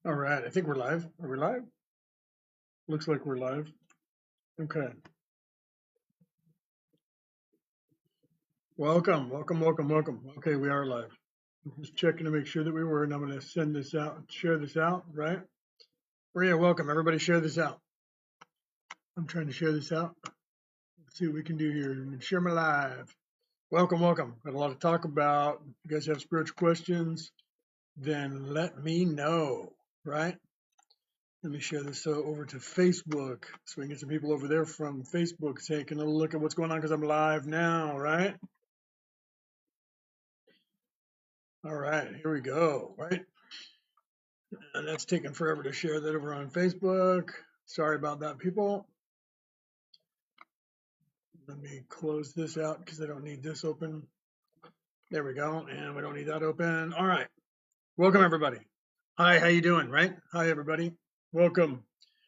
All right, I think we're live. Are we live? Looks like we're live. Okay. Welcome, welcome, welcome, welcome. Okay, we are live. Just checking to make sure that we were, and I'm going to send this out, share this out, right? Maria, welcome. Everybody share this out. I'm trying to share this out. Let's see what we can do here. Share my live. Welcome, welcome. Got a lot to talk about. If you guys have spiritual questions, then let me know, right? Let me share this over to Facebook so we can get some people over there from Facebook taking a look at what's going on because I'm live now, right? All right, here we go, right? And that's taking forever to share that over on Facebook. Sorry about that, people. Let me close this out because I don't need this open. There we go, and we don't need that open. All right, welcome everybody. Hi, how you doing, right? Hi, everybody. Welcome.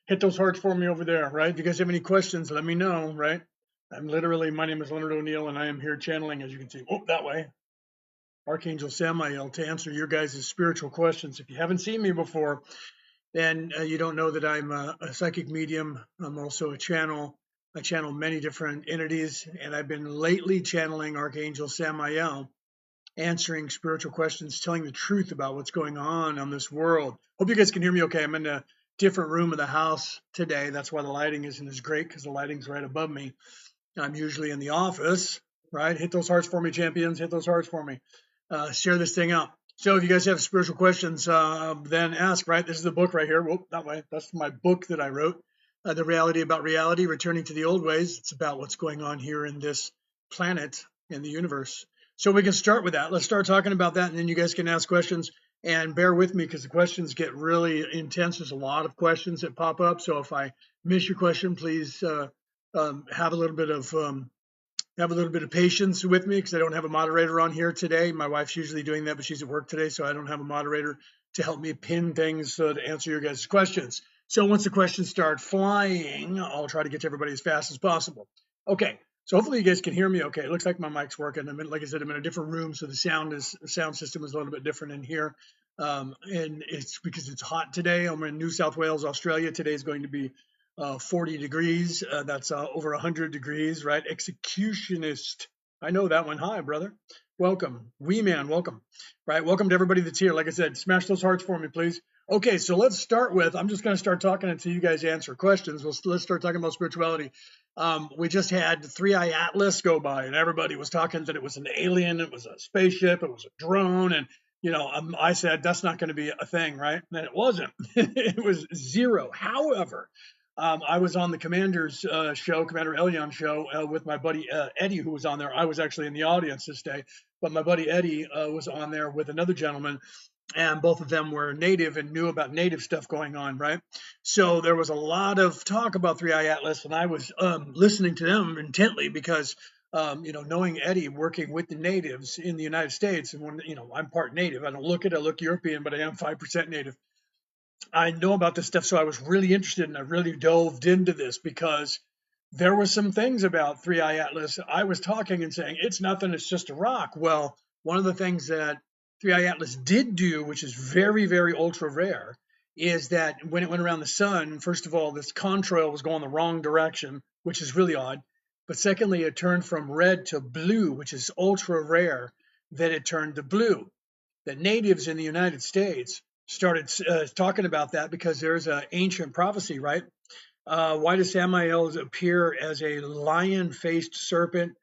Hit those hearts for me over there, right? If you guys have any questions, let me know, right? My name is Leonard O'Neill, and I am here channeling, as you can see, that way, Archangel Samael to answer your guys' spiritual questions. If you haven't seen me before, then you don't know that I'm a psychic medium. I'm also a channel. I channel many different entities, and I've been lately channeling Archangel Samael, answering spiritual questions, telling the truth about what's going on this world. Hope you guys can hear me okay. I'm in a different room of the house today. That's why the lighting isn't as great because the lighting's right above me. I'm usually in the office, right? Hit those hearts for me, champions. Hit those hearts for me. Share this thing out. So if you guys have spiritual questions, then ask, right? This is the book right here. Whoop, that way. That's my book that I wrote. The Reality About Reality, Returning to the Old Ways. It's about what's going on here in this planet, in the universe. So we can start with that. Let's start talking about that, and then you guys can ask questions. And bear with me because the questions get really intense. There's a lot of questions that pop up. So if I miss your question, please have a little bit of patience with me because I don't have a moderator on here today. My wife's usually doing that, but she's at work today, so I don't have a moderator to help me pin things to answer your guys' questions. So once the questions start flying, I'll try to get to everybody as fast as possible. Okay, so hopefully you guys can hear me okay. It looks like my mic's working. Like I said, I'm in a different room, so the sound system is a little bit different in here. And it's because it's hot today. I'm in New South Wales, Australia. Today is going to be 40 degrees. That's over 100 degrees, right? Executionist. I know that one. Hi, brother. Welcome. Wee man, welcome. Right. Welcome to everybody that's here. Like I said, smash those hearts for me, please. Okay, so let's start with, I'm just going to start talking until you guys answer questions. Let's start talking about spirituality. We just had Three Eye Atlas go by, and everybody was talking that it was an alien, it was a spaceship, it was a drone, and I said that's not going to be a thing, right? And it wasn't. It was zero. However, I was on the Commander's show, Commander Elyon show, with my buddy Eddie, who was on there. I was actually in the audience this day, but my buddy Eddie was on there with another gentleman, and both of them were native and knew about native stuff going on, right? So there was a lot of talk about Three Eye Atlas, and I was listening to them intently because, knowing Eddie working with the natives in the United States, and when I'm part native, I look European, but I am 5% native. I know about this stuff, so I was really interested and I really delved into this because there were some things about Three Eye Atlas. I was talking and saying it's nothing, it's just a rock. Well, one of the things that Three Eye Atlas did do, which is very, very ultra rare, is that when it went around the sun, first of all, this contrail was going the wrong direction, which is really odd. But secondly, it turned from red to blue, which is ultra rare that it turned to blue. The natives in the United States started talking about that because there's an ancient prophecy, right? Why does Samael appear as a lion-faced serpent?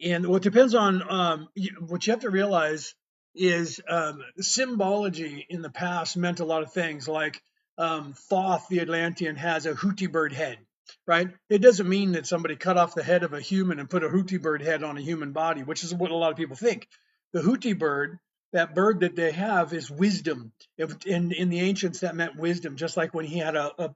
And what depends on what you have to realize is symbology in the past meant a lot of things. Like Thoth, the Atlantean, has a hooty bird head, right? It doesn't mean that somebody cut off the head of a human and put a hooty bird head on a human body, which is what a lot of people think. The hooty bird, that bird that they have, is wisdom. In the ancients, that meant wisdom. Just like when he had a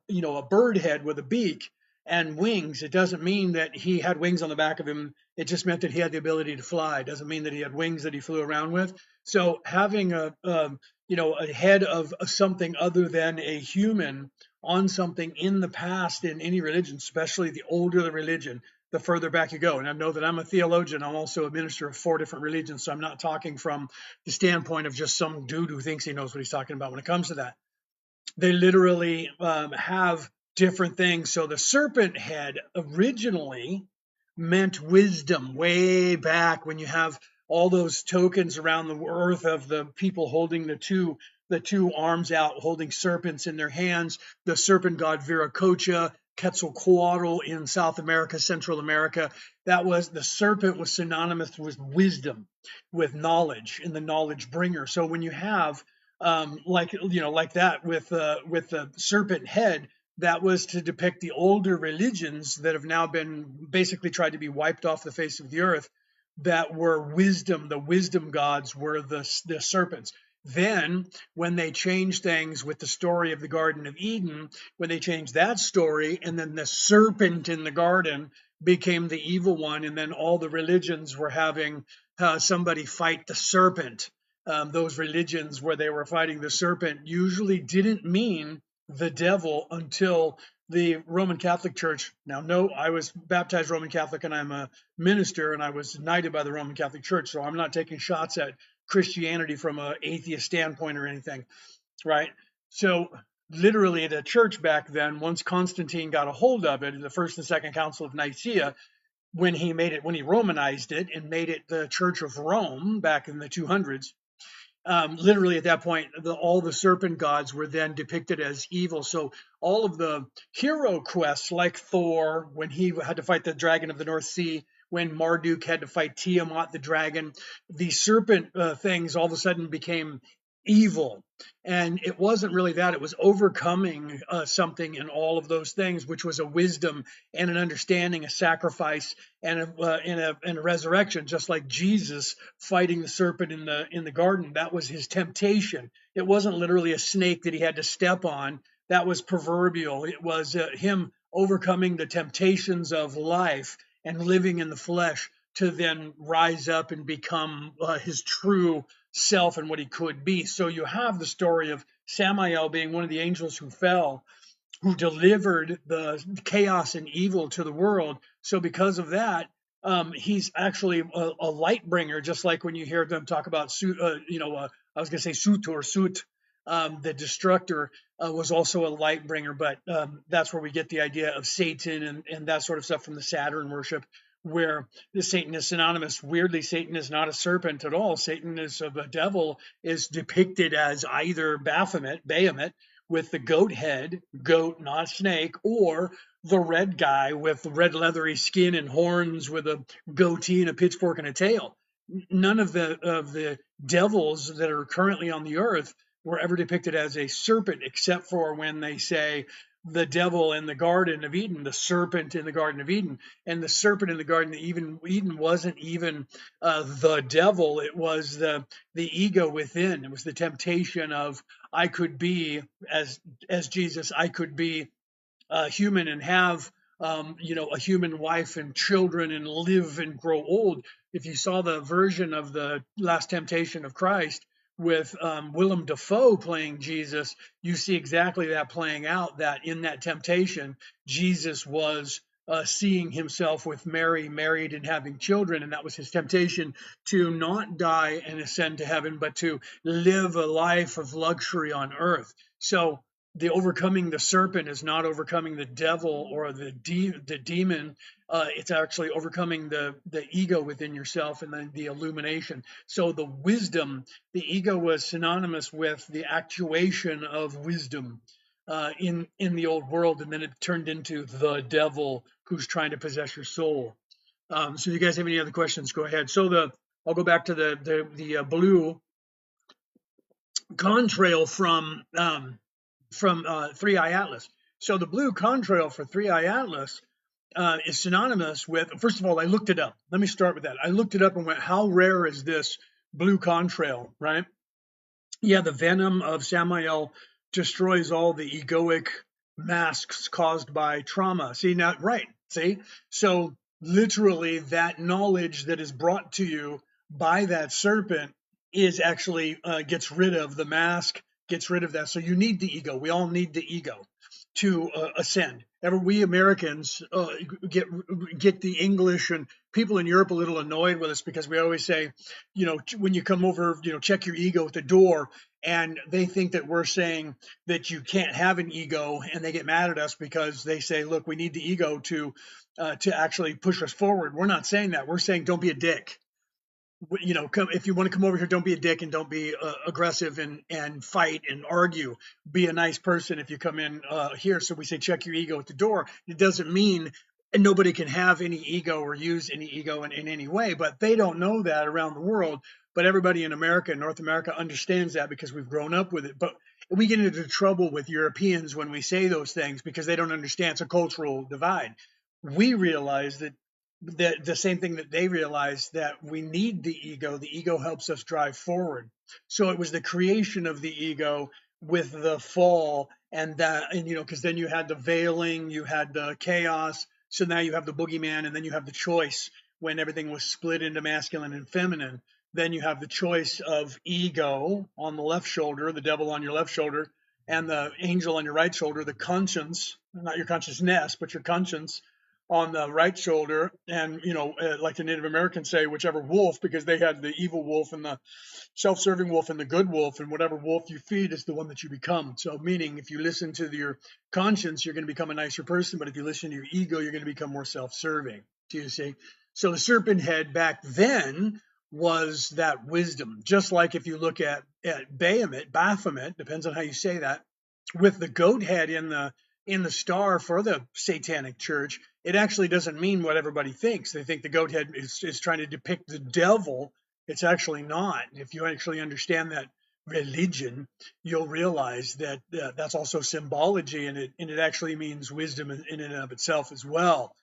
bird head with a beak and wings, it doesn't mean that he had wings on the back of him. It just meant that he had the ability to fly. It doesn't mean that he had wings that he flew around with. So having a head of something other than a human on something in the past in any religion, especially the older the religion, the further back you go. And I know that I'm a theologian. I'm also a minister of 4 different religions. So I'm not talking from the standpoint of just some dude who thinks he knows what he's talking about when it comes to that. They literally have different things. So the serpent head originally meant wisdom way back when you have all those tokens around the earth of the people holding the two arms out holding serpents in their hands. The serpent god Viracocha, Quetzalcoatl in South America, Central America. That was the serpent was synonymous with wisdom, with knowledge, and the knowledge bringer. So when you have like that with the serpent head, that was to depict the older religions that have now been basically tried to be wiped off the face of the earth, that were wisdom. The wisdom gods were the serpents. Then when they changed things with the story of the Garden of Eden, when they changed that story, and then the serpent in the garden became the evil one, and then all the religions were having somebody fight the serpent. Those religions where they were fighting the serpent usually didn't mean the devil until the Roman Catholic Church. Now, no, I was baptized Roman Catholic and I'm a minister and I was knighted by the Roman Catholic Church. So I'm not taking shots at Christianity from an atheist standpoint or anything, right? So literally the church back then, once Constantine got a hold of it in the first and second council of Nicaea, when he Romanized it and made it the Church of Rome back in the 200s, literally at that point, all the serpent gods were then depicted as evil. So all of the hero quests, like Thor, when he had to fight the dragon of the North Sea, when Marduk had to fight Tiamat the dragon, the serpent things all of a sudden became evil. And it wasn't really that, it was overcoming something in all of those things, which was a wisdom and an understanding, a sacrifice, and a resurrection, just like Jesus fighting the serpent in the garden. That was his temptation. It wasn't literally a snake that he had to step on. That was proverbial. It was him overcoming the temptations of life and living in the flesh to then rise up and become his true self and what he could be. So you have the story of Samael being one of the angels who fell, who delivered the chaos and evil to the world. So because of that, he's actually a light bringer, just like when you hear them talk about, I was going to say Sut or Sut, the destructor, was also a light bringer, but that's where we get the idea of Satan and that sort of stuff from the Saturn worship, where the Satan is synonymous. Weirdly, Satan is not a serpent at all. Satan is of a devil, is depicted as either Bahamut, with the goat head, goat, not snake, or the red guy with red leathery skin and horns with a goatee and a pitchfork and a tail. None of the devils that are currently on the earth were ever depicted as a serpent, except for when they say the devil in the Garden of Eden, the serpent in the Garden of Eden. And the serpent in the Garden of Eden wasn't even the devil. It was the ego within. It was the temptation of, I could be as Jesus. I could be human and have a human wife and children and live and grow old. If you saw the version of the Last Temptation of Christ with Willem Dafoe playing Jesus, you see exactly that playing out. That in that temptation, Jesus was seeing himself with Mary, married and having children, and that was his temptation, to not die and ascend to heaven, but to live a life of luxury on earth. So the overcoming the serpent is not overcoming the devil or the demon. It's actually overcoming the ego within yourself, and then the illumination. So the wisdom, the ego was synonymous with the actuation of wisdom in the old world, and then it turned into the devil who's trying to possess your soul. So, you guys have any other questions? Go ahead. So I'll go back to the blue contrail from Three Eye Atlas. So the blue contrail for Three Eye Atlas is synonymous with. First of all, I looked it up. Let me start with that. I looked it up and went, how rare is this blue contrail, right? Yeah, the venom of Samael destroys all the egoic masks caused by trauma. See, now, right. See? So literally that knowledge that is brought to you by that serpent is actually gets rid of the mask, gets rid of that. So you need the ego. We all need the ego to ascend. We Americans get the English and people in Europe a little annoyed with us because we always say, when you come over, check your ego at the door. And they think that we're saying that you can't have an ego, and they get mad at us because they say, look, we need the ego to actually push us forward. We're not saying that. We're saying don't be a dick. If you want to come over here, don't be a dick and don't be aggressive and fight and argue. Be a nice person if you come in here. So we say check your ego at the door. It doesn't mean and nobody can have any ego or use any ego in any way, but they don't know that around the world. But everybody in America, North America, understands that because we've grown up with it. But we get into trouble with Europeans when we say those things because they don't understand. It's a cultural divide. We realize that the same thing that they realize, that we need the ego. The ego helps us drive forward. So it was the creation of the ego with the fall, and because then you had the veiling, you had the chaos. So now you have the boogeyman, and then you have the choice when everything was split into masculine and feminine. Then you have the choice of ego on the left shoulder, the devil on your left shoulder, and the angel on your right shoulder, the conscience, not your consciousness, but your conscience on the right shoulder. And, like the Native Americans say, whichever wolf, because they had the evil wolf and the self-serving wolf and the good wolf, and whatever wolf you feed is the one that you become. So meaning if you listen to your conscience, you're going to become a nicer person, but if you listen to your ego, you're going to become more self-serving. Do you see? So the serpent head back then was that wisdom. Just like if you look at Baphomet, depends on how you say that, with the goat head in the star for the satanic church, it actually doesn't mean what everybody thinks. They think the goat head is trying to depict the devil. It's actually not. If you actually understand that religion, you'll realize that that's also symbology, and it actually means wisdom in and of itself as well.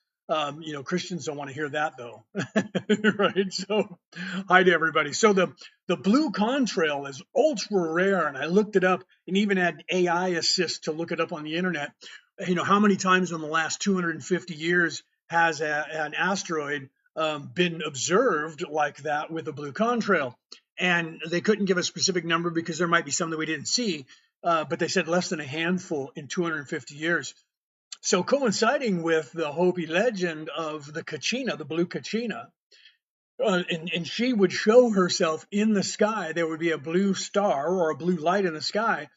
Christians don't want to hear that though, right? So, hi to everybody. So the blue contrail is ultra rare, and I looked it up, and even had AI assist to look it up on the internet. How many times in the last 250 years has an asteroid been observed like that with a blue contrail? And they couldn't give a specific number because there might be some that we didn't see, but they said less than a handful in 250 years. So coinciding with the Hopi legend of the Kachina, the blue Kachina, and she would show herself in the sky. There would be a blue star or a blue light in the sky,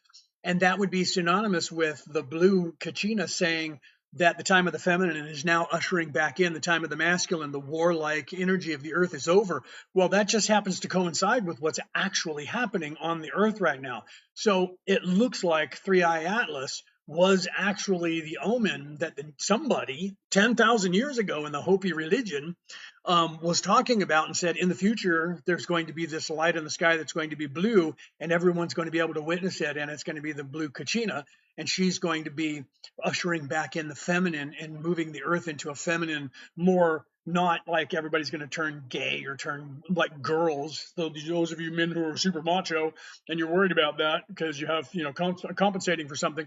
and that would be synonymous with the blue Kachina saying that the time of the feminine is now ushering back in the time of the masculine. The warlike energy of the earth is over. Well, that just happens to coincide with what's actually happening on the earth right now. So it looks like Three Eye Atlas was actually the omen that somebody 10,000 years ago in the Hopi religion was talking about, and said in the future there's going to be this light in the sky that's going to be blue, and everyone's going to be able to witness it, and it's going to be the blue Kachina, and she's going to be ushering back in the feminine and moving the earth into a feminine, more not like everybody's going to turn gay or turn like girls. Those of you men who are super macho and you're worried about that because you have compensating for something,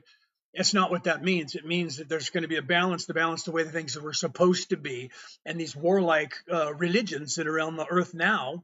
it's not what that means. It means that there's going to be a balance, the way the things that were supposed to be. And these warlike religions that are on the earth now,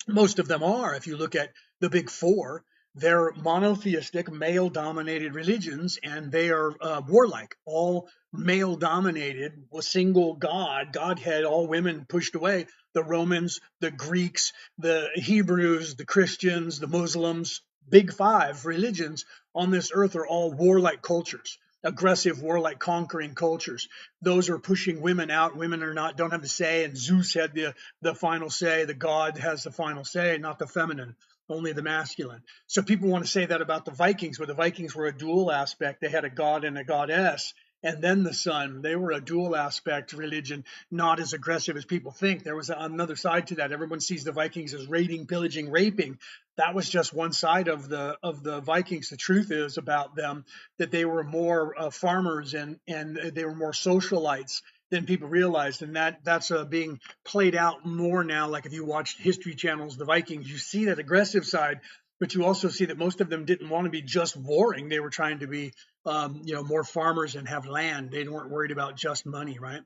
most of them are, if you look at the big four, they're monotheistic, male dominated religions, and they are warlike, all male dominated, a single Godhead, all women pushed away. The Romans, the Greeks, the Hebrews, the Christians, the Muslims, big five religions on this earth are all warlike cultures, aggressive, warlike, conquering cultures. Those are pushing women out. Women don't have the say, and Zeus had the final say. The god has the final say, not the feminine, only the masculine. So people want to say that about the Vikings, where the Vikings were a dual aspect. They had a god and a goddess, and then the sun. They were a dual aspect religion, not as aggressive as people think. There was another side to that. Everyone sees the Vikings as raiding, pillaging, raping. That was just one side of the Vikings. The truth is about them that they were more farmers, and they were more socialites than people realized, and that's being played out more now. Like if you watch History Channel's The Vikings, you see that aggressive side, but you also see that most of them didn't want to be just warring. They were trying to be more farmers and have land. They weren't worried about just money, right?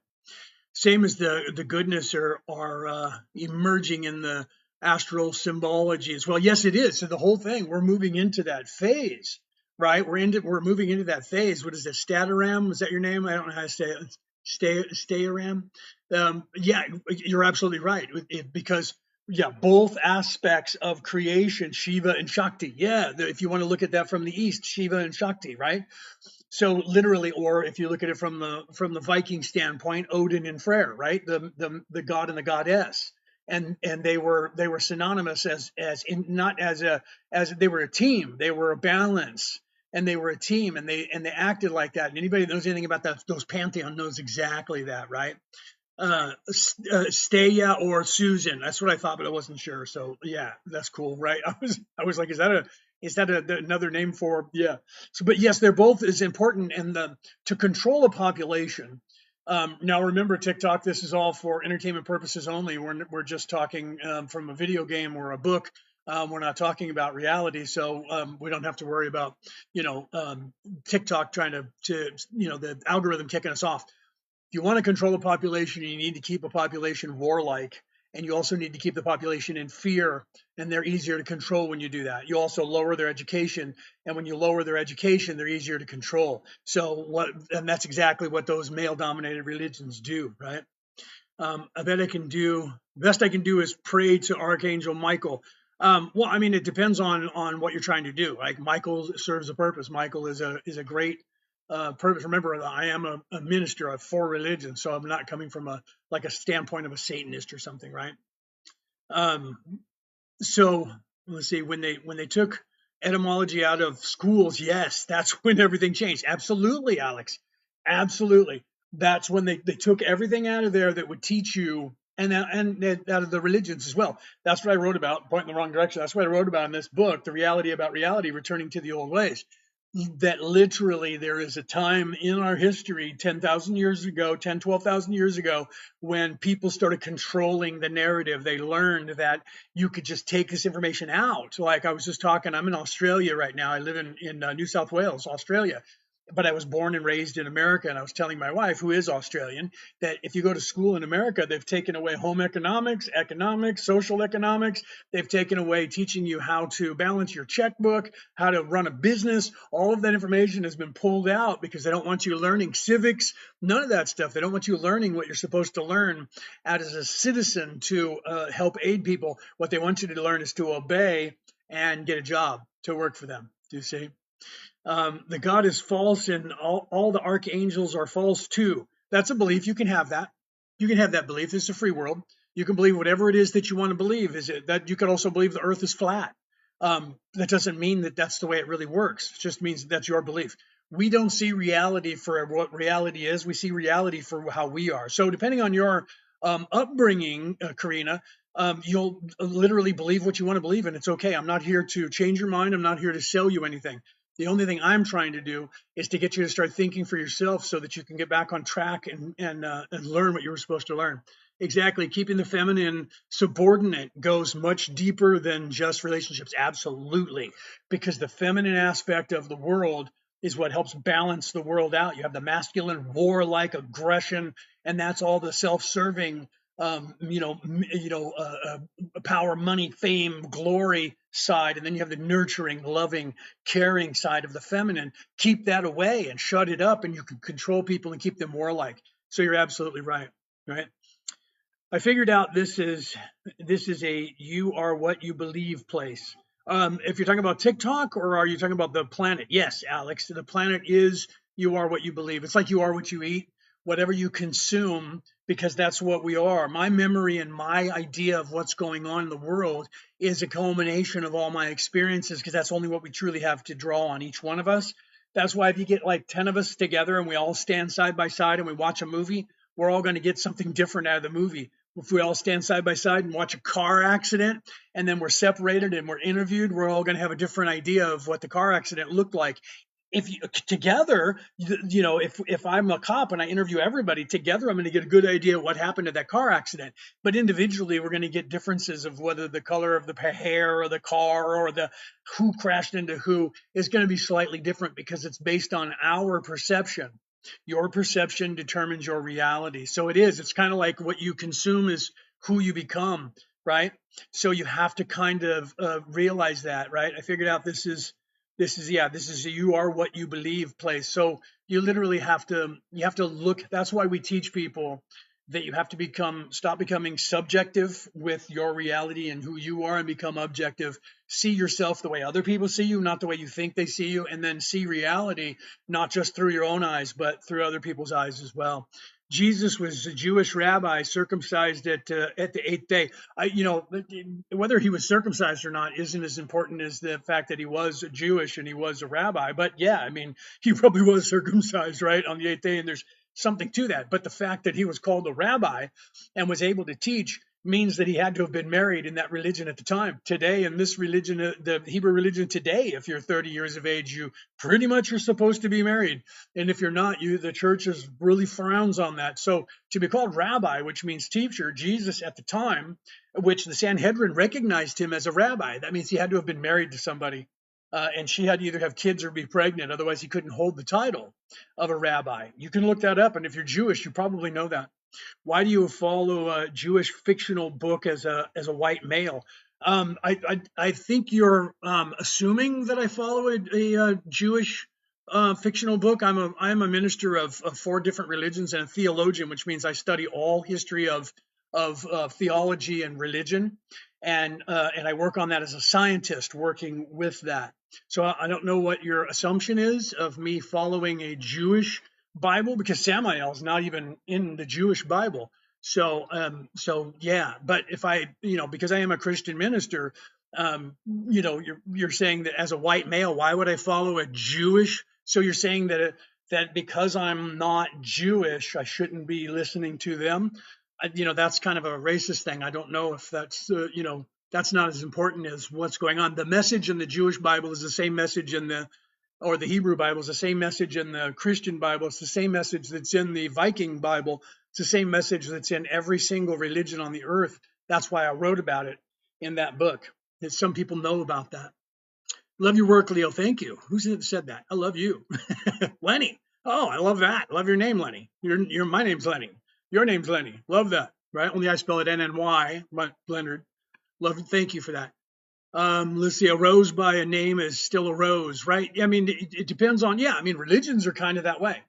Same as the goodness are emerging in the astral symbology as well. Yes, it is. So the whole thing, we're moving into that phase, right? We're moving into that phase. What is it? Stataram? Is that your name? I don't know how to say it. Stay around. Yeah, you're absolutely right. Because yeah, both aspects of creation, Shiva and Shakti. Yeah, if you want to look at that from the east, Shiva and Shakti, right? So literally, or if you look at it from the Viking standpoint, Odin and Freyr, right? The god and the goddess, and they were synonymous as in, not as they were a team, they were a balance, and they were a team, and they acted like that. And anybody that knows anything about that those pantheon knows exactly that, right? Staya or Susan. That's what I thought, but I wasn't sure. So yeah, that's cool, right? I was like, is that another name for yeah? So, but yes, they're both as important, and to control a population. Now remember, TikTok. This is all for entertainment purposes only. We're just talking from a video game or a book. We're not talking about reality, so we don't have to worry about TikTok trying to the algorithm kicking us off. If you want to control a population, you need to keep a population warlike, and you also need to keep the population in fear, and they're easier to control when you do that. You also lower their education, and when you lower their education, they're easier to control. And that's exactly what those male-dominated religions do, right? I bet I can do best I can do is pray to Archangel Michael. Well, I mean, it depends on what you're trying to do. Like Michael serves a purpose. Michael is a great purpose. Remember, I am a minister of four religions, so I'm not coming from a standpoint of a Satanist or something, right? Um, so let's see, when they took etymology out of schools, yes, that's when everything changed. Absolutely, Alex. Absolutely. That's when they took everything out of there that would teach you, and out of the religions as well. That's what I wrote about, point in the wrong direction. That's what I wrote about in this book, The Reality About Reality, Returning to the Old Ways. That literally there is a time in our history 10,000 years ago, 10, 12,000 years ago, when people started controlling the narrative. They learned that you could just take this information out. Like I was just talking, I'm in Australia right now. I live in New South Wales, Australia, but I was born and raised in America. And I was telling my wife, who is Australian, that if you go to school in America, they've taken away home economics, social economics. They've taken away teaching you how to balance your checkbook, how to run a business. All of that information has been pulled out because they don't want you learning civics, none of that stuff. They don't want you learning what you're supposed to learn as a citizen to help aid people. What they want you to learn is to obey and get a job to work for them. Do you see? The God is false, and all the archangels are false too. That's a belief. You can have that. You can have that belief. This is a free world. You can believe whatever it is that you want to believe. Is it that you could also believe the earth is flat? That doesn't mean that that's the way it really works. It just means that that's your belief. We don't see reality for what reality is. We see reality for how we are. So depending on your upbringing, Karina, you'll literally believe what you want to believe, and it's okay. I'm not here to change your mind. I'm not here to sell you anything. The only thing I'm trying to do is to get you to start thinking for yourself so that you can get back on track and learn what you were supposed to learn. Exactly. Keeping the feminine subordinate goes much deeper than just relationships. Absolutely. Because the feminine aspect of the world is what helps balance the world out. You have the masculine warlike aggression, and that's all the self-serving power, money, fame, glory side, and then you have the nurturing, loving, caring side of the feminine. Keep that away and shut it up, and you can control people and keep them warlike. So you're absolutely right, right? I figured out this is a you are what you believe place. If you're talking about TikTok or are you talking about the planet? Yes, Alex, the planet is you are what you believe. It's like you are what you eat, whatever you consume, because that's what we are. My memory and my idea of what's going on in the world is a culmination of all my experiences, because that's only what we truly have to draw on, each one of us. That's why if you get like 10 of us together and we all stand side by side and we watch a movie, we're all going to get something different out of the movie. If we all stand side by side and watch a car accident and then we're separated and we're interviewed, we're all going to have a different idea of what the car accident looked like. If you together, if I'm a cop and I interview everybody together, I'm going to get a good idea of what happened to that car accident. But individually, we're going to get differences of whether the color of the hair or the car or the who crashed into who is going to be slightly different because it's based on our perception. Your perception determines your reality. So it's kind of like what you consume is who you become, right? So you have to kind of realize that, right? I figured out this is This is you are what you believe place. So you literally have to look. That's why we teach people that you have to stop becoming subjective with your reality and who you are and become objective. See yourself the way other people see you, not the way you think they see you, and then see reality not just through your own eyes, but through other people's eyes as well. Jesus was a Jewish rabbi, circumcised at the eighth day. Whether he was circumcised or not isn't as important as the fact that he was Jewish and he was a rabbi. But yeah, I mean, he probably was circumcised, right, on the eighth day, and there's something to that. But the fact that he was called a rabbi and was able to teach means that he had to have been married in that religion at the time. Today, in this religion, the Hebrew religion today, if you're 30 years of age, you pretty much are supposed to be married. And if you're not, the church is really frowns on that. So to be called rabbi, which means teacher, Jesus at the time, which the Sanhedrin recognized him as a rabbi, that means he had to have been married to somebody. And she had to either have kids or be pregnant. Otherwise, he couldn't hold the title of a rabbi. You can look that up. And if you're Jewish, you probably know that. Why do you follow a Jewish fictional book as a white male? I think you're assuming that I follow a Jewish fictional book. I'm a minister of four different religions and a theologian, which means I study all history of theology and religion, and I work on that as a scientist, working with that. So I don't know what your assumption is of me following a Jewish Bible, because Samael is not even in the Jewish Bible. So yeah, but if because I am a Christian minister, you're saying that as a white male, why would I follow a Jewish? So you're saying that because I'm not Jewish, I shouldn't be listening to them. That's kind of a racist thing. I don't know if that's not as important as what's going on. The message in the Jewish Bible is the same message or the Hebrew Bible is the same message in the Christian Bible. It's the same message that's in the Viking Bible. It's the same message that's in every single religion on the earth. That's why I wrote about it in that book. And some people know about that. Love your work, Leo. Thank you. Who said that? I love you. Lenny. Oh, I love that. Love your name, Lenny. My name's Lenny. Your name's Lenny. Love that. Right? Only I spell it N-N-Y, but Leonard. Love it. Thank you for that. Let's see, a rose by a name is still a rose, right? I mean, it depends on, religions are kind of that way.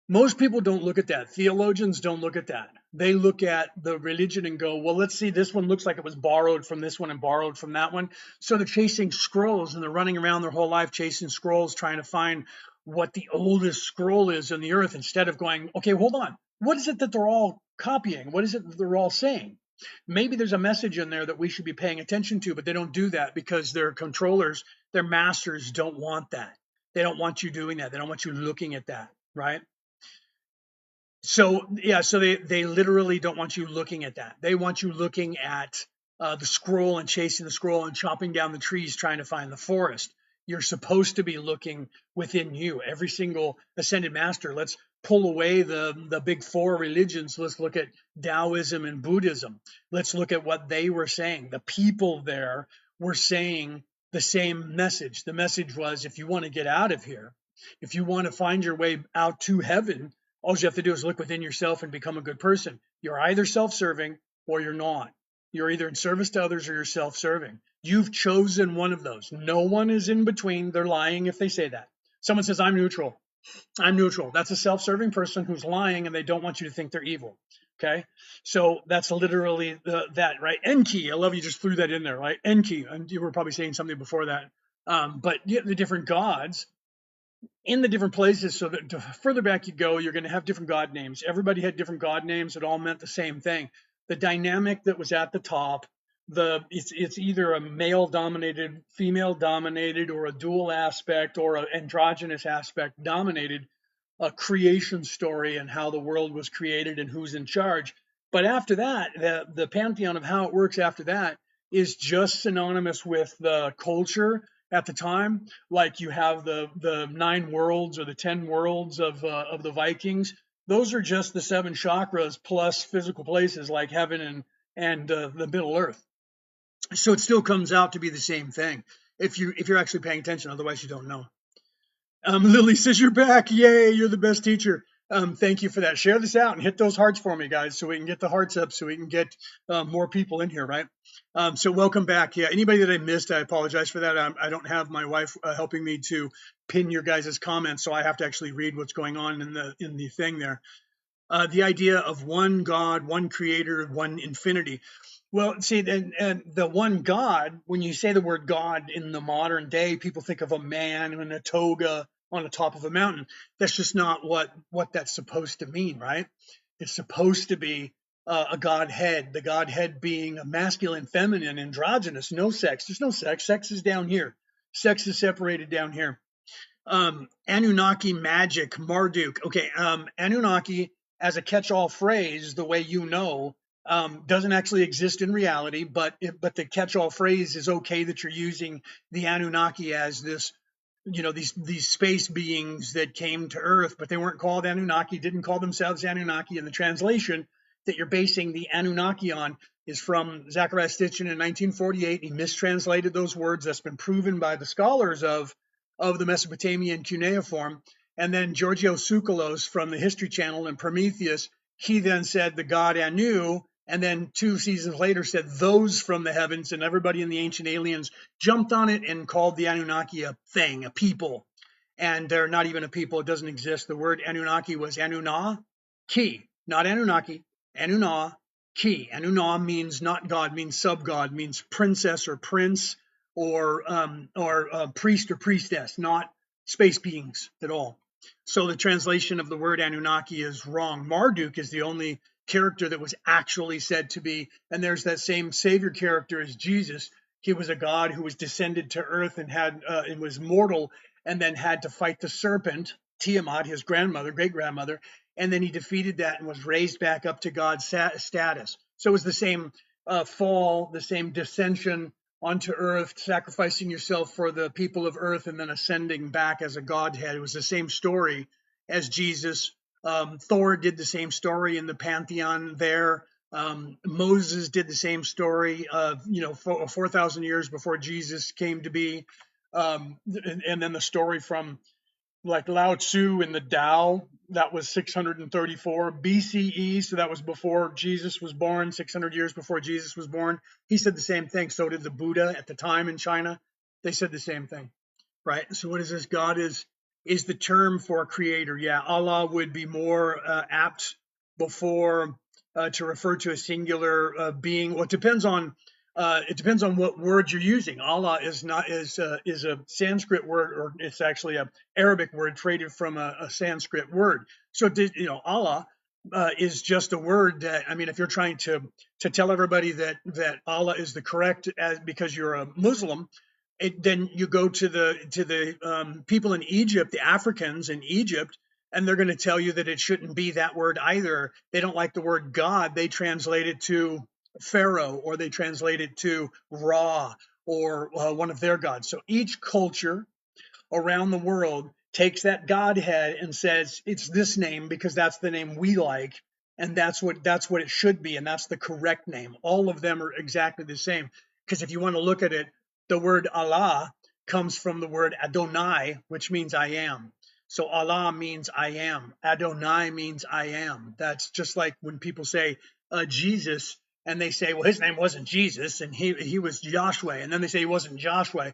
Most people don't look at that. Theologians don't look at that. They look at the religion and go, well, let's see, this one looks like it was borrowed from this one and borrowed from that one. So they're chasing scrolls and they're running around their whole life chasing scrolls, trying to find what the oldest scroll is in the earth, instead of going, okay, hold on. What is it that they're all copying? What is it that they're all saying? Maybe there's a message in there that we should be paying attention to, but they don't do that because their controllers, their masters don't want that. They don't want you doing that. They don't want you looking at that, right? So yeah, so they literally don't want you looking at that. They want you looking at the scroll and chasing the scroll and chopping down the trees trying to find the forest. You're supposed to be looking within you. Every single ascended master. Let's pull away the big four religions. Let's look at Taoism and Buddhism. Let's look at what they were saying. The people there were saying the same message. The message was, if you want to get out of here, if you want to find your way out to heaven, all you have to do is look within yourself and become a good person. You're either self-serving or you're not. You're either in service to others or you're self-serving. You've chosen one of those. No one is in between. They're lying if they say that. Someone says, I'm neutral. I'm neutral. That's a self-serving person who's lying and they don't want you to think they're evil. Okay. So that's literally that, right? Enki. I love you just threw that in there, right? Enki. And you were probably saying something before that. But yeah, the different gods in the different places, so that the further back you go, you're going to have different god names. Everybody had different god names that all meant the same thing. The dynamic that was at the top, it's either a male dominated, female dominated, or a dual aspect or an androgynous aspect dominated a creation story and how the world was created and who's in charge. But after that, the pantheon of how it works after that is just synonymous with the culture at the time. Like you have the 9 worlds or the 10 worlds of the Vikings. Those are just the 7 chakras plus physical places like heaven and the Middle Earth. So it still comes out to be the same thing if you're actually paying attention. Otherwise, you don't know. Lily says you're back. Yay, you're the best teacher. Thank you for that. Share this out and hit those hearts for me, guys, so we can get the hearts up, so we can get more people in here, right? So welcome back. Yeah, anybody that I missed, I apologize for that. I don't have my wife helping me to pin your guys' comments, so I have to actually read what's going on in the thing there. The idea of one God, one creator, one infinity. Well, see, and the one God, when you say the word God in the modern day, people think of a man in a toga on the top of a mountain. That's just not what that's supposed to mean, right? It's supposed to be a Godhead, the Godhead being a masculine, feminine, androgynous, no sex. There's no sex. Sex is down here. Sex is separated down here. Anunnaki magic, Marduk. Okay, Anunnaki as a catch-all phrase, the way you know, doesn't actually exist in reality, but the catch-all phrase is okay that you're using the Anunnaki as this, these space beings that came to Earth, but they weren't called Anunnaki, didn't call themselves Anunnaki. And the translation that you're basing the Anunnaki on is from Zachariah Stitchin in 1948. He mistranslated those words. That's been proven by the scholars of the Mesopotamian cuneiform. And then Giorgio Tsoukalos from the History Channel and Prometheus, he then said the god Anu, and then 2 seasons later said those from the heavens, and everybody in the Ancient Aliens jumped on it and called the Anunnaki a thing, a people. And they're not even a people. It doesn't exist. The word Anunnaki was Anunnaki, not Anunnaki, Anunnaki. Anunnaki means not God, means sub-God, means princess or prince, or priest or priestess, not space beings at all. So the translation of the word Anunnaki is wrong. Marduk is the only character that was actually said to be, and there's that same savior character as Jesus. He was a god who was descended to earth and was mortal, and then had to fight the serpent, Tiamat, his grandmother, great grandmother, and then he defeated that and was raised back up to God's status. So it was the same fall, the same descension onto earth, sacrificing yourself for the people of earth, and then ascending back as a godhead. It was the same story as Jesus. Thor did the same story in the pantheon there. Moses did the same story, 4,000 years before Jesus came to be. And then the story from like Lao Tzu in the Tao, that was 634 BCE. So that was before Jesus was born, 600 years before Jesus was born. He said the same thing. So did the Buddha at the time in China. They said the same thing, right? So what is this? God is the term for creator. Yeah, Allah would be more apt before to refer to a singular being. Well, it depends on what word you're using. Allah is a Sanskrit word, or it's actually a Arabic word traded from a Sanskrit word. So Allah is just a word that, I mean, if you're trying to tell everybody that Allah is the correct because you're a Muslim, then you go to the people in Egypt, the Africans in Egypt, and they're going to tell you that it shouldn't be that word either. They don't like the word God. They translate it to Pharaoh, or they translate it to Ra, or one of their gods. So each culture around the world takes that Godhead and says it's this name because that's the name we like, and that's what it should be, and that's the correct name. All of them are exactly the same. Because if you want to look at it, the word Allah comes from the word Adonai, which means I am. So Allah means I am. Adonai means I am. That's just like when people say Jesus, and they say, well, his name wasn't Jesus, and he was Joshua, and then they say he wasn't Joshua.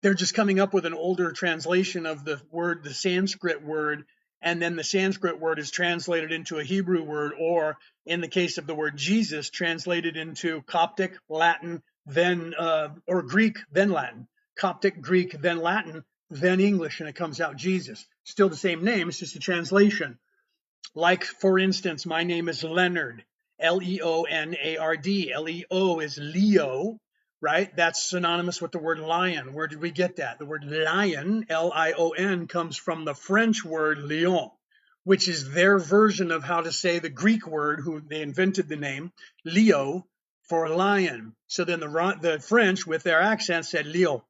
They're just coming up with an older translation of the word, the Sanskrit word, and then the Sanskrit word is translated into a Hebrew word, or in the case of the word Jesus, translated into Coptic, Latin, then or Greek, then Latin, Coptic, Greek, then Latin, then English, and it comes out Jesus. Still the same name, it's just a translation. Like, for instance, my name is Leonard, Leonard. Leo is Leo, right? That's synonymous with the word lion. Where did we get that? The word lion, Lion, comes from the French word lion, which is their version of how to say the Greek word, who they invented the name, Leo, for lion. So then the French, with their accent, said Leo,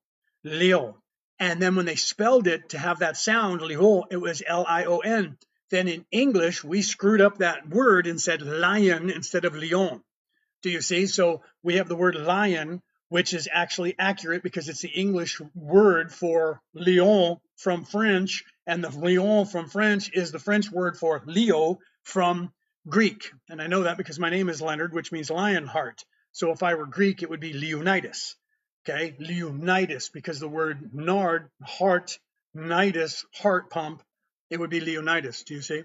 Leo. And then when they spelled it to have that sound, Lyon, it was Lion. Then in English, we screwed up that word and said lion instead of lion. Do you see? So we have the word lion, which is actually accurate because it's the English word for lion from French, and the lion from French is the French word for Leo from Greek. And I know that because my name is Leonard, which means lion heart. So if I were Greek, it would be Leonidas. Okay, Leonidas, because the word nard, heart, nidus, heart pump, it would be Leonidas. Do you see?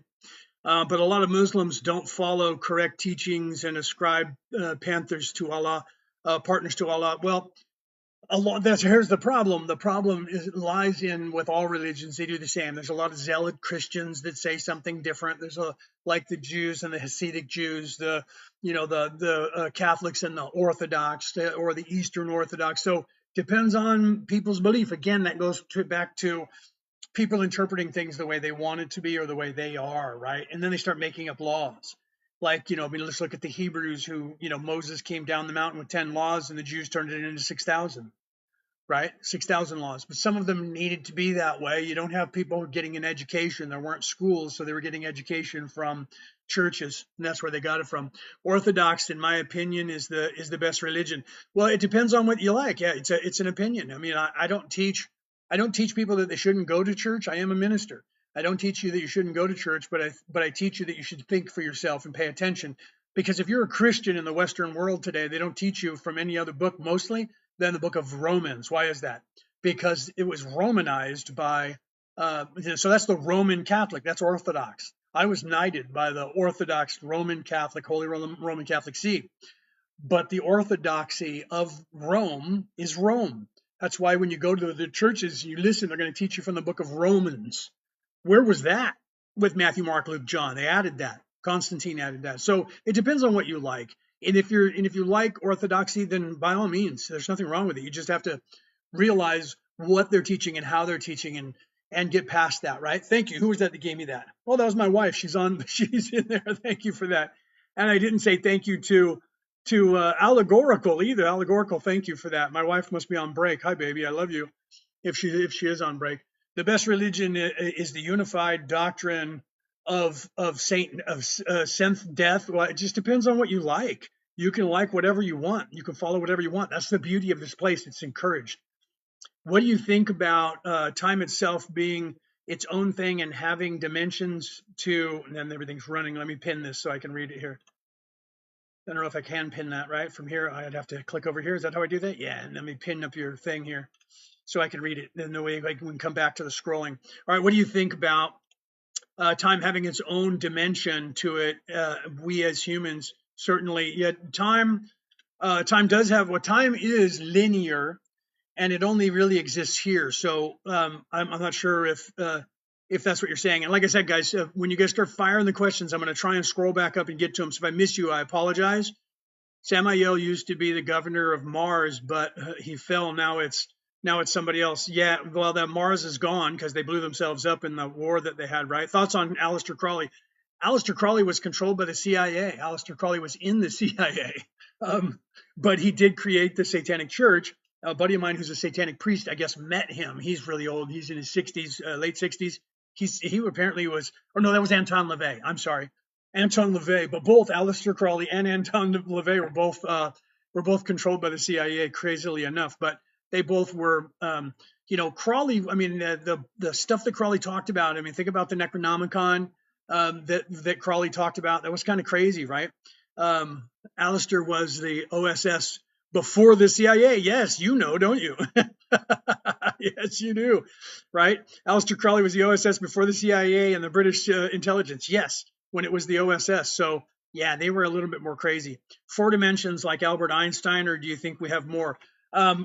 But a lot of Muslims don't follow correct teachings and ascribe panthers to Allah, partners to Allah. Well, here's the problem. The problem lies in with all religions. They do the same. There's a lot of zealot Christians that say something different. There's like the Jews and the Hasidic Jews, the Catholics and the Orthodox or the Eastern Orthodox. So depends on people's belief. Again, that goes back to people interpreting things the way they want it to be or the way they are, right? And then they start making up laws. Like, let's look at the Hebrews who, Moses came down the mountain with 10 laws and the Jews turned it into 6,000, right? 6,000 laws. But some of them needed to be that way. You don't have people getting an education. There weren't schools, so they were getting education from churches, and that's where they got it from. Orthodox, in my opinion, is the best religion. Well, it depends on what you like. Yeah, it's an opinion. I mean, I don't teach people that they shouldn't go to church. I am a minister. I don't teach you that you shouldn't go to church, but I teach you that you should think for yourself and pay attention. Because if you're a Christian in the Western world today, they don't teach you from any other book mostly than the book of Romans. Why is that? Because it was Romanized by, so that's the Roman Catholic. That's Orthodox. I was knighted by the Orthodox Roman Catholic, Holy Roman Catholic See. But the orthodoxy of Rome is Rome. That's why when you go to the churches, you listen, they're going to teach you from the book of Romans. Where was that with Matthew, Mark, Luke, John? They added that. Constantine added that. So it depends on what you like. And if you like orthodoxy, then by all means, there's nothing wrong with it. You just have to realize what they're teaching and how they're teaching and get past that, right? Thank you. Who was that gave me that? Oh, that was my wife. She's in there. Thank you for that. And I didn't say thank you to Allegorical either. Allegorical, thank you for that. My wife must be on break. Hi, baby. I love you. If she is on break. The best religion is the unified doctrine of Satan, of synth death. Well, it just depends on what you like. You can like whatever you want. You can follow whatever you want. That's the beauty of this place. It's encouraged. What do you think about time itself being its own thing and having dimensions to, and then everything's running. Let me pin this so I can read it here. I don't know if I can pin that right from here. I'd have to click over here. Is that how I do that? Yeah. And let me pin up your thing here so I can read it. Then the way I can come back to the scrolling. All right. What do you think about time having its own dimension to it? We as humans certainly, yet time does have, what time is linear and it only really exists here. So I'm not sure if that's what you're saying. And like I said, guys, when you guys start firing the questions, I'm going to try and scroll back up and get to them. So if I miss you, I apologize. Samael used to be the governor of Mars, but he fell. Now it's somebody else. Yeah, well, that Mars is gone because they blew themselves up in the war that they had, right? Thoughts on Aleister Crowley? Aleister Crowley was controlled by the CIA. Aleister Crowley was in the CIA, but he did create the Satanic Church. A buddy of mine who's a Satanic priest, I guess, met him. He's really old. He's in his 60s, late 60s. He apparently was, or no, that was Anton LaVey. I'm sorry, Anton LaVey. But both Aleister Crowley and Anton LaVey were both controlled by the CIA, crazily enough. But they both were, Crowley. I mean, the stuff that Crowley talked about. I mean, think about the Necronomicon that Crowley talked about. That was kind of crazy, right? Aleister was the OSS before the CIA. Yes, you know, don't you? Yes, you do, right? Aleister Crowley was the OSS before the CIA and the British intelligence. Yes, when it was the OSS. So yeah, they were a little bit more crazy. 4 dimensions like Albert Einstein, or do you think we have more?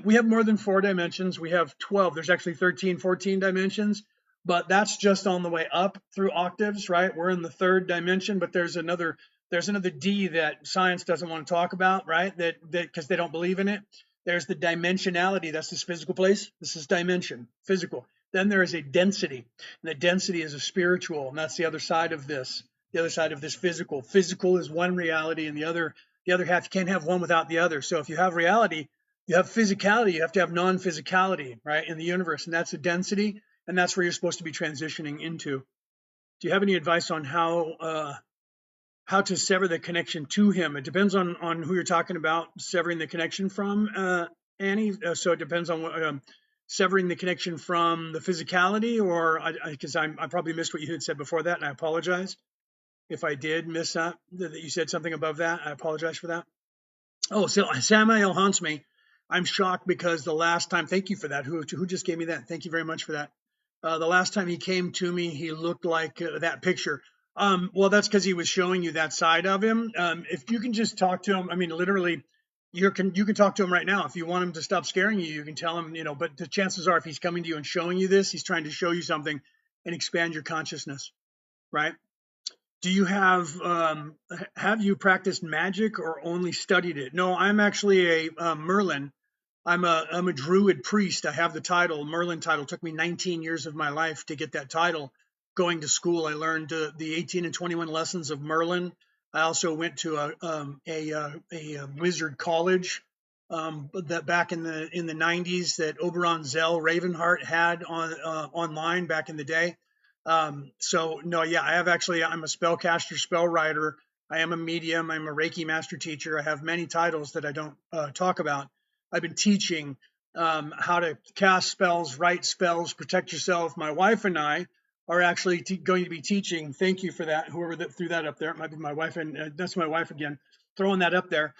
We have more than 4 dimensions. We have 12. There's actually 13, 14 dimensions, but that's just on the way up through octaves, right? We're in the 3rd dimension, but there's another D that science doesn't want to talk about, right? That because they don't believe in it. There's the dimensionality. That's this physical place. This is dimension, physical. Then there is a density, and the density is a spiritual, and that's the other side of this. The other side of this physical. Physical is one reality, and the other half, you can't have one without the other. So if you have reality, you have physicality. You have to have non-physicality, right, in the universe, and that's a density, and that's where you're supposed to be transitioning into. Do you have any advice on how to sever the connection to him? It depends on who you're talking about severing the connection from. Annie? So it depends on severing the connection from the physicality, or because I probably missed what you had said before that, and I apologize if I did miss that you said something above that. I apologize for that. Oh, so Samael haunts me. I'm shocked because the last time, thank you for that. Who just gave me that? Thank you very much for that. The last time he came to me, he looked like that picture. Well, that's because he was showing you that side of him. If you can just talk to him, I mean, literally, you can talk to him right now. If you want him to stop scaring you, you can tell him, But the chances are, if he's coming to you and showing you this, he's trying to show you something and expand your consciousness, right? Do you have you practiced magic or only studied it? No, I'm actually a Merlin. I'm a druid priest. I have the title, Merlin title. It took me 19 years of my life to get that title. Going to school, I learned the 18 and 21 lessons of Merlin. I also went to a wizard college that back in the 90s that Oberon Zell Ravenheart had online back in the day. So no, yeah, I'm a spellcaster, spell writer. I am a medium. I'm a Reiki master teacher. I have many titles that I don't talk about. I've been teaching how to cast spells, write spells, protect yourself. My wife and I are actually going to be teaching. Thank you for that. Whoever that threw that up there, it might be my wife, and that's my wife again, throwing that up there.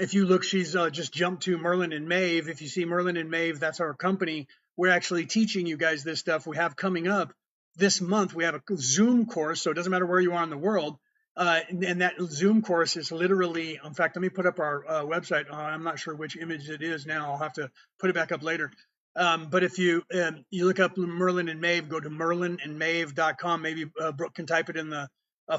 If you look, she's just jumped to Merlin and Maeve. If you see Merlin and Maeve, that's our company. We're actually teaching you guys this stuff we have coming up this month. We have a Zoom course, so it doesn't matter where you are in the world. And that Zoom course is literally, in fact, let me put up our website. I'm not sure which image it is now. I'll have to put it back up later. But if you look up Merlin and Maeve, go to merlinandmaeve.com. Maybe Brooke can type it in the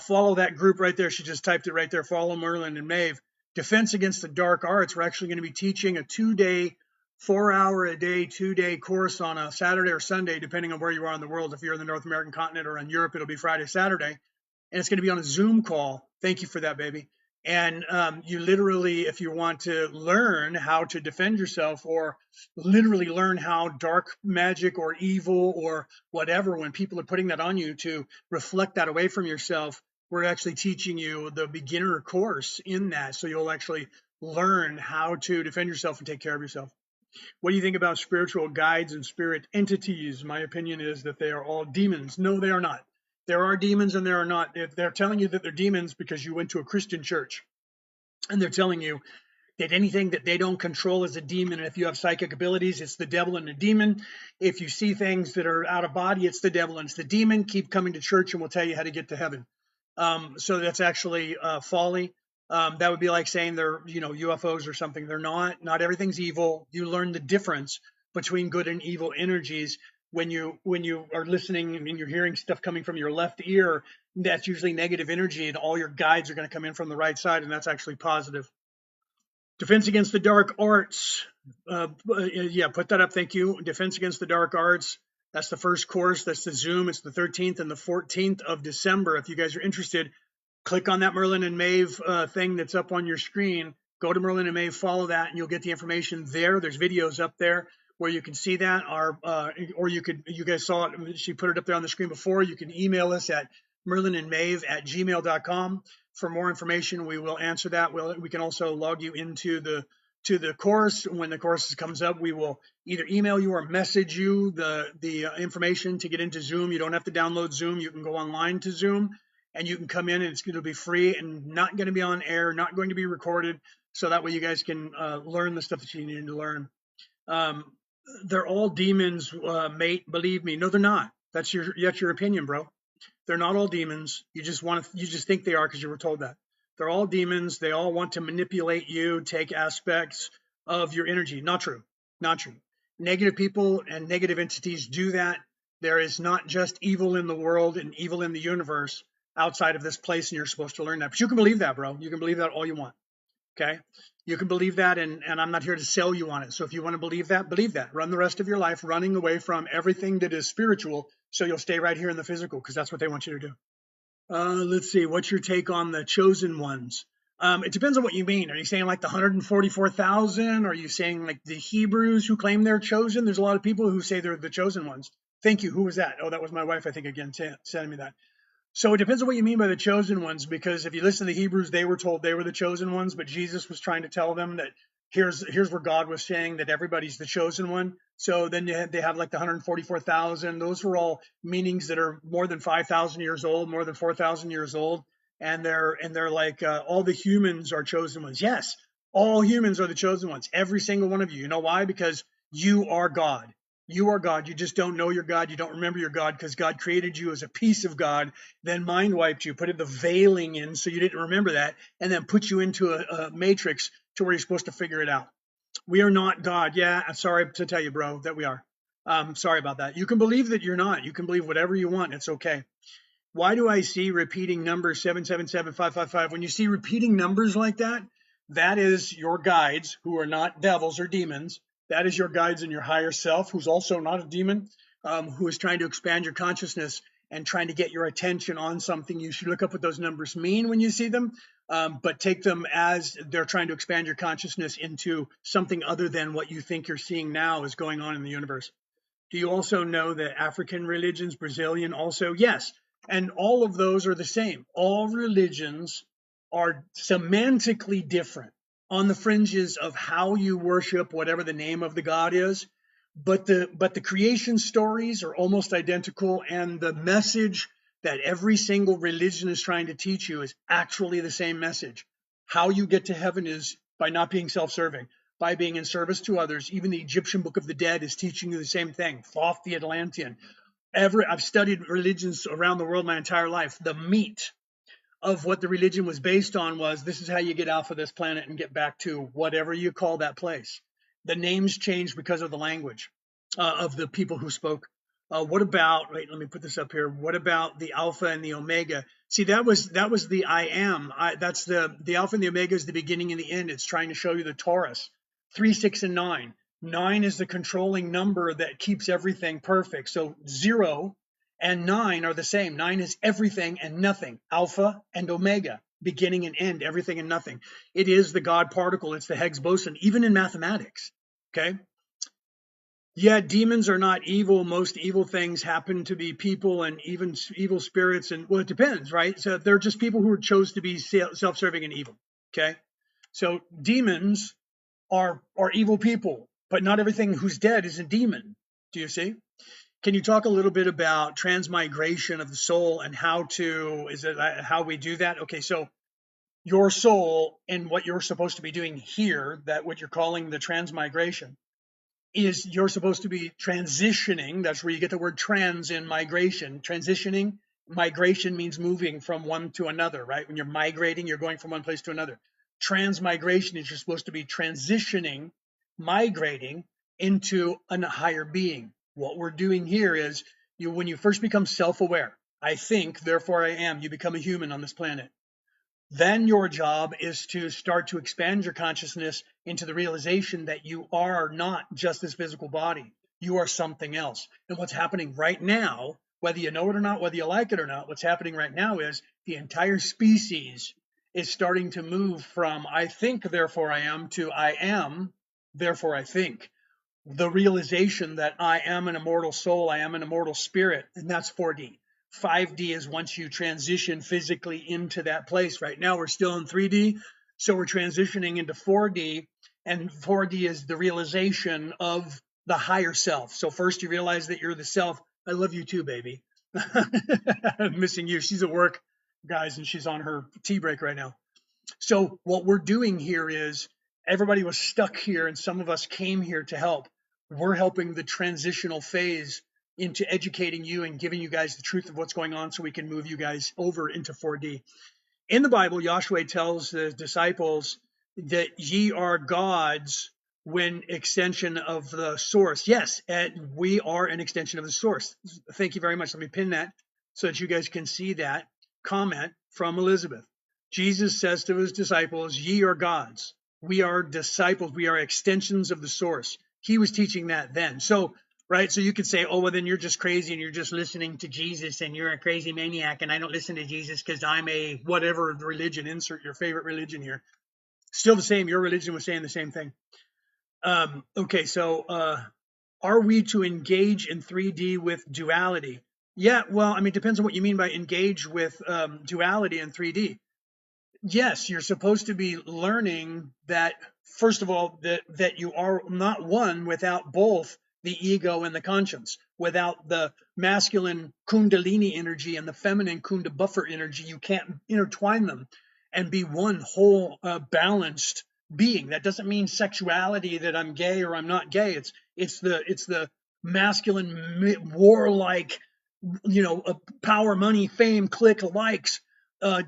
follow that group right there. She just typed it right there. Follow Merlin and Maeve. Defense Against the Dark Arts. We're actually going to be teaching a 2-day, 4-hour a day, 2-day course on a Saturday or Sunday, depending on where you are in the world. If you're in the North American continent or in Europe, it'll be Friday, Saturday, and it's going to be on a Zoom call. Thank you for that, baby. And you literally, if you want to learn how to defend yourself, or literally learn how dark magic or evil or whatever, when people are putting that on you, to reflect that away from yourself, we're actually teaching you the beginner course in that. So you'll actually learn how to defend yourself and take care of yourself. What do you think about spiritual guides and spirit entities? My opinion is that they are all demons. No, they are not. There are demons and there are not. If they're telling you that they're demons because you went to a Christian church, and they're telling you that anything that they don't control is a demon. And if you have psychic abilities, it's the devil and the demon. If you see things that are out of body, it's the devil and it's the demon. Keep coming to church and we'll tell you how to get to heaven. So that's actually folly. That would be like saying they're, UFOs or something. They're not. Not everything's evil. You learn the difference between good and evil energies when you are listening and you're hearing stuff coming from your left ear. That's usually negative energy, and all your guides are going to come in from the right side, and that's actually positive. Defense Against the Dark Arts. Yeah, put that up. Thank you. Defense Against the Dark Arts. That's the first course. That's the Zoom. It's the 13th and the 14th of December. If you guys are interested, click on that Merlin and Maeve thing that's up on your screen. Go to Merlin and Maeve, follow that, and you'll get the information there. There's videos up there where you can see that, or you guys saw it. She put it up there on the screen before. You can email us at merlinandmaeve@gmail.com for more information. We will answer that. We can also log you into the course. When the course comes up, we will either email you or message you the information to get into Zoom. You don't have to download Zoom. You can go online to Zoom and you can come in, and it's going to be free and not going to be on air, not going to be recorded. So that way you guys can learn the stuff that you need to learn. They're all demons, mate. Believe me. No, they're not. That's your opinion, bro. They're not all demons. You just think they are because you were told that. They're all demons. They all want to manipulate you, take aspects of your energy. Not true. Not true. Negative people and negative entities do that. There is not just evil in the world and evil in the universe outside of this place, and you're supposed to learn that. But you can believe that, bro. You can believe that all you want. Okay? You can believe that, and I'm not here to sell you on it. So if you want to believe that, believe that. Run the rest of your life running away from everything that is spiritual, so you'll stay right here in the physical, because that's what they want you to do. Let's see. What's your take on the chosen ones? It depends on what you mean. Are you saying like the 144,000? Are you saying like the Hebrews who claim they're chosen? There's a lot of people who say they're the chosen ones. Thank you. Who was that? Oh, that was my wife, I think, again, sending me that. So it depends on what you mean by the chosen ones, because if you listen to the Hebrews, they were told they were the chosen ones, but Jesus was trying to tell them that here's where God was saying that everybody's the chosen one. So then they have like the 144,000. Those were all meanings that are more than 5,000 years old, more than 4,000 years old, and they're like all the humans are chosen ones. Yes, all humans are the chosen ones. Every single one of you. You know why? Because you are God. You are God. You just don't know your God. You don't remember your God because God created you as a piece of God, then mind wiped you, put the veiling in so you didn't remember that, and then put you into a matrix to where you're supposed to figure it out. We are not God. Yeah, I'm sorry to tell you, bro, that we are. Sorry about that. You can believe that you're not. You can believe whatever you want. It's okay. Why do I see repeating numbers 777555? When you see repeating numbers like that, that is your guides who are not devils or demons. That is your guides in your higher self, who's also not a demon, who is trying to expand your consciousness and trying to get your attention on something. You should look up what those numbers mean when you see them, but take them as they're trying to expand your consciousness into something other than what you think you're seeing now is going on in the universe. Do you also know that African religions, Brazilian also? Yes. And all of those are the same. All religions are semantically different on the fringes of how you worship whatever the name of the god is. But the creation stories are almost identical, and the message that every single religion is trying to teach you is actually the same message. How you get to heaven is by not being self-serving, by being in service to others. Even the Egyptian Book of the Dead is teaching you the same thing. Thoth the Atlantean. I've studied religions around the world my entire life. The meat of what the religion was based on was this is how you get off of this planet and get back to whatever you call that place. The names changed because of the language of the people who spoke. What about, wait, let me put this up here. What about the Alpha and the Omega? See, that was the I am. That's the Alpha and the Omega is the beginning and the end. It's trying to show you the Taurus. 3, 6, and 9. 9 is the controlling number that keeps everything perfect. So 0 and 9 are the same. 9 is everything and nothing. Alpha and Omega, beginning and end, everything and nothing. It is the God particle. It's the Higgs boson, even in mathematics. Okay. Yeah, demons are not evil. Most evil things happen to be people and even evil spirits. And well, it depends, right? So they're just people who chose to be self-serving and evil. Okay. So demons are evil people, but not everything who's dead is a demon. Do you see? Can you talk a little bit about transmigration of the soul and how we do that? Okay, so your soul and what you're supposed to be doing here, that what you're calling the transmigration, is you're supposed to be transitioning. That's where you get the word trans in migration. Transitioning, migration means moving from one to another, right? When you're migrating, you're going from one place to another. Transmigration is you're supposed to be transitioning, migrating into a higher being. What we're doing here is when you first become self-aware, I think, therefore I am, you become a human on this planet. Then your job is to start to expand your consciousness into the realization that you are not just this physical body. You are something else. And what's happening right now, whether you know it or not, whether you like it or not, what's happening right now is the entire species is starting to move from I think, therefore I am, to I am, therefore I think. The realization that I am an immortal soul, I am an immortal spirit, and that's 4D. 5D is once you transition physically into that place. Right now, we're still in 3D, so we're transitioning into 4D, and 4D is the realization of the higher self. So first, you realize that you're the self. I love you too, baby. I'm missing you. She's at work, guys, and she's on her tea break right now. So what we're doing here is everybody was stuck here, and some of us came here to help. We're helping the transitional phase into educating you and giving you guys the truth of what's going on so we can move you guys over into 4D. In the Bible, Yahshua tells the disciples that ye are gods when extension of the source. Yes, and we are an extension of the source. Thank you very much. Let me pin that so that you guys can see that comment from Elizabeth. Jesus says to his disciples, ye are gods. We are disciples. We are extensions of the source. He was teaching that then. So, right, so you could say, oh, well, then you're just crazy and you're just listening to Jesus and you're a crazy maniac and I don't listen to Jesus because I'm a whatever religion, insert your favorite religion here. Still the same. Your religion was saying the same thing. Okay, so are we to engage in 3D with duality? Yeah, well, I mean, it depends on what you mean by engage with duality in 3D. Yes, you're supposed to be learning that, first of all, that you are not one without both the ego and the conscience. Without the masculine kundalini energy and the feminine kunda buffer energy, you can't intertwine them and be one whole balanced being. That doesn't mean sexuality, that I'm gay or I'm not gay. It's the masculine warlike, power, money, fame, click, likes,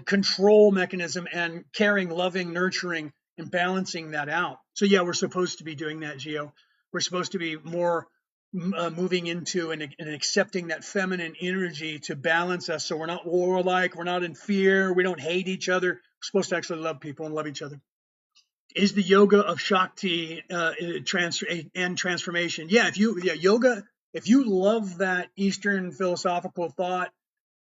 control mechanism, and caring, loving, nurturing, and balancing that out. So yeah, we're supposed to be doing that, Geo. We're supposed to be more moving into and accepting that feminine energy to balance us, so we're not warlike, we're not in fear, we don't hate each other. We're supposed to actually love people and love each other. Is the yoga of Shakti and transformation? Yeah, yoga. If you love that Eastern philosophical thought,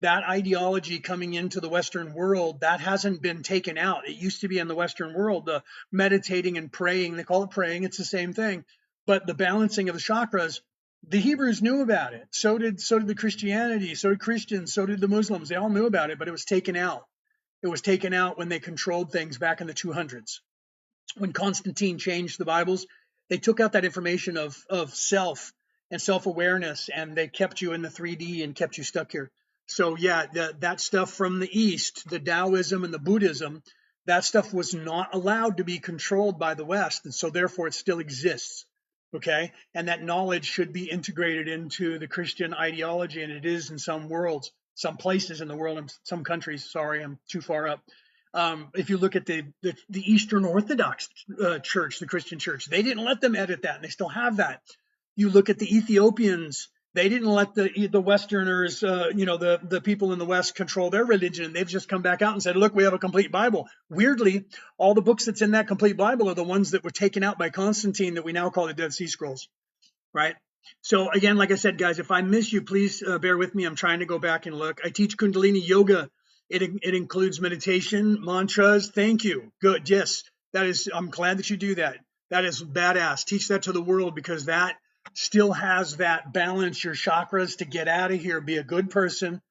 that ideology coming into the Western world, that hasn't been taken out. It used to be in the Western world, the meditating and praying. They call it praying. It's the same thing. But the balancing of the chakras, the Hebrews knew about it. So did the Christianity. So did Christians. So did the Muslims. They all knew about it, but it was taken out. It was taken out when they controlled things back in the 200s. When Constantine changed the Bibles, they took out that information of self and self-awareness, and they kept you in the 3D and kept you stuck here. So yeah, that stuff from the East, the Taoism and the Buddhism, that stuff was not allowed to be controlled by the West, and so therefore it still exists. Okay, and that knowledge should be integrated into the Christian ideology, and it is in some worlds, some places in the world, in some countries. Sorry, I'm too far up. If you look at the Eastern Orthodox Church, the Christian Church, they didn't let them edit that, and they still have that. You look at the Ethiopians; they didn't let the Westerners, the people in the West, control their religion. They've just come back out and said, "Look, we have a complete Bible." Weirdly, all the books that's in that complete Bible are the ones that were taken out by Constantine that we now call the Dead Sea Scrolls, right? So again, like I said, guys, if I miss you, please bear with me. I'm trying to go back and look. I teach Kundalini yoga. It includes meditation, mantras. Thank you. Good. Yes, that is. I'm glad that you do that. That is badass. Teach that to the world, because that still has that balance your chakras to get out of here. Be a good person.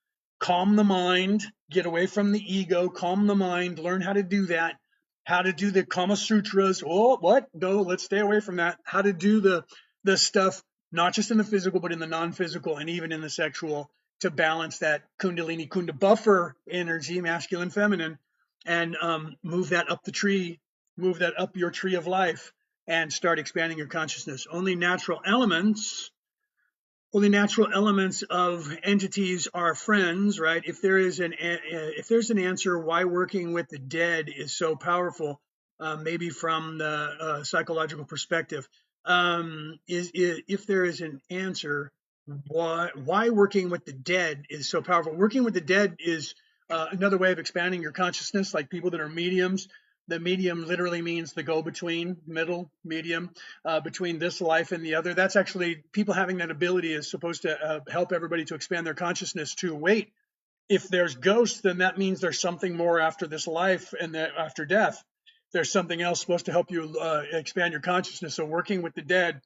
Calm the mind. Get away from the ego. Calm the mind. Learn how to do that. How to do the Kama Sutras. Oh, what? No, let's stay away from that. How to do the stuff, not just in the physical, but in the non-physical and even in the sexual, to balance that Kundalini Kunda buffer energy, masculine, feminine, and move that up the tree, move that up your tree of life, and start expanding your consciousness. Only natural elements of entities are friends, right? If there's an answer why working with the dead is so powerful, maybe from the psychological perspective, if there is an answer why working with the dead is so powerful. Working with the dead is another way of expanding your consciousness, like people that are mediums. The medium literally means the go-between, middle, medium, between this life and the other. That's actually, people having that ability is supposed to help everybody to expand their consciousness to, wait, if there's ghosts, then that means there's something more after this life and after death. There's something else supposed to help you expand your consciousness. So working with the dead,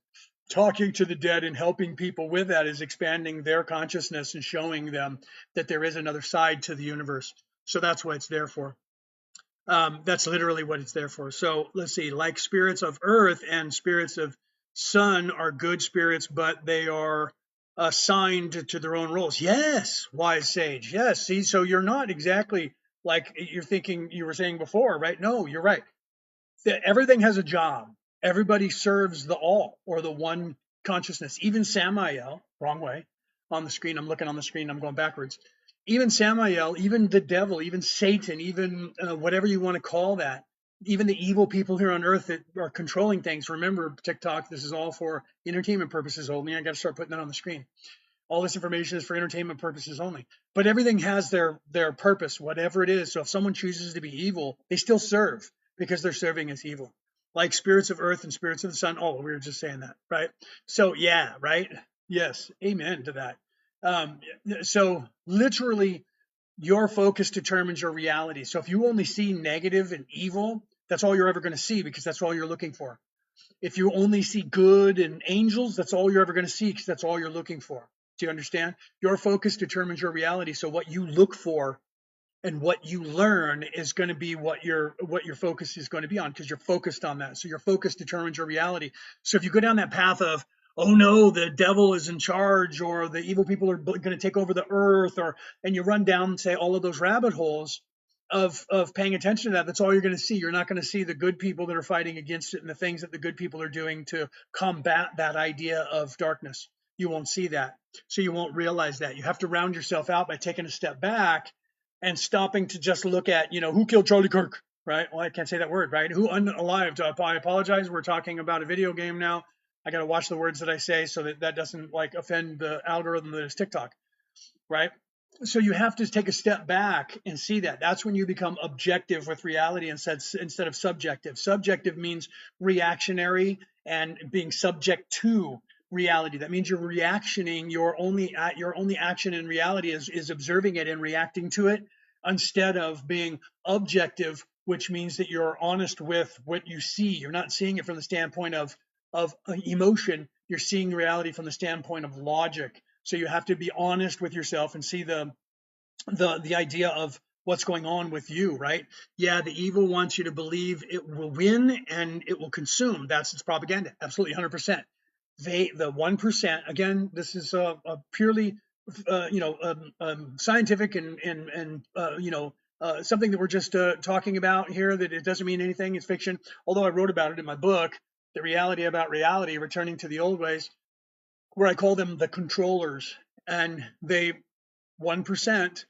talking to the dead and helping people with that is expanding their consciousness and showing them that there is another side to the universe. So that's what it's there for. That's literally what it's there for. So let's see, like spirits of earth and spirits of sun are good spirits, but they are assigned to their own roles. Yes, wise sage. Yes. See, so you're not exactly like you're thinking, you were saying before, right? No, you're right. Everything has a job. Everybody serves the all, or the one consciousness. Even Samael, wrong way on the screen. I'm looking on the screen. I'm going backwards. Even Samael, even the devil, even Satan, even whatever you want to call that, even the evil people here on earth that are controlling things. Remember, TikTok, this is all for entertainment purposes only. I got to start putting that on the screen. All this information is for entertainment purposes only. But everything has their purpose, whatever it is. So if someone chooses to be evil, they still serve, because they're serving as evil. Like spirits of earth and spirits of the sun. Oh, we were just saying that, right? So yeah, right? Yes, amen to that. So literally, your focus determines your reality. So if you only see negative and evil, that's all you're ever going to see, because that's all you're looking for. If you only see good and angels, that's all you're ever going to see, because that's all you're looking for. Do you understand? Your focus determines your reality. So what you look for and what you learn is going to be what your focus is going to be on, because you're focused on that. So your focus determines your reality. So if you go down that path of, oh no, the devil is in charge, or the evil people are going to take over the earth, or and you run down, say, all of those rabbit holes of paying attention to that, that's all you're going to see. You're not going to see the good people that are fighting against it and the things that the good people are doing to combat that idea of darkness. You won't see that. So you won't realize that. You have to round yourself out by taking a step back and stopping to just look at, who killed Charlie Kirk, right? Well, I can't say that word, right? Who unalived? I apologize. We're talking about a video game now. I got to watch the words that I say so that that doesn't like offend the algorithm that is TikTok, right? So you have to take a step back and see that. That's when you become objective with reality instead of subjective. Subjective means reactionary and being subject to reality. That means you're reactioning. Your only action in reality is observing it and reacting to it, instead of being objective, which means that you're honest with what you see. You're not seeing it from the standpoint of emotion. You're seeing reality from the standpoint of logic. So you have to be honest with yourself and see the idea of what's going on with you, right? Yeah, the evil wants you to believe it will win and it will consume. That's its propaganda. Absolutely, 100%. The 1%, again, this is a purely scientific and something that we're just talking about here, that it doesn't mean anything. It's fiction. Although I wrote about it in my book, The Reality About Reality, Returning to the Old Ways, where I call them the controllers. And they 1%,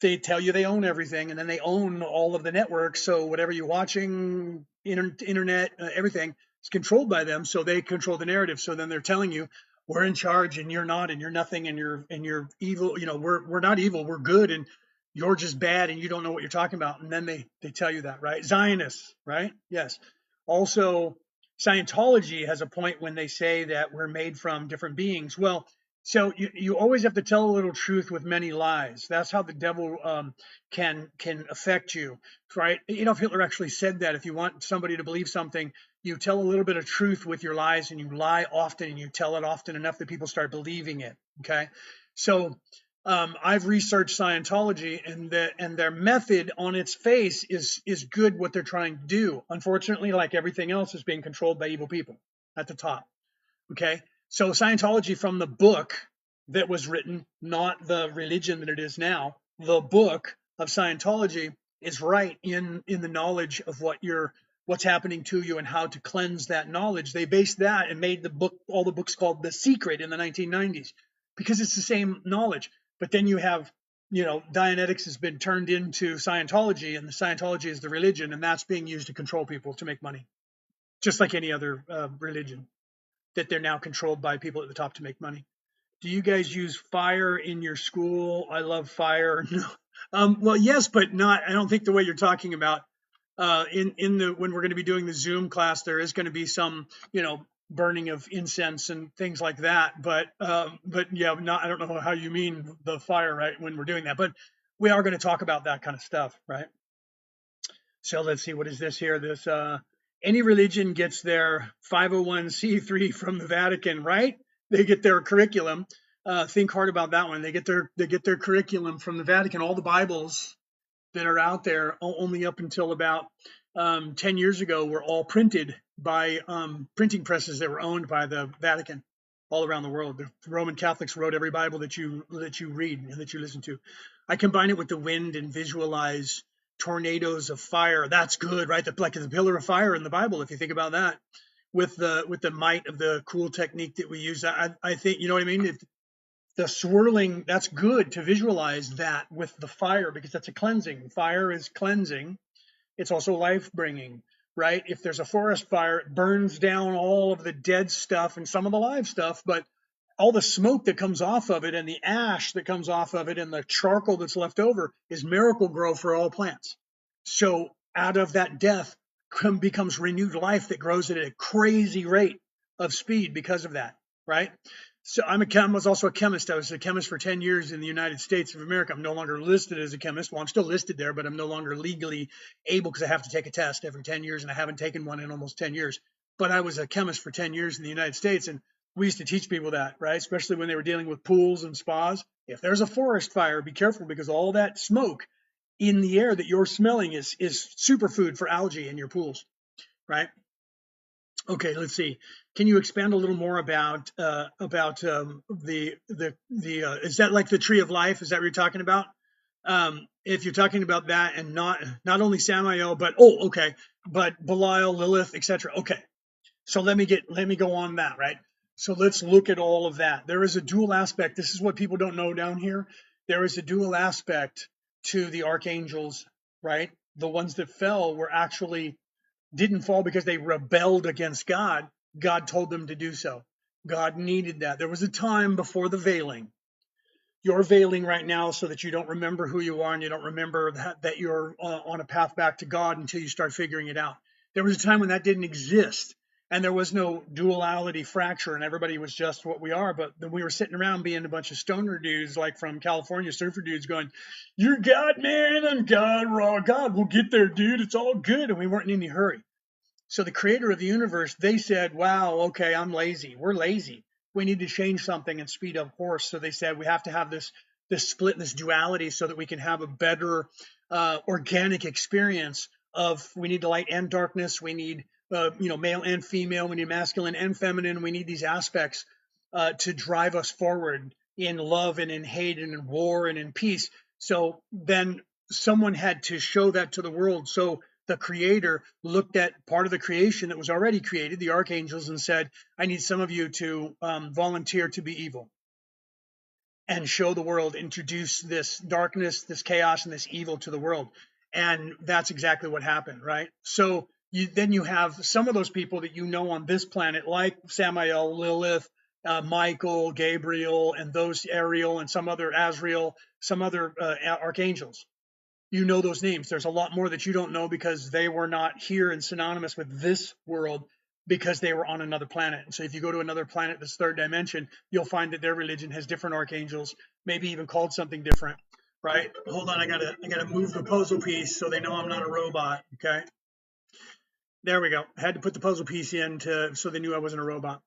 they tell you they own everything, and then they own all of the networks. So whatever you're watching, internet, everything is controlled by them. So they control the narrative. So then they're telling you, we're in charge and you're not, and you're nothing, and you're evil. We're not evil, we're good, and you're just bad and you don't know what you're talking about. And then they tell you that, right? Zionists, right? Yes. Also, Scientology has a point when they say that we're made from different beings. Well, so you always have to tell a little truth with many lies. That's how the devil can affect you, right? Adolf Hitler actually said that if you want somebody to believe something, you tell a little bit of truth with your lies, and you lie often, and you tell it often enough that people start believing it. Okay, so I've researched Scientology, and their method on its face is good, what they're trying to do. Unfortunately, like everything else, is being controlled by evil people at the top. Okay, so Scientology, from the book that was written, not the religion that it is now, the book of Scientology is right in the knowledge of what's happening to you and how to cleanse that knowledge. They based that and made all the books called The Secret in the 1990s, because it's the same knowledge. But then you have, Dianetics has been turned into Scientology, and the Scientology is the religion, and that's being used to control people to make money, just like any other religion, that they're now controlled by people at the top to make money. Do you guys use fire in your school? I love fire. No. Well, yes, but not. I don't think the way you're talking about. When we're going to be doing the Zoom class, there is going to be some, burning of incense and things like that. But yeah, not. I don't know how you mean the fire, right? When we're doing that, but we are going to talk about that kind of stuff, right? So let's see, what is this here? This any religion gets their 501c3 from the Vatican, right? They get their curriculum. Think hard about that one. They get their curriculum from the Vatican. All the Bibles that are out there, only up until about 10 years ago, were all printed by printing presses that were owned by the Vatican all around the world. The Roman Catholics wrote every Bible that you read and that you listen to. I combine it with the wind and visualize tornadoes of fire. That's good, right? Like the pillar of fire in the Bible, if you think about that, with the might of the cool technique that we use. I think, you know what I mean? The swirling, that's good to visualize that with the fire, because that's a cleansing. Fire is cleansing. It's also life bringing, right? If there's a forest fire, it burns down all of the dead stuff and some of the live stuff, but all the smoke that comes off of it and the ash that comes off of it and the charcoal that's left over is miracle grow for all plants. So out of that death becomes renewed life that grows at a crazy rate of speed because of that, right? So I was also a chemist. I was a chemist for 10 years in the United States of America. I'm no longer listed as a chemist. Well, I'm still listed there, but I'm no longer legally able, because I have to take a test every 10 years, and I haven't taken one in almost 10 years. But I was a chemist for 10 years in the United States, and we used to teach people that, right? Especially when they were dealing with pools and spas. If there's a forest fire, be careful, because all that smoke in the air that you're smelling is superfood for algae in your pools, right? Okay, let's see. Can you expand a little more about the is that like the tree of life? Is that what you're talking about? If you're talking about that, and not only Samael, but okay, but Belial, Lilith, etc. Okay, so let me go on that, right? So let's look at all of that. There is a dual aspect. This is what people don't know down here. There is a dual aspect to the archangels, right? The ones that fell were actually didn't fall because they rebelled against God. God told them to do so. God needed that. There was a time before the veiling. You're veiling right now so that you don't remember who you are and you don't remember that you're on a path back to God until you start figuring it out. There was a time when that didn't exist and there was no duality fracture and everybody was just what we are. But then we were sitting around being a bunch of stoner dudes, like from California, surfer dudes going, "You're God, man. I'm God. We're all God. We'll get there, dude. It's all good." And we weren't in any hurry. So the creator of the universe, they said, "Wow, okay, I'm lazy. We're lazy. We need to change something and speed up course." So they said we have to have this split, this duality, so that we can have a better organic experience of, we need light and darkness. We need male and female. We need masculine and feminine. We need these aspects to drive us forward in love and in hate and in war and in peace. So then someone had to show that to the world. So the creator looked at part of the creation that was already created, the archangels, and said, "I need some of you to volunteer to be evil and show the world, introduce this darkness, this chaos, and this evil to the world." And that's exactly what happened, right? So then you have some of those people that you know on this planet, like Samael, Lilith, Michael, Gabriel, and those Ariel, and some other Azrael, some other archangels. You know those names. There's a lot more that you don't know because they were not here and synonymous with this world, because they were on another planet. And so if you go to another planet, this third dimension, you'll find that their religion has different archangels, maybe even called something different, right? Hold on, I gotta move the puzzle piece so they know I'm not a robot. Okay, there we go. I had to put the puzzle piece in so they knew I wasn't a robot.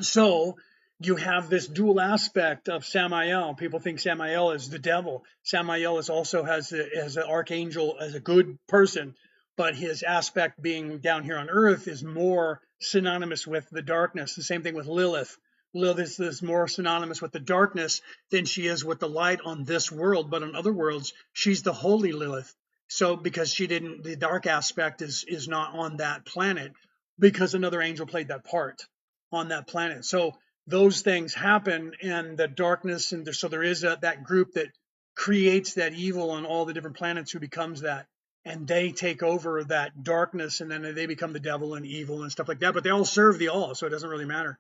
So you have this dual aspect of Samael. People think Samael is the devil. Samael is also has as an archangel, as a good person, but his aspect being down here on earth is more synonymous with the darkness. The same thing with Lilith. Lilith is more synonymous with the darkness than she is with the light on this world, but on other worlds, she's the holy Lilith. So because she didn't, the dark aspect is not on that planet, because another angel played that part on that planet. So those things happen, and the darkness, and so there is that group that creates that evil on all the different planets, who becomes that, and they take over that darkness, and then they become the devil and evil and stuff like that. But they all serve the all, so it doesn't really matter.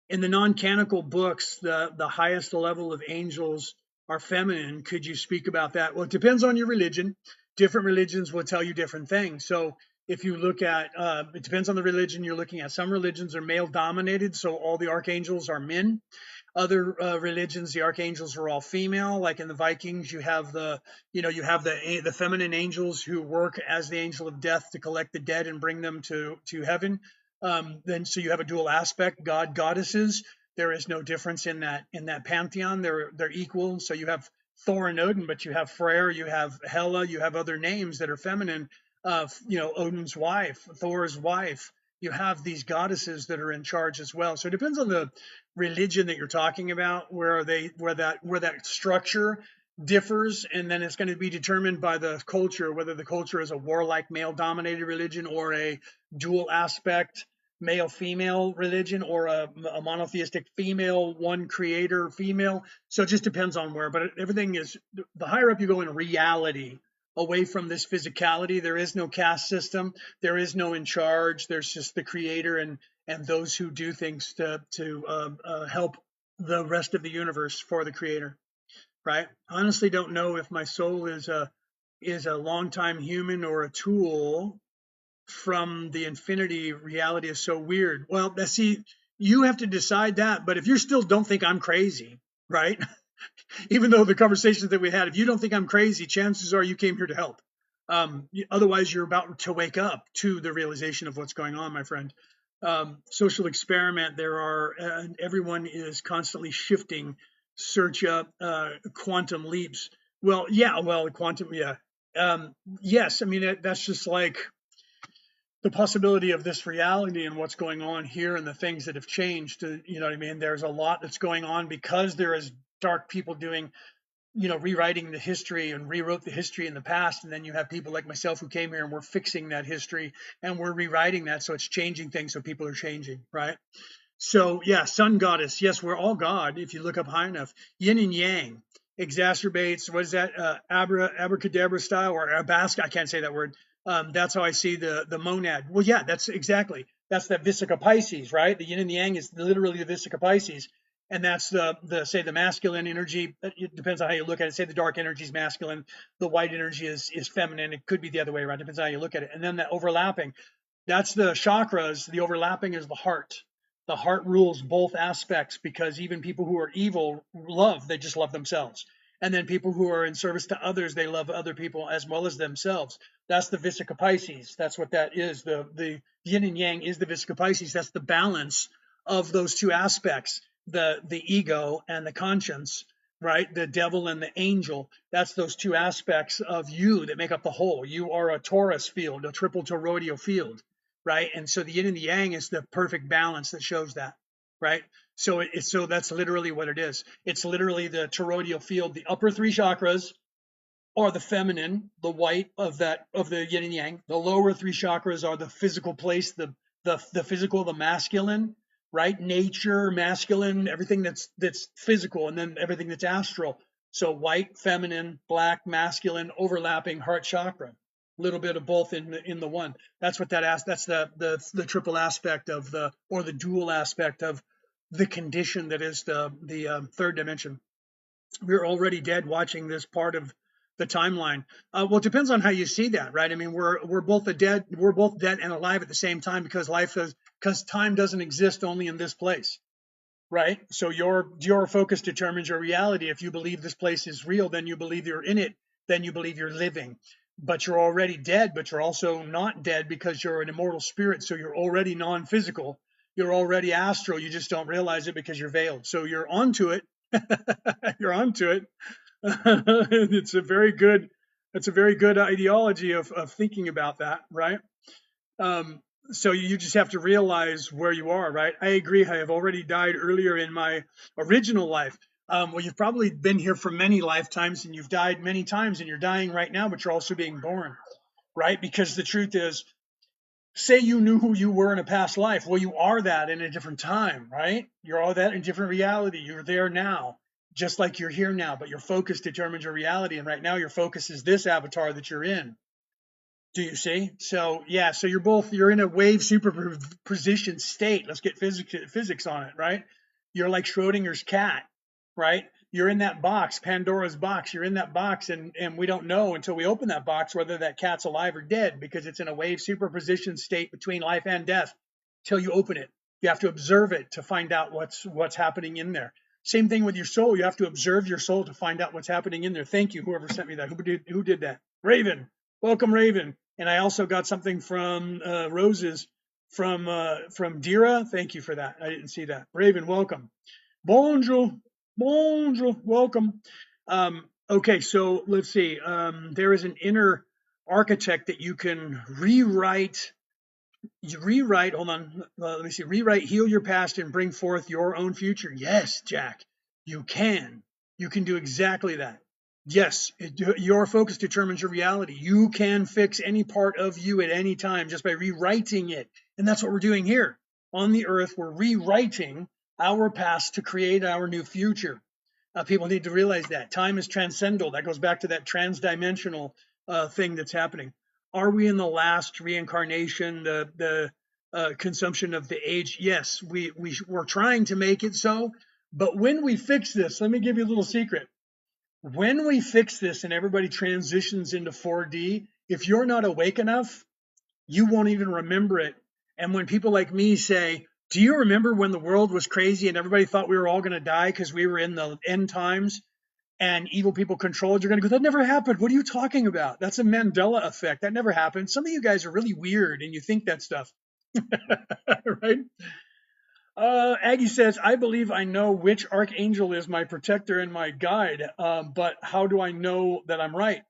In the non-canonical books, the highest level of angels are feminine. Could you speak about that? Well, it depends on your religion. Different religions will tell you different things. So if you look at, it depends on the religion you're looking at. Some religions are male dominated, so all the archangels are men. Other religions, the archangels are all female. Like in the Vikings, you have the feminine angels who work as the angel of death to collect the dead and bring them to heaven. Then so you have a dual aspect, God, goddesses. There is no difference in that pantheon. They're equal. So you have Thor and Odin, but you have Freyr, you have Hela, you have other names that are feminine. Odin's wife, Thor's wife. You have these goddesses that are in charge as well. So it depends on the religion that you're talking about, where that structure differs, and then it's going to be determined by the culture, whether the culture is a warlike male dominated religion, or a dual aspect male female religion, or a monotheistic female, one creator female. So it just depends on where, but everything is, the higher up you go in reality, away from this physicality, there is no caste system, there is no in charge, there's just the creator and those who do things to help the rest of the universe for the creator, right? Honestly, don't know if my soul is a long time human or a tool from the infinity. Reality is so weird. Well, see, you have to decide that. But if you still don't think I'm crazy, right? Even though the conversations that we had, if you don't think I'm crazy, chances are you came here to help. Otherwise, you're about to wake up to the realization of what's going on, my friend. Social experiment. Everyone is constantly shifting. Search up quantum leaps. Well, yeah, well, quantum, yeah. Yes, I mean, that's just like the possibility of this reality and what's going on here and the things that have changed. You know what I mean? There's a lot that's going on because there is dark people doing, rewriting the history and rewrote the history in the past. And then you have people like myself who came here and we're fixing that history and we're rewriting that. So it's changing things. So people are changing, right? So yeah, sun goddess. Yes, we're all God. If you look up high enough, yin and yang exacerbates. What is that? Abracadabra style or abasca? I can't say that word. That's how I see the monad. Well, yeah, that's exactly. That's the Vesica Pisces, right? The yin and the yang is literally the Vesica Pisces, and that's the say the masculine energy. It depends on how you look at it. Say the dark energy is masculine, the white energy is feminine. It could be the other way around. Depends on how you look at it. And then the overlapping. That's the chakras. The overlapping is the heart. The heart rules both aspects because even people who are evil they just love themselves. And then people who are in service to others, they love other people as well as themselves. That's the Vesica Pisces. That's what that is. The yin and yang is the Vesica Pisces. That's the balance of those two aspects, the ego and the conscience, right? The devil and the angel. That's those two aspects of you that make up the whole. You are a torus field, a triple toroidal field, right? And so the yin and the yang is the perfect balance that shows that, right? So that's literally what it is. It's literally the toroidal field. The upper three chakras are the feminine, the white of the yin and yang. The lower three chakras are the physical place, the physical, the masculine, right? Nature, masculine, everything that's physical, and then everything that's astral. So white, feminine, black, masculine, overlapping heart chakra. A little bit of both in the one. That's what that's the triple aspect of the dual aspect of the condition that is the third dimension. We're already dead watching this part of the timeline. Well, it depends on how you see that, right? I mean, we're both dead and alive at the same time because time doesn't exist only in this place, right? So your focus determines your reality. If you believe this place is real, then you believe you're in it, then you believe you're living. But you're already dead, but you're also not dead because you're an immortal spirit. So you're already non-physical. You're already astral. You just don't realize it because you're veiled. So you're onto it. You're onto it. it's a very good ideology of thinking about that, right? Um, so you just have to realize where you are, right? I agree. I have already died earlier in my original life. Well, you've probably been here for many lifetimes and you've died many times and you're dying right now, but you're also being born, right? Because the truth is, say you knew who you were in a past life. Well, you are that in a different time, right? You're all that in a different reality. You're there now, just like you're here now, but your focus determines your reality. And right now, your focus is this avatar that you're in. Do you see? So yeah, so you're in a wave superposition state. Let's get physics on it, right? You're like Schrodinger's cat, right? You're in that box, Pandora's box. You're in that box, and we don't know until we open that box whether that cat's alive or dead because it's in a wave superposition state between life and death. Till you open it, you have to observe it to find out what's happening in there. Same thing with your soul. You have to observe your soul to find out what's happening in there. Thank you, whoever sent me that. Who did that? Raven. Welcome, Raven. And I also got something from Roses from Dira. Thank you for that. I didn't see that. Raven, welcome. Bonjour, bonjour, welcome. Okay, so let's see. There is an inner architect that you can rewrite. Hold on. Let me see. Rewrite, heal your past, and bring forth your own future. Yes, Jack, you can. You can do exactly that. Yes, your focus determines your reality. You can fix any part of you at any time just by rewriting it. And that's what we're doing here. On the earth, we're rewriting our past to create our new future. People need to realize that. Time is transcendental. That goes back to that transdimensional thing that's happening. Are we in the last reincarnation, the consumption of the age? Yes, we're trying to make it so. But when we fix this, let me give you a little secret. When we fix this and everybody transitions into 4D, if you're not awake enough, you won't even remember it. And when people like me say, do you remember when the world was crazy and everybody thought we were all going to die because we were in the end times and evil people controlled? You're going to go, that never happened. What are you talking about? That's a Mandela effect. That never happened. Some of you guys are really weird and you think that stuff. Right? Aggie says, I believe I know which archangel is my protector and my guide, but how do I know that I'm right?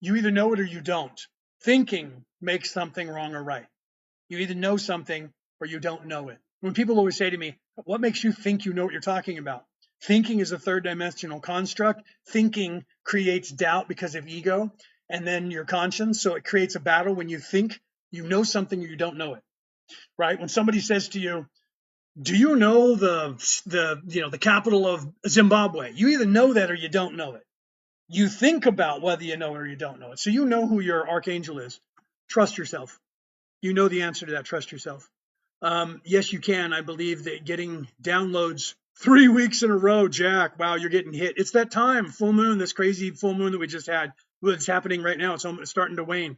You either know it or you don't. Thinking makes something wrong or right. You either know something or you don't know it. When people always say to me, what makes you think you know what you're talking about? Thinking is a third dimensional construct. Thinking creates doubt because of ego and then your conscience. So it creates a battle when you think you know something or you don't know it, right? When somebody says to you, do you know the capital of Zimbabwe? You either know that or you don't know it. You think about whether you know it or you don't know it. So you know who your archangel is. Trust yourself. You know the answer to that. Trust yourself. Yes, you can. I believe that getting downloads 3 weeks in a row, Jack. Wow, you're getting hit. It's that time, full moon, this crazy full moon that we just had. What's happening right now? It's starting to wane.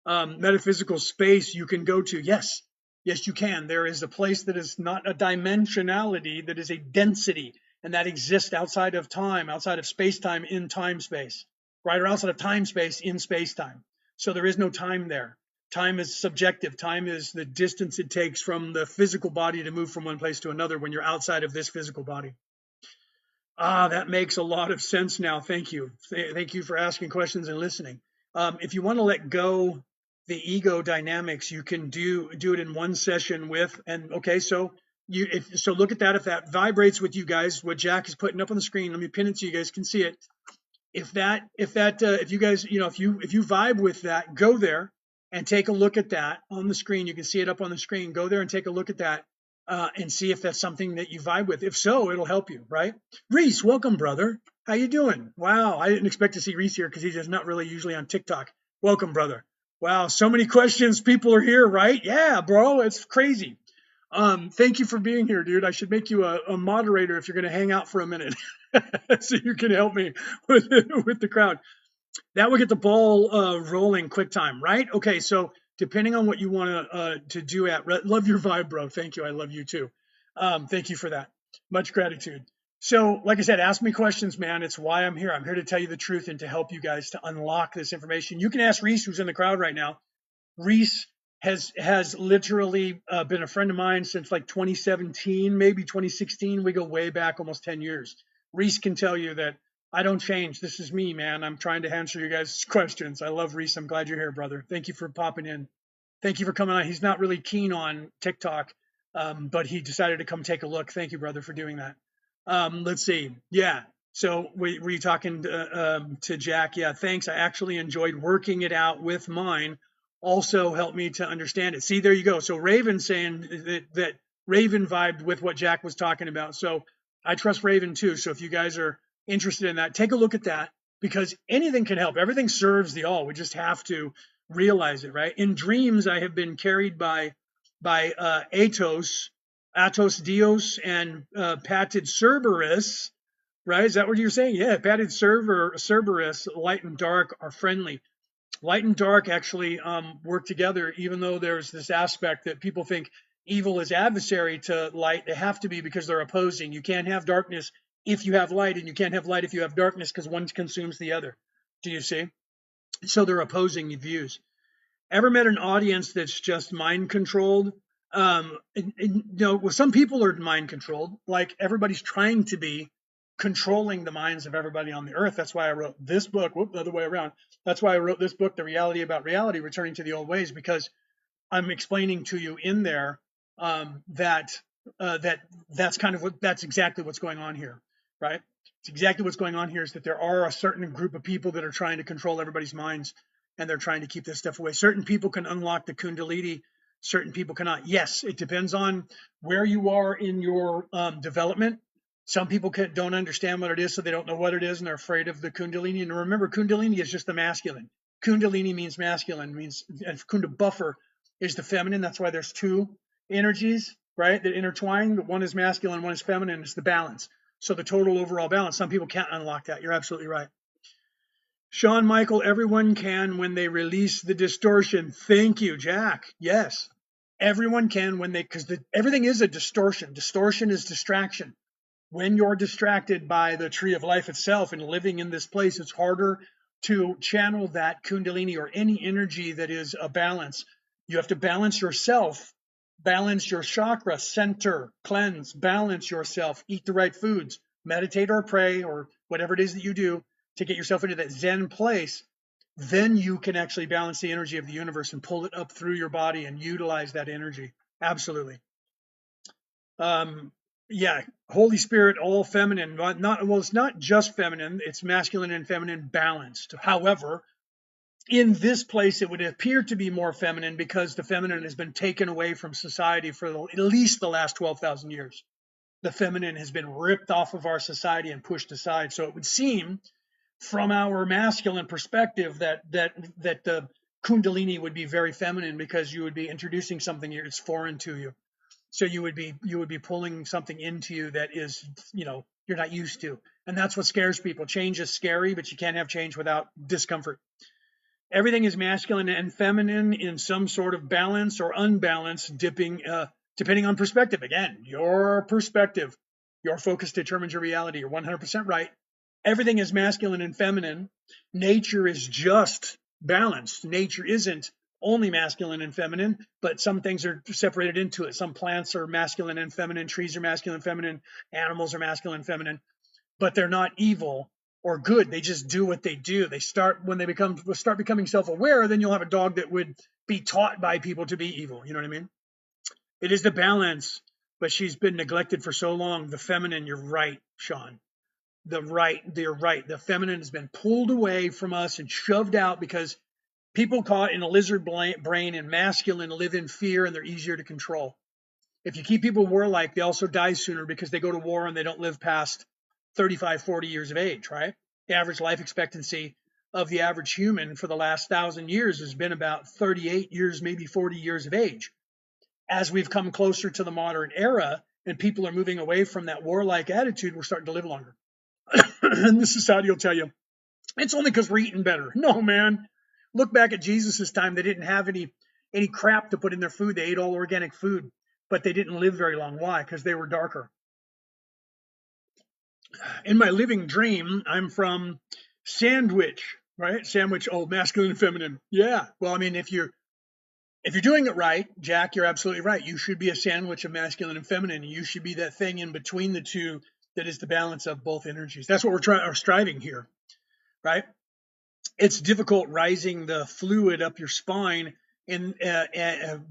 Metaphysical space you can go to. Yes, yes, you can. There is a place that is not a dimensionality, that is a density, and that exists outside of time, outside of space time, in time space, right? Or outside of time space, in space time. So there is no time there. Time is subjective. Time is the distance it takes from the physical body to move from one place to another when you're outside of this physical body. That makes a lot of sense now. Thank you. Thank you for asking questions and listening. If you want to let go the ego dynamics, you can do it in one session with, and okay, so look at that. If that vibrates with you guys, what Jack is putting up on the screen, let me pin it so you guys can see it. If you guys, if you vibe with that, go there and take a look at that on the screen. You can see it up on the screen. Go there and take a look at that and see if that's something that you vibe with. If so, it'll help you, right? Reese, welcome, brother. How you doing? Wow, I didn't expect to see Reese here because he's just not really usually on TikTok. Welcome, brother. Wow, so many questions. People are here, right? Yeah, bro, it's crazy. Thank you for being here, dude. I should make you a moderator if you're going to hang out for a minute, so you can help me with the crowd. That will get the ball rolling quick time, right? Okay, so depending on what you want to do love your vibe, bro. Thank you. I love you too. Thank you for that. Much gratitude. So, like I said, ask me questions, man. It's why I'm here. I'm here to tell you the truth and to help you guys to unlock this information. You can ask Reese, who's in the crowd right now. Reese has literally been a friend of mine since like 2017, maybe 2016. We go way back, almost 10 years. Reese can tell you that I don't change. This is me, man. I'm trying to answer you guys' questions. I love Reese. I'm glad you're here, brother. Thank you for popping in. Thank you for coming on. He's not really keen on TikTok, but he decided to come take a look. Thank you, brother, for doing that. Let's see. Yeah. So were you talking to Jack? Yeah, thanks. I actually enjoyed working it out with mine. Also helped me to understand it. See, there you go. So Raven saying that Raven vibed with what Jack was talking about. So I trust Raven too. So if you guys are interested in that, take a look at that because anything can help. Everything serves the all. We just have to realize it, right? In dreams, I have been carried by Atos Dios, and Patid Cerberus, right? Is that what you're saying? Yeah, Patid Cerberus, light and dark are friendly. Light and dark actually work together, even though there's this aspect that people think evil is adversary to light. They have to be because they're opposing. You can't have darkness if you have light, and you can't have light if you have darkness because one consumes the other. Do you see? So they're opposing views. Ever met an audience that's just mind controlled? Well, some people are mind controlled, like everybody's trying to be controlling the minds of everybody on the earth. That's why I wrote this book. Whoop, the other way around. That's why I wrote this book, The Reality About Reality, Returning to the Old Ways, because I'm explaining to you in there that's kind of that's exactly what's going on here, right? It's exactly what's going on here is that there are a certain group of people that are trying to control everybody's minds, and they're trying to keep this stuff away. Certain people can unlock the Kundalini, certain people cannot. Yes, it depends on where you are in your development. Some people don't understand what it is, so they don't know what it is, and they're afraid of the Kundalini. And remember, Kundalini is just the masculine. Kundalini means masculine, means, and Kunda buffer is the feminine. That's why there's two energies, right, that intertwine. One is masculine, one is feminine. It's the balance. So the total overall balance. Some people can't unlock that. You're absolutely right. Sean Michael, everyone can when they release the distortion. Thank you, Jack. Yes, everyone can when because everything is a distortion. Distortion is distraction. When you're distracted by the tree of life itself and living in this place, it's harder to channel that Kundalini or any energy that is a balance. You have to balance yourself balance your chakra, center, cleanse, balance yourself, eat the right foods, meditate or pray or whatever it is that you do to get yourself into that Zen place, then you can actually balance the energy of the universe and pull it up through your body and utilize that energy. Absolutely. Um, yeah, Holy Spirit, all feminine, not well, it's not just feminine, it's masculine and feminine balanced. However, in this place, it would appear to be more feminine because the feminine has been taken away from society for at least the last 12,000 years. The feminine has been ripped off of our society and pushed aside. So it would seem, from our masculine perspective, that the Kundalini would be very feminine because you would be introducing something that's foreign to you. So you would be pulling something into you that is, you're not used to, and that's what scares people. Change is scary, but you can't have change without discomfort. Everything is masculine and feminine in some sort of balance or unbalance, depending on perspective. Again, your perspective, your focus determines your reality. You're 100% right. Everything is masculine and feminine. Nature is just balanced. Nature isn't only masculine and feminine, but some things are separated into it. Some plants are masculine and feminine, trees are masculine and feminine, animals are masculine and feminine, but they're not evil or good. They just do what they do. They start when they start becoming self-aware, then you'll have a dog that would be taught by people to be evil. You know what I mean? It is the balance, but she's been neglected for so long. The feminine, you're right, Sean. They're right. The feminine has been pulled away from us and shoved out because people caught in a lizard brain and masculine live in fear and they're easier to control. If you keep people warlike, they also die sooner because they go to war and they don't live past 35, 40 years of age, right? The average life expectancy of the average human for the last 1,000 years has been about 38 years, maybe 40 years of age. As we've come closer to the modern era and people are moving away from that warlike attitude, we're starting to live longer. And the society will tell you, it's only because we're eating better. No, man. Look back at Jesus's time. They didn't have any crap to put in their food. They ate all organic food, but they didn't live very long. Why? Because they were darker. In my living dream, I'm from Sandwich, right? Sandwich, oh, masculine and feminine. Yeah. Well, I mean, if you're doing it right, Jack, you're absolutely right. You should be a sandwich of masculine and feminine. You should be that thing in between the two that is the balance of both energies. That's what we're striving here, right? It's difficult rising the fluid up your spine. And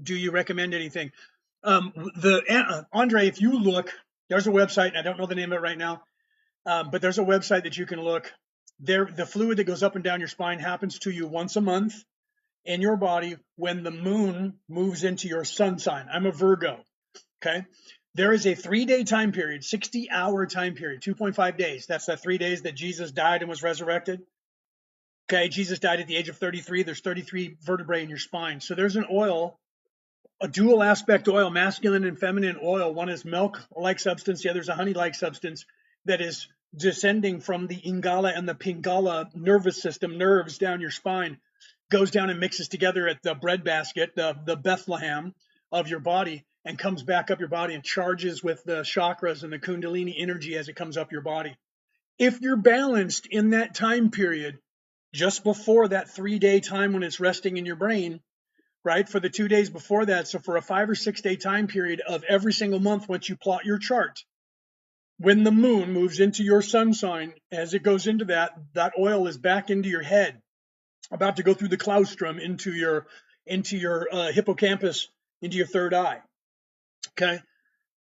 do you recommend anything? Andre, if you look, there's a website, and I don't know the name of it right now, but there's a website that you can look. There, the fluid that goes up and down your spine happens to you once a month in your body when the moon moves into your sun sign. I'm a Virgo. Okay. There is a 3-day time period, 60-hour time period, 2.5 days. That's the 3 days that Jesus died and was resurrected. Okay. Jesus died at the age of 33. There's 33 vertebrae in your spine. So there's an oil, a dual aspect oil, masculine and feminine oil. One is milk-like substance. The other is a honey-like substance that is descending from the Ingala and the Pingala nervous system, nerves down your spine, goes down and mixes together at the breadbasket, the Bethlehem of your body, and comes back up your body and charges with the chakras and the Kundalini energy as it comes up your body. If you're balanced in that time period, just before that 3-day time when it's resting in your brain, right? For the 2 days before that, so for a 5 or 6 day time period of every single month, once you plot your chart, when the moon moves into your sun sign, as it goes into that oil is back into your head, about to go through the claustrum into your hippocampus, into your third eye. Okay,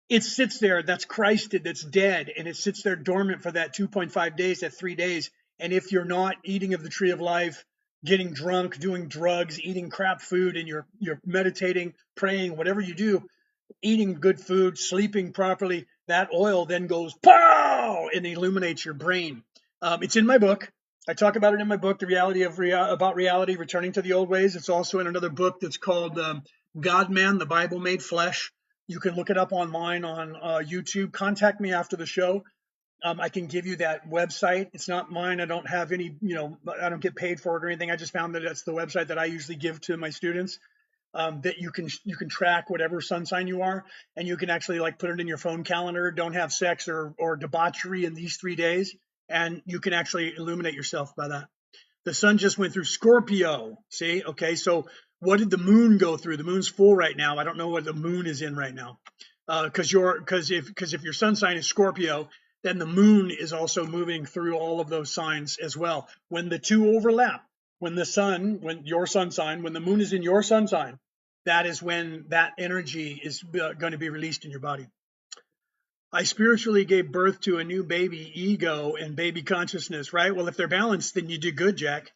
it sits there. That's Christed. That's dead, and it sits there dormant for that 2.5 days, that 3 days. And if you're not eating of the tree of life, getting drunk, doing drugs, eating crap food, and you're meditating, praying, whatever you do, eating good food, sleeping properly, that oil then goes pow and illuminates your brain. It's in my book. I talk about it in my book, The Reality of about Reality, Returning to the Old Ways. It's also in another book that's called God Man, the Bible Made Flesh. You can look it up online on YouTube. Contact me after the show. I can give you that website. It's not mine. I don't have any, I don't get paid for it or anything. I just found that that's the website that I usually give to my students. That you can track whatever sun sign you are, and you can actually like put it in your phone calendar. Don't have sex or debauchery in these 3 days, and you can actually illuminate yourself by that. The sun just went through Scorpio. See, okay, so What did the moon go through? The moon's full right now. I don't know what the moon is in right now. Because if your sun sign is Scorpio, then the moon is also moving through all of those signs as well. When the two overlap, when your sun sign, when the moon is in your sun sign, that is when that energy is going to be released in your body. I spiritually gave birth to a new baby ego and baby consciousness, right? Well, if they're balanced, then you did good, Jack.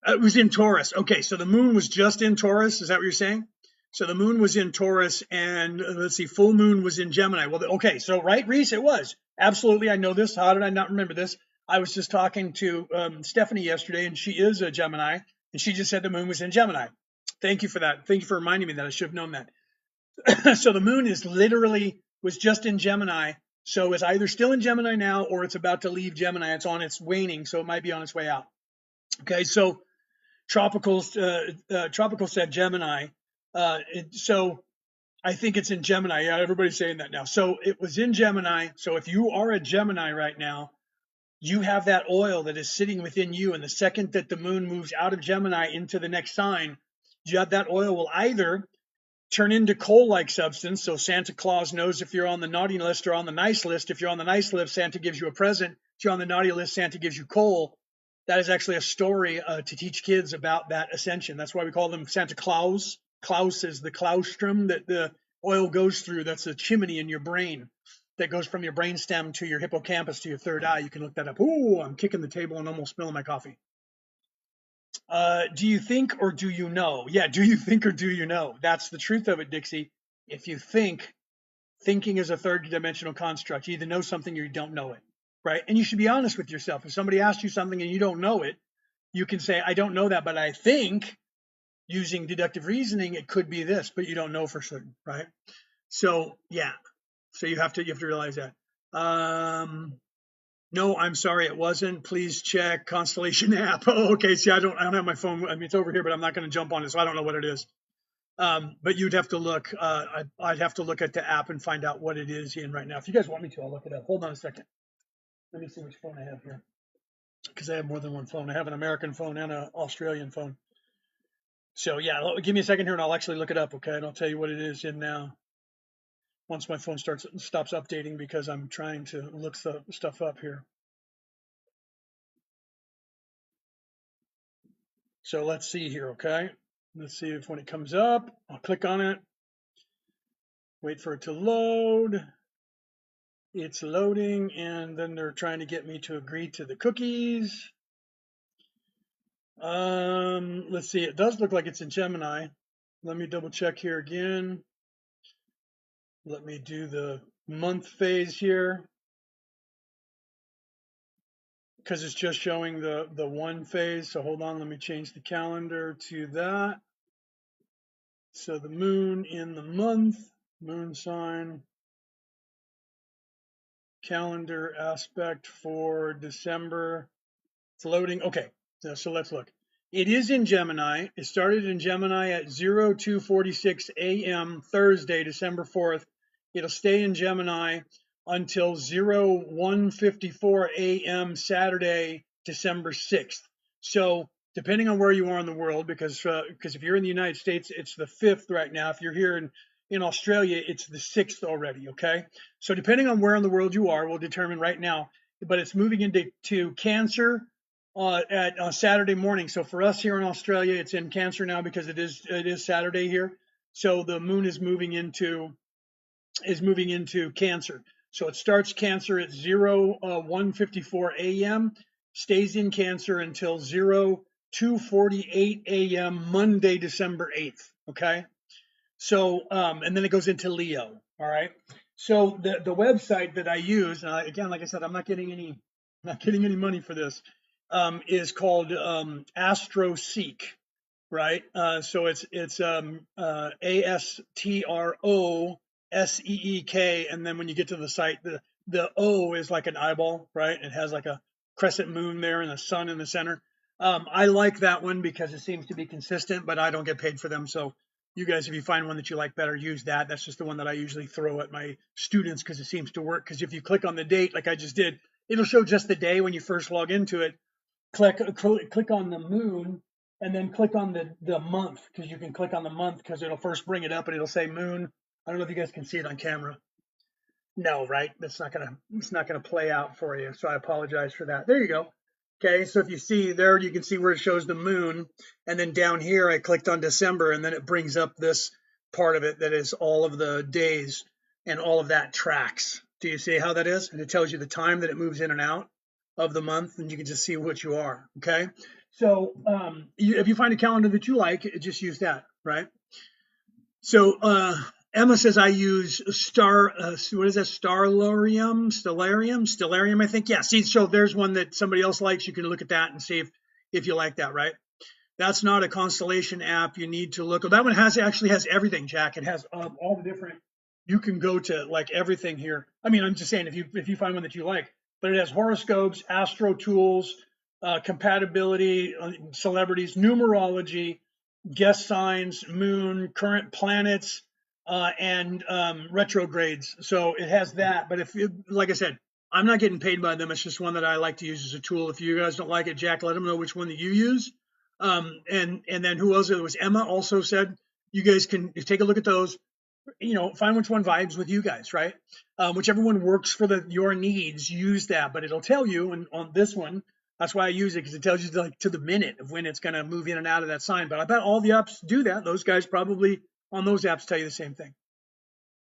It was in Taurus. Okay, so the moon was just in Taurus. Is that what you're saying? So the moon was in Taurus, and let's see, full moon was in Gemini. Well, okay, so right, Reese, it was absolutely. I know this. How did I not remember this? I was just talking to Stephanie yesterday, and she is a Gemini, and she just said the moon was in Gemini. Thank you for that. Thank you for reminding me that. I should have known that. So the moon was just in Gemini. So it's either still in Gemini now, or it's about to leave Gemini. It's on its waning, so it might be on its way out. Okay, so tropical said Gemini. So I think it's in Gemini. Yeah, everybody's saying that now. So it was in Gemini. So if you are a Gemini right now, you have that oil that is sitting within you. And the second that the moon moves out of Gemini into the next sign, that oil will either turn into coal-like substance. So Santa Claus knows if you're on the naughty list or on the nice list. If you're on the nice list, Santa gives you a present. If you're on the naughty list, Santa gives you coal. That is actually a story to teach kids about that ascension. That's why we call them Santa Claus. Klaus is the claustrum that the oil goes through. That's a chimney in your brain that goes from your brainstem to your hippocampus to your third eye. You can look that up. Ooh, I'm kicking the table and almost spilling my coffee. Do you think or do you know? Yeah, do you think or do you know? That's the truth of it, Dixie. If you think, thinking is a third dimensional construct. You either know something or you don't know it, right? And you should be honest with yourself. If somebody asks you something and you don't know it, you can say, I don't know that, but I think, using deductive reasoning, it could be this, but you don't know for certain, right? So yeah, so you have to realize that. No, I'm sorry, it wasn't. Please check Constellation app. Oh, okay. See, I don't have my phone. I mean, it's over here, but I'm not going to jump on it, so I don't know what it is. But you'd have to look. I'd have to look at the app and find out what it is in right now. If you guys want me to, I'll look it up. Hold on a second. Let me see which phone I have here, because I have more than one phone. I have an American phone and an Australian phone. So yeah, give me a second here, and I'll actually look it up. Okay, and I'll tell you what it is in now. Once my phone stops updating, because I'm trying to look stuff up here. So let's see here, okay? Let's see if when it comes up, I'll click on it, wait for it to load. It's loading, and then they're trying to get me to agree to the cookies. Let's see, it does look like it's in Gemini. Let me double check here again. Let me do the month phase here, because it's just showing the one phase. So hold on, let me change the calendar to that. So the moon in the month, moon sign, calendar aspect for December. It's loading. Okay, so let's look. It is in Gemini. It started in Gemini at 02:46 a.m. Thursday, December 4th. It'll stay in Gemini until 01:54 a.m. Saturday, December 6th. So depending on where you are in the world, because if you're in the United States, it's the 5th right now. If you're here in Australia, it's the 6th already. Okay, so depending on where in the world you are, will determine right now. But it's moving into Cancer at Saturday morning. So for us here in Australia, it's in Cancer now because it is Saturday here. So the moon is moving into Cancer. So it starts Cancer at 01:54 a.m., stays in Cancer until 02:48 a.m. Monday, December 8th. Okay. So and then it goes into Leo. All right. So the website that I use, again, like I said, I'm not getting any money for this, is called AstroSeek, right? So it's ASTROSEEK, and then when you get to the site, the O is like an eyeball, right? It has like a crescent moon there and a sun in the center. I like that one because it seems to be consistent, but I don't get paid for them. So you guys, if you find one that you like better, use that. That's just the one that I usually throw at my students because it seems to work. Because if you click on the date, like I just did, it'll show just the day when you first log into it. Click on the moon, and then click on the month, because you can click on the month because it'll first bring it up and it'll say moon. I don't know if you guys can see it on camera. No, right? It's not gonna play out for you. So I apologize for that. There you go. Okay, so if you see there, you can see where it shows the moon, and then down here I clicked on December, and then it brings up this part of it that is all of the days, and all of that tracks. Do you see how that is? And it tells you the time that it moves in and out of the month, and you can just see what you are. Okay, so if you find a calendar that you like, just use that, right? So Emma says I use what is that? Stellarium, I think. Yeah. See, so there's one that somebody else likes. You can look at that and see if you like that, right? That's not a constellation app. You need to look. That one actually has everything, Jack. It has all the different. You can go to like everything here. I mean, I'm just saying if you find one that you like, but it has horoscopes, astro tools, compatibility, celebrities, numerology, guest signs, moon, current planets, and retrogrades. So it has that. But like I said, I'm not getting paid by them. It's just one that I like to use as a tool. If you guys don't like it, Jack, let them know which one that you use. And then who else? It was Emma also said you guys can take a look at those. Find which one vibes with you guys, right? Whichever one works for your needs, use that. But it'll tell you, and on this one, that's why I use it, because it tells you like to the minute of when it's going to move in and out of that sign. But I bet all the apps do that. Those guys probably on those apps tell you the same thing.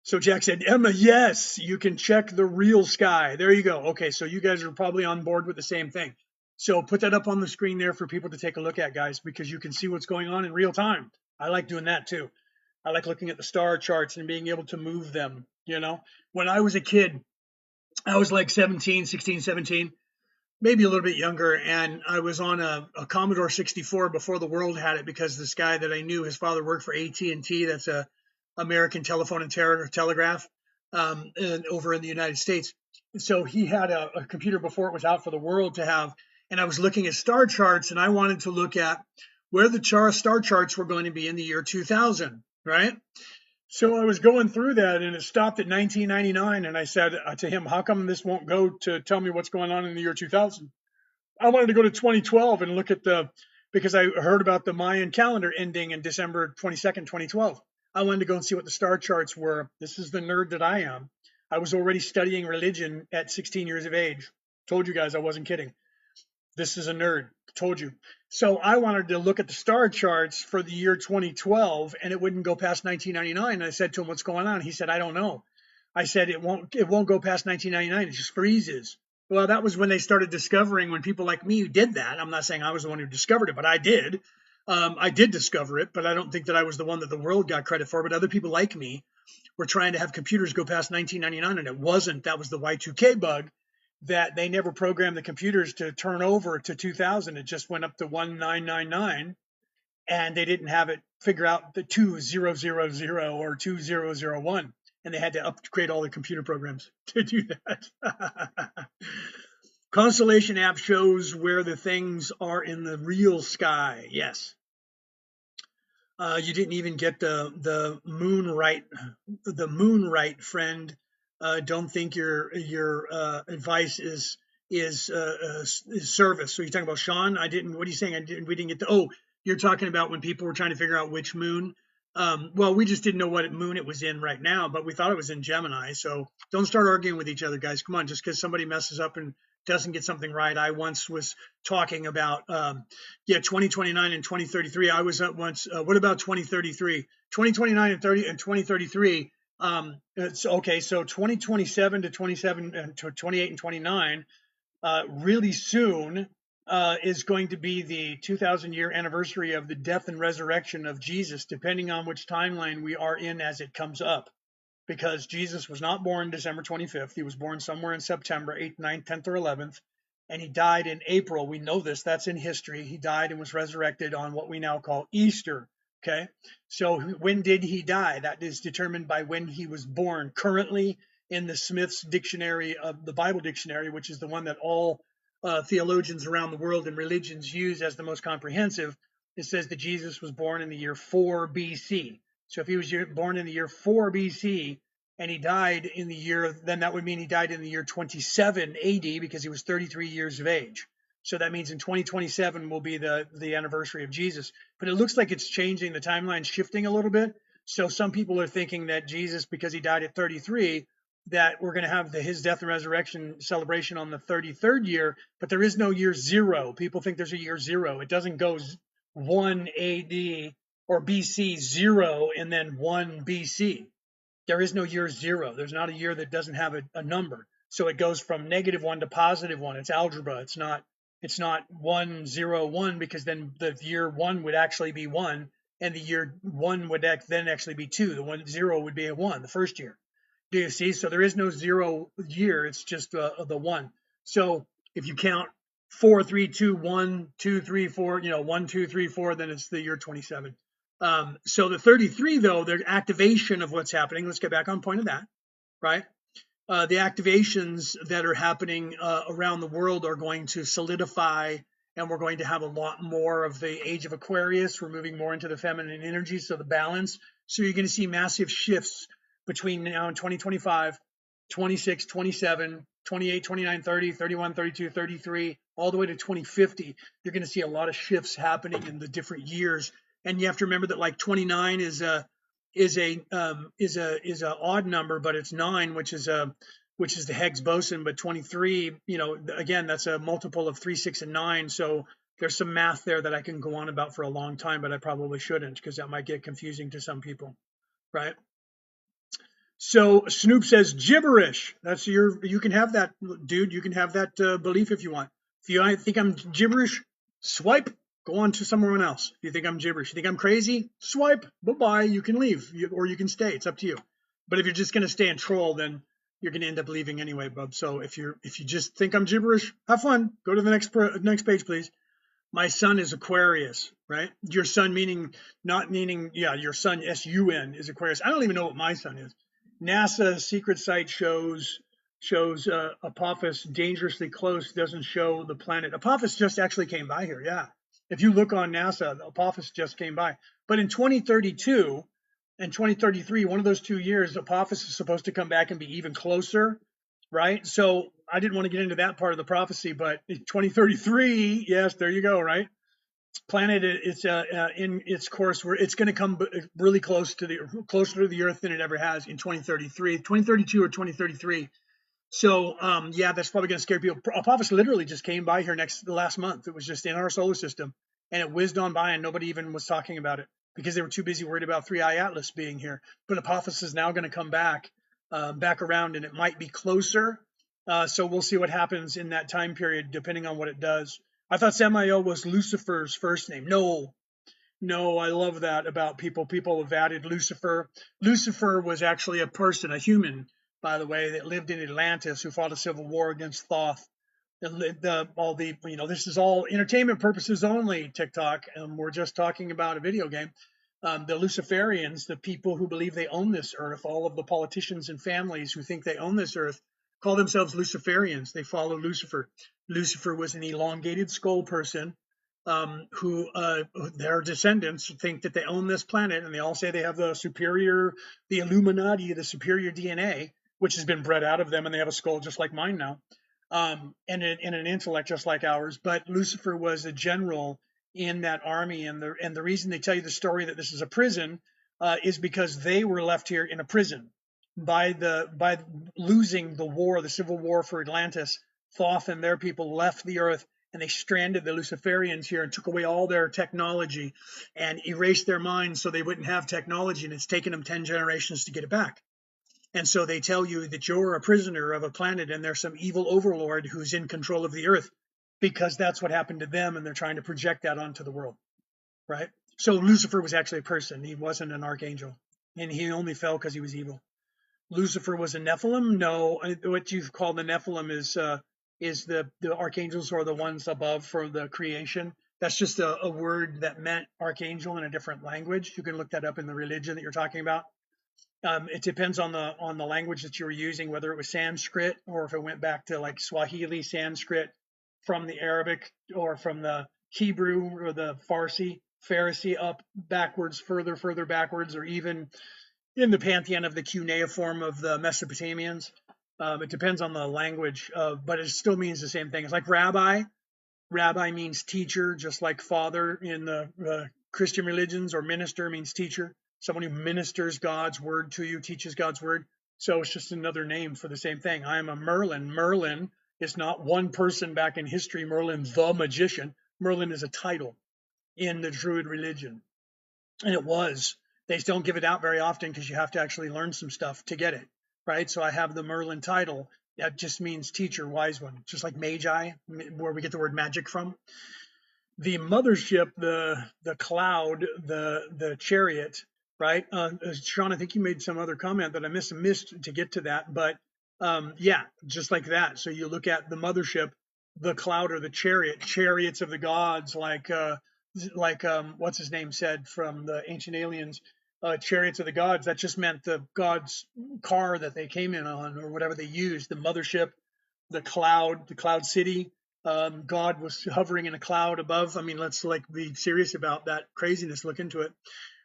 So Jack said, Emma, yes, you can check the real sky. There you go. Okay, so you guys are probably on board with the same thing. So put that up on the screen there for people to take a look at, guys, because you can see what's going on in real time. I like doing that too. I like looking at the star charts and being able to move them. When I was a kid, I was like 17, 16, 17, maybe a little bit younger, and I was on a Commodore 64 before the world had it, because this guy that I knew, his father worked for AT&T, that's a American Telephone and Telegraph, and over in the United States. So he had a computer before it was out for the world to have, and I was looking at star charts, and I wanted to look at where the star charts were going to be in the year 2000, right? So I was going through that, and it stopped at 1999, and I said to him, how come this won't go to tell me what's going on in the year 2000? I wanted to go to 2012 and look at because I heard about the Mayan calendar ending in December 22nd, 2012. I wanted to go and see what the star charts were. This is the nerd that I am. I was already studying religion at 16 years of age. Told you guys I wasn't kidding. This is a nerd. Told you. So I wanted to look at the star charts for the year 2012, and it wouldn't go past 1999. And I said to him, what's going on? He said, I don't know. I said, it won't go past 1999. It just freezes. Well, that was when they started discovering, when people like me did that. I'm not saying I was the one who discovered it, but I did. I did discover it, but I don't think that I was the one that the world got credit for. But other people like me were trying to have computers go past 1999, and it wasn't. That was the Y2K bug, that they never programmed the computers to turn over to 2000. It just went up to 1999, and they didn't have it figure out the 2000 or 2001, and they had to upgrade all the computer programs to do that. Constellation app shows where the things are in the real sky. Yes. You didn't even get the moon right, friend. Don't think your advice is service. So you're talking about Sean? I didn't. What are you saying? We didn't get the. Oh, you're talking about when people were trying to figure out which moon. Well, we just didn't know what moon it was in right now, but we thought it was in Gemini. So don't start arguing with each other, guys. Come on, just because somebody messes up and doesn't get something right. I once was talking about 2029 and 2033. I was once. What about 2033? 2029 and 2033. It's okay. So 2027 to 27 and to 28 and 29. Really soon is going to be the 2000-year anniversary of the death and resurrection of Jesus, depending on which timeline we are in as it comes up. Because Jesus was not born December 25th. He was born somewhere in September 8th, 9th, 10th, or 11th. And he died in April. We know this. That's in history. He died and was resurrected on what we now call Easter. Okay. So when did he die? That is determined by when he was born. Currently in the Smith's dictionary of the Bible dictionary, which is the one that all theologians around the world and religions use as the most comprehensive, it says that Jesus was born in the year 4 BC. So if he was born in the year 4 BC and he died in the year, then that would mean he died in the year 27 AD, because he was 33 years of age. So that means in 2027 will be the anniversary of Jesus. But it looks like it's changing. The timeline's shifting a little bit. So some people are thinking that Jesus, because he died at 33, that we're going to have his death and resurrection celebration on the 33rd year. But there is no year zero. People think there's a year zero. It doesn't go 1 AD or BC 0 and then 1 BC. There is no year zero. There's not a year that doesn't have a number. So it goes from -1 to +1. It's algebra. It's not 1 0 1, because then the year 1 would actually be 1, and the year 1 would then actually be 2. The 1 0 would be a 1, the first year. Do you see? So there is no 0 year. It's just the 1. So if you count 4 3 2 1 2 3 4, 1 2 3 4, then it's the year 27. So the 33, though, the activation of what's happening, let's get back on point of that, right? The activations that are happening around the world are going to solidify, and we're going to have a lot more of the age of Aquarius. We're moving more into the feminine energy, so the balance. So you're going to see massive shifts between now and 2025, 26, 27, 28, 29, 30, 31, 32, 33, all the way to 2050. You're going to see a lot of shifts happening in the different years. And you have to remember that like 29 is a odd number, but it's 9, which is the Higgs boson. But 23, again, that's a multiple of 3, 6, and 9. So there's some math there that I can go on about for a long time, but I probably shouldn't, because that might get confusing to some people, right? So Snoop says gibberish. You can have that, dude. You can have that belief if you want. If you think I'm gibberish, swipe. Go on to someone else. If you think I'm gibberish, you think I'm crazy, swipe. Bye-bye. You can leave, or you can stay. It's up to you. But if you're just going to stay and troll, then you're going to end up leaving anyway, bub. So if you just think I'm gibberish, have fun. Go to the next page, please. My sun is Aquarius, right? Your sun not meaning, yeah, your sun, SUN, is Aquarius. I don't even know what my sun is. NASA secret site shows Apophis dangerously close, doesn't show the planet. Apophis just actually came by here, yeah. If you look on NASA, Apophis just came by. But in 2032 and 2033, one of those 2 years, Apophis is supposed to come back and be even closer, right? So I didn't want to get into that part of the prophecy, but in 2033, yes, there you go, right? Planet, it's in its course where it's going to come really closer to the Earth than it ever has in 2033, 2032 or 2033. So yeah, that's probably going to scare people. Apophis literally just came by here last month. It was just in our solar system, and it whizzed on by, and nobody even was talking about it because they were too busy worried about 3i Atlas being here. But Apophis is now going to come back around, and it might be closer. So we'll see what happens in that time period, depending on what it does. I thought Samael was Lucifer's first name. No, I love that about people. People have added Lucifer. Lucifer was actually a person, a human, by the way, that lived in Atlantis, who fought a civil war against Thoth. This is all entertainment purposes only, TikTok. We're just talking about a video game. The Luciferians, the people who believe they own this earth, all of the politicians and families who think they own this earth, call themselves Luciferians. They follow Lucifer. Lucifer was an elongated skull person who their descendants think that they own this planet, and they all say they have the Illuminati, the superior DNA, which has been bred out of them, and they have a skull just like mine now, and an intellect just like ours. But Lucifer was a general in that army, and the reason they tell you the story that this is a prison is because they were left here in a prison by losing the civil war for Atlantis. Thoth and their people left the earth, and they stranded the Luciferians here and took away all their technology and erased their minds so they wouldn't have technology, and it's taken them 10 generations to get it back. And so they tell you that you're a prisoner of a planet, and there's some evil overlord who's in control of the earth, because that's what happened to them, and they're trying to project that onto the world, right? So Lucifer was actually a person. He wasn't an archangel, and he only fell because he was evil. Lucifer was a Nephilim? No, what you call the Nephilim is the archangels, or the ones above for the creation. That's just a word that meant archangel in a different language. You can look that up in the religion that you're talking about. It depends on the language that you were using, whether it was Sanskrit or if it went back to like Swahili Sanskrit from the Arabic, or from the Hebrew or the Pharisee up backwards, further backwards, or even in the pantheon of the cuneiform of the Mesopotamians. It depends on the language, but it still means the same thing. It's like rabbi. Rabbi means teacher, just like father in the Christian religions, or minister means teacher, someone who ministers God's word to you, teaches God's word. So it's just another name for the same thing. I am a Merlin. Merlin is not one person back in history, Merlin the magician. Merlin is a title in the Druid religion. And it was. They don't give it out very often because you have to actually learn some stuff to get it, right? So I have the Merlin title. That just means teacher, wise one, just like Magi, where we get the word magic from. The mothership, the cloud, the chariot, right? Sean, I think you made some other comment that I missed to get to that, but yeah, just like that. So you look at the mothership, the cloud or the chariot, chariots of the gods, like what's his name said from the Ancient Aliens, chariots of the gods. That just meant the gods' car that they came in on, or whatever they used. The mothership, the cloud city. God was hovering in a cloud above. I mean, let's like be serious about that craziness. Look into it.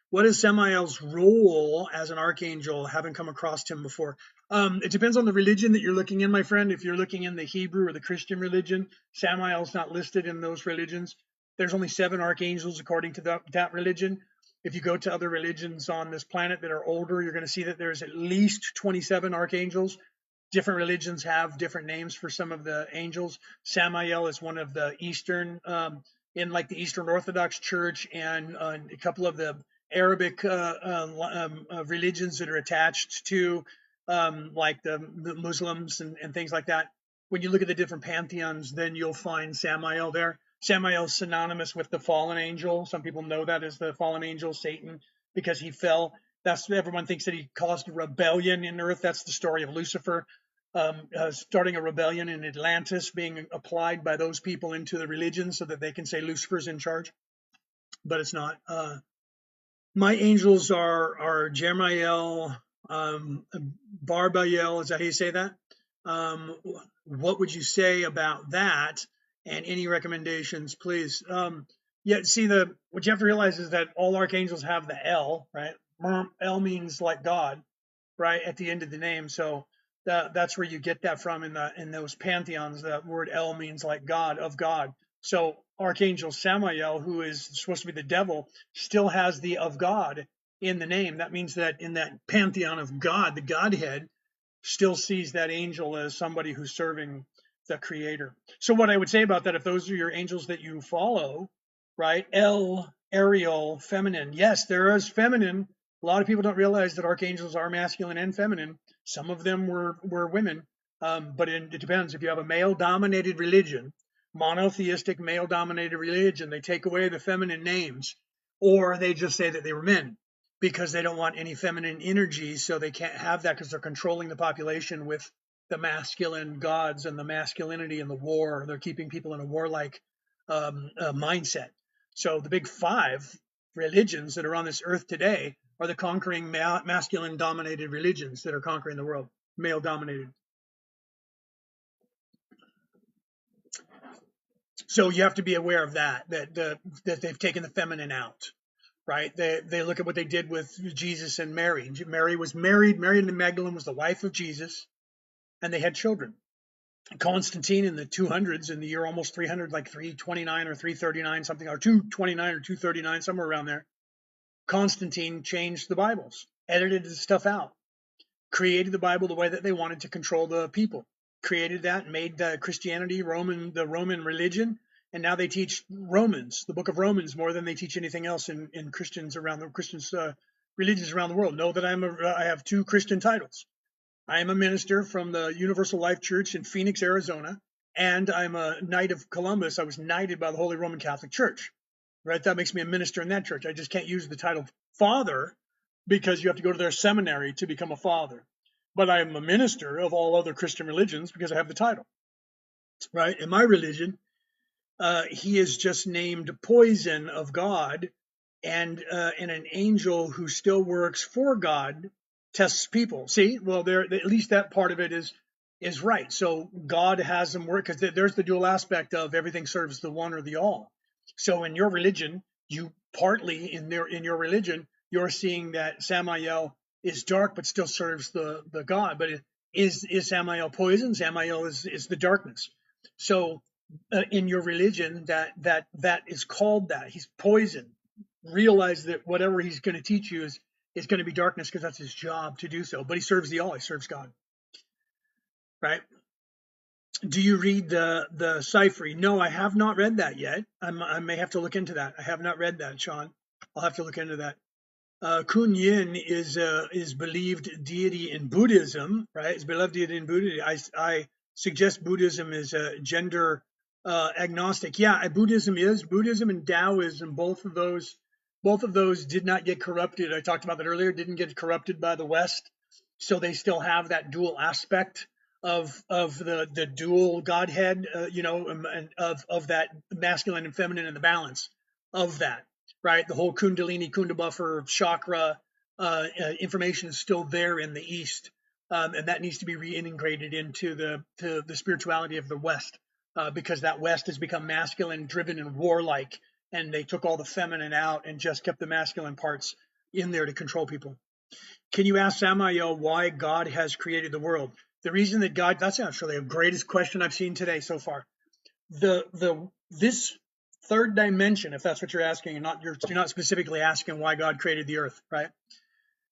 What is Samael's role as an archangel? Haven't come across him before. It depends on the religion that you're looking in, my friend. If you're looking in the Hebrew or the Christian religion, Samael's not listed in those religions. There's only 7 archangels according to that religion. If you go to other religions on this planet that are older, you're going to see that there's at least 27 archangels. Different religions have different names for some of the angels. Samael is one of the Eastern, in like the Eastern Orthodox Church and a couple of the Arabic religions that are attached to, like the Muslims and things like that. When you look at the different pantheons, then you'll find Samael there. Samael is synonymous with the fallen angel. Some people know that as the fallen angel, Satan, because he fell. That's, everyone thinks that he caused a rebellion in earth. That's the story of Lucifer, starting a rebellion in Atlantis, being applied by those people into the religion so that they can say Lucifer's in charge, but it's not. My angels are Jeremiel, Barbael. Is that how you say that? Um, what would you say about that? And any recommendations, please? Yeah, see, what you have to realize is that all archangels have the L, right? El means like God, right, at the end of the name. So that's where you get that from in those pantheons. The word El means like God, of God. So Archangel Samael, who is supposed to be the devil, still has the of God in the name. That means that in that pantheon of God, the Godhead still sees that angel as somebody who's serving the creator. So what I would say about that, if those are your angels that you follow, right? El, Ariel, feminine. Yes, there is feminine. A lot of people don't realize that archangels are masculine and feminine. Some of them were women, but it depends. If you have a male-dominated religion, monotheistic male-dominated religion, they take away the feminine names, or they just say that they were men because they don't want any feminine energy, so they can't have that because they're controlling the population with the masculine gods and the masculinity and the war. They're keeping people in a warlike mindset. So the big 5 religions that are on this earth today are the conquering masculine dominated religions that are conquering the world, male dominated. So you have to be aware of that they've taken the feminine out, right? They look at what they did with Jesus and Mary. Mary was married. Mary Magdalene was the wife of Jesus, and they had children. Constantine in the 200s, in the year almost 300, like 329 or 339, something, or 229 or 239, somewhere around there. Constantine changed the Bibles, edited the stuff out, created the Bible the way that they wanted to control the people, created that, made the Christianity the Roman religion, and now they teach Romans, the book of Romans, more than they teach anything else in Christians around the Christians religions around the world. Know that I have 2 Christian titles. I am a minister from the Universal Life Church in Phoenix, Arizona, and I'm a Knight of Columbus. I was knighted by the Holy Roman Catholic Church, right? That makes me a minister in that church. I just can't use the title father because you have to go to their seminary to become a father. But I am a minister of all other Christian religions because I have the title, right? In my religion, he is just named Poison of God, and an angel who still works for God tests people. See, well, there at least that part of it is right. So God has them work because there's the dual aspect of everything serves the one or the all. So in your religion, you partly in your religion, you're seeing that Samael is dark but still serves the God. But is Samael poison? Samael is the darkness. So in your religion that is called that. He's poison. Realize that whatever he's going to teach you is going to be darkness because that's his job to do so. But he serves the all. He serves God, right? Do you read the Cypher? No, I have not read that yet. I may have to look into that. I have not read that, Sean. I'll have to look into that. Kun Yin is believed deity in Buddhism, right? It's beloved deity in Buddhism. I suggest Buddhism is gender agnostic. Yeah, Buddhism and Taoism. Both of those did not get corrupted. I talked about that earlier. Didn't get corrupted by the West, so they still have that dual aspect of the dual Godhead, and of that masculine and feminine and the balance of that, right? The whole Kundalini, Kundabuffer, chakra information is still there in the East, and that needs to be reintegrated into the spirituality of the West, because that West has become masculine, driven, and warlike, and they took all the feminine out and just kept the masculine parts in there to control people. Can you ask Samael why God has created the world? The reason that that's actually the greatest question I've seen today so far. This third dimension, if that's what you're asking, and you're not specifically asking why God created the earth, right?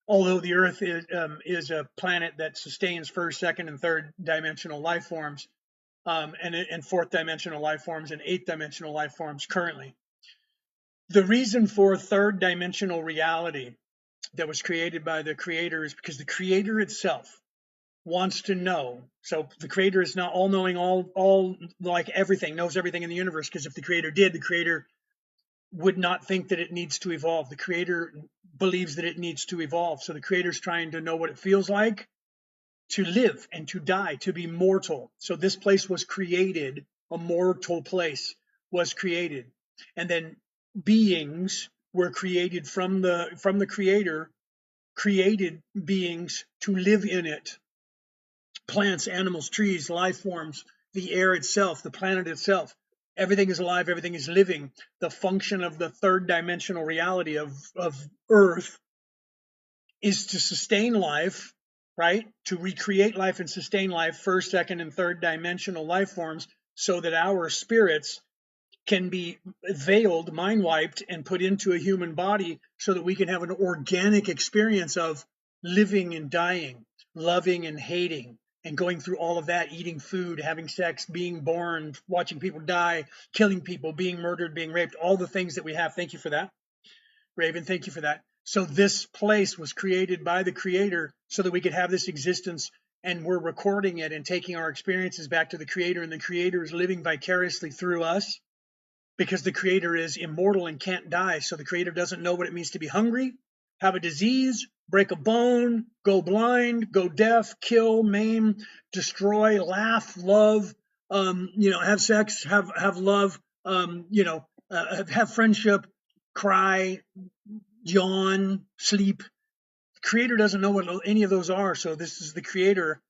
Although the earth is a planet that sustains first, second, and third dimensional life forms, and fourth dimensional life forms and eighth dimensional life forms currently. The reason for third dimensional reality that was created by the creator is because the creator itself wants to know. So the creator is not all knowing, all like everything, knows everything in the universe, because if the creator did, the creator would not think that it needs to evolve. The creator believes that it needs to evolve. So the creator is trying to know what it feels like to live and to die, to be mortal. So this place was created, a mortal place was created. And then beings were created from the creator, created beings to live in it. Plants, animals, trees, life forms, the air itself, the planet itself. Everything is alive, everything is living. The function of the third dimensional reality of Earth is to sustain life, right? To recreate life and sustain life, first, second, and third dimensional life forms, so that our spirits can be veiled, mind wiped, and put into a human body so that we can have an organic experience of living and dying, loving and hating, and going through all of that, eating food, having sex, being born, watching people die, killing people, being murdered, being raped, all the things that we have. Thank you for that, Raven. Thank you for that. So this place was created by the creator so that we could have this existence, and we're recording it and taking our experiences back to the creator, and the creator is living vicariously through us, because the creator is immortal and can't die. So the creator doesn't know what it means to be hungry, have a disease, break a bone, go blind, go deaf, kill, maim, destroy, laugh, love, have sex, have love, have friendship, cry, yawn, sleep. The creator doesn't know what any of those are. So this is the creator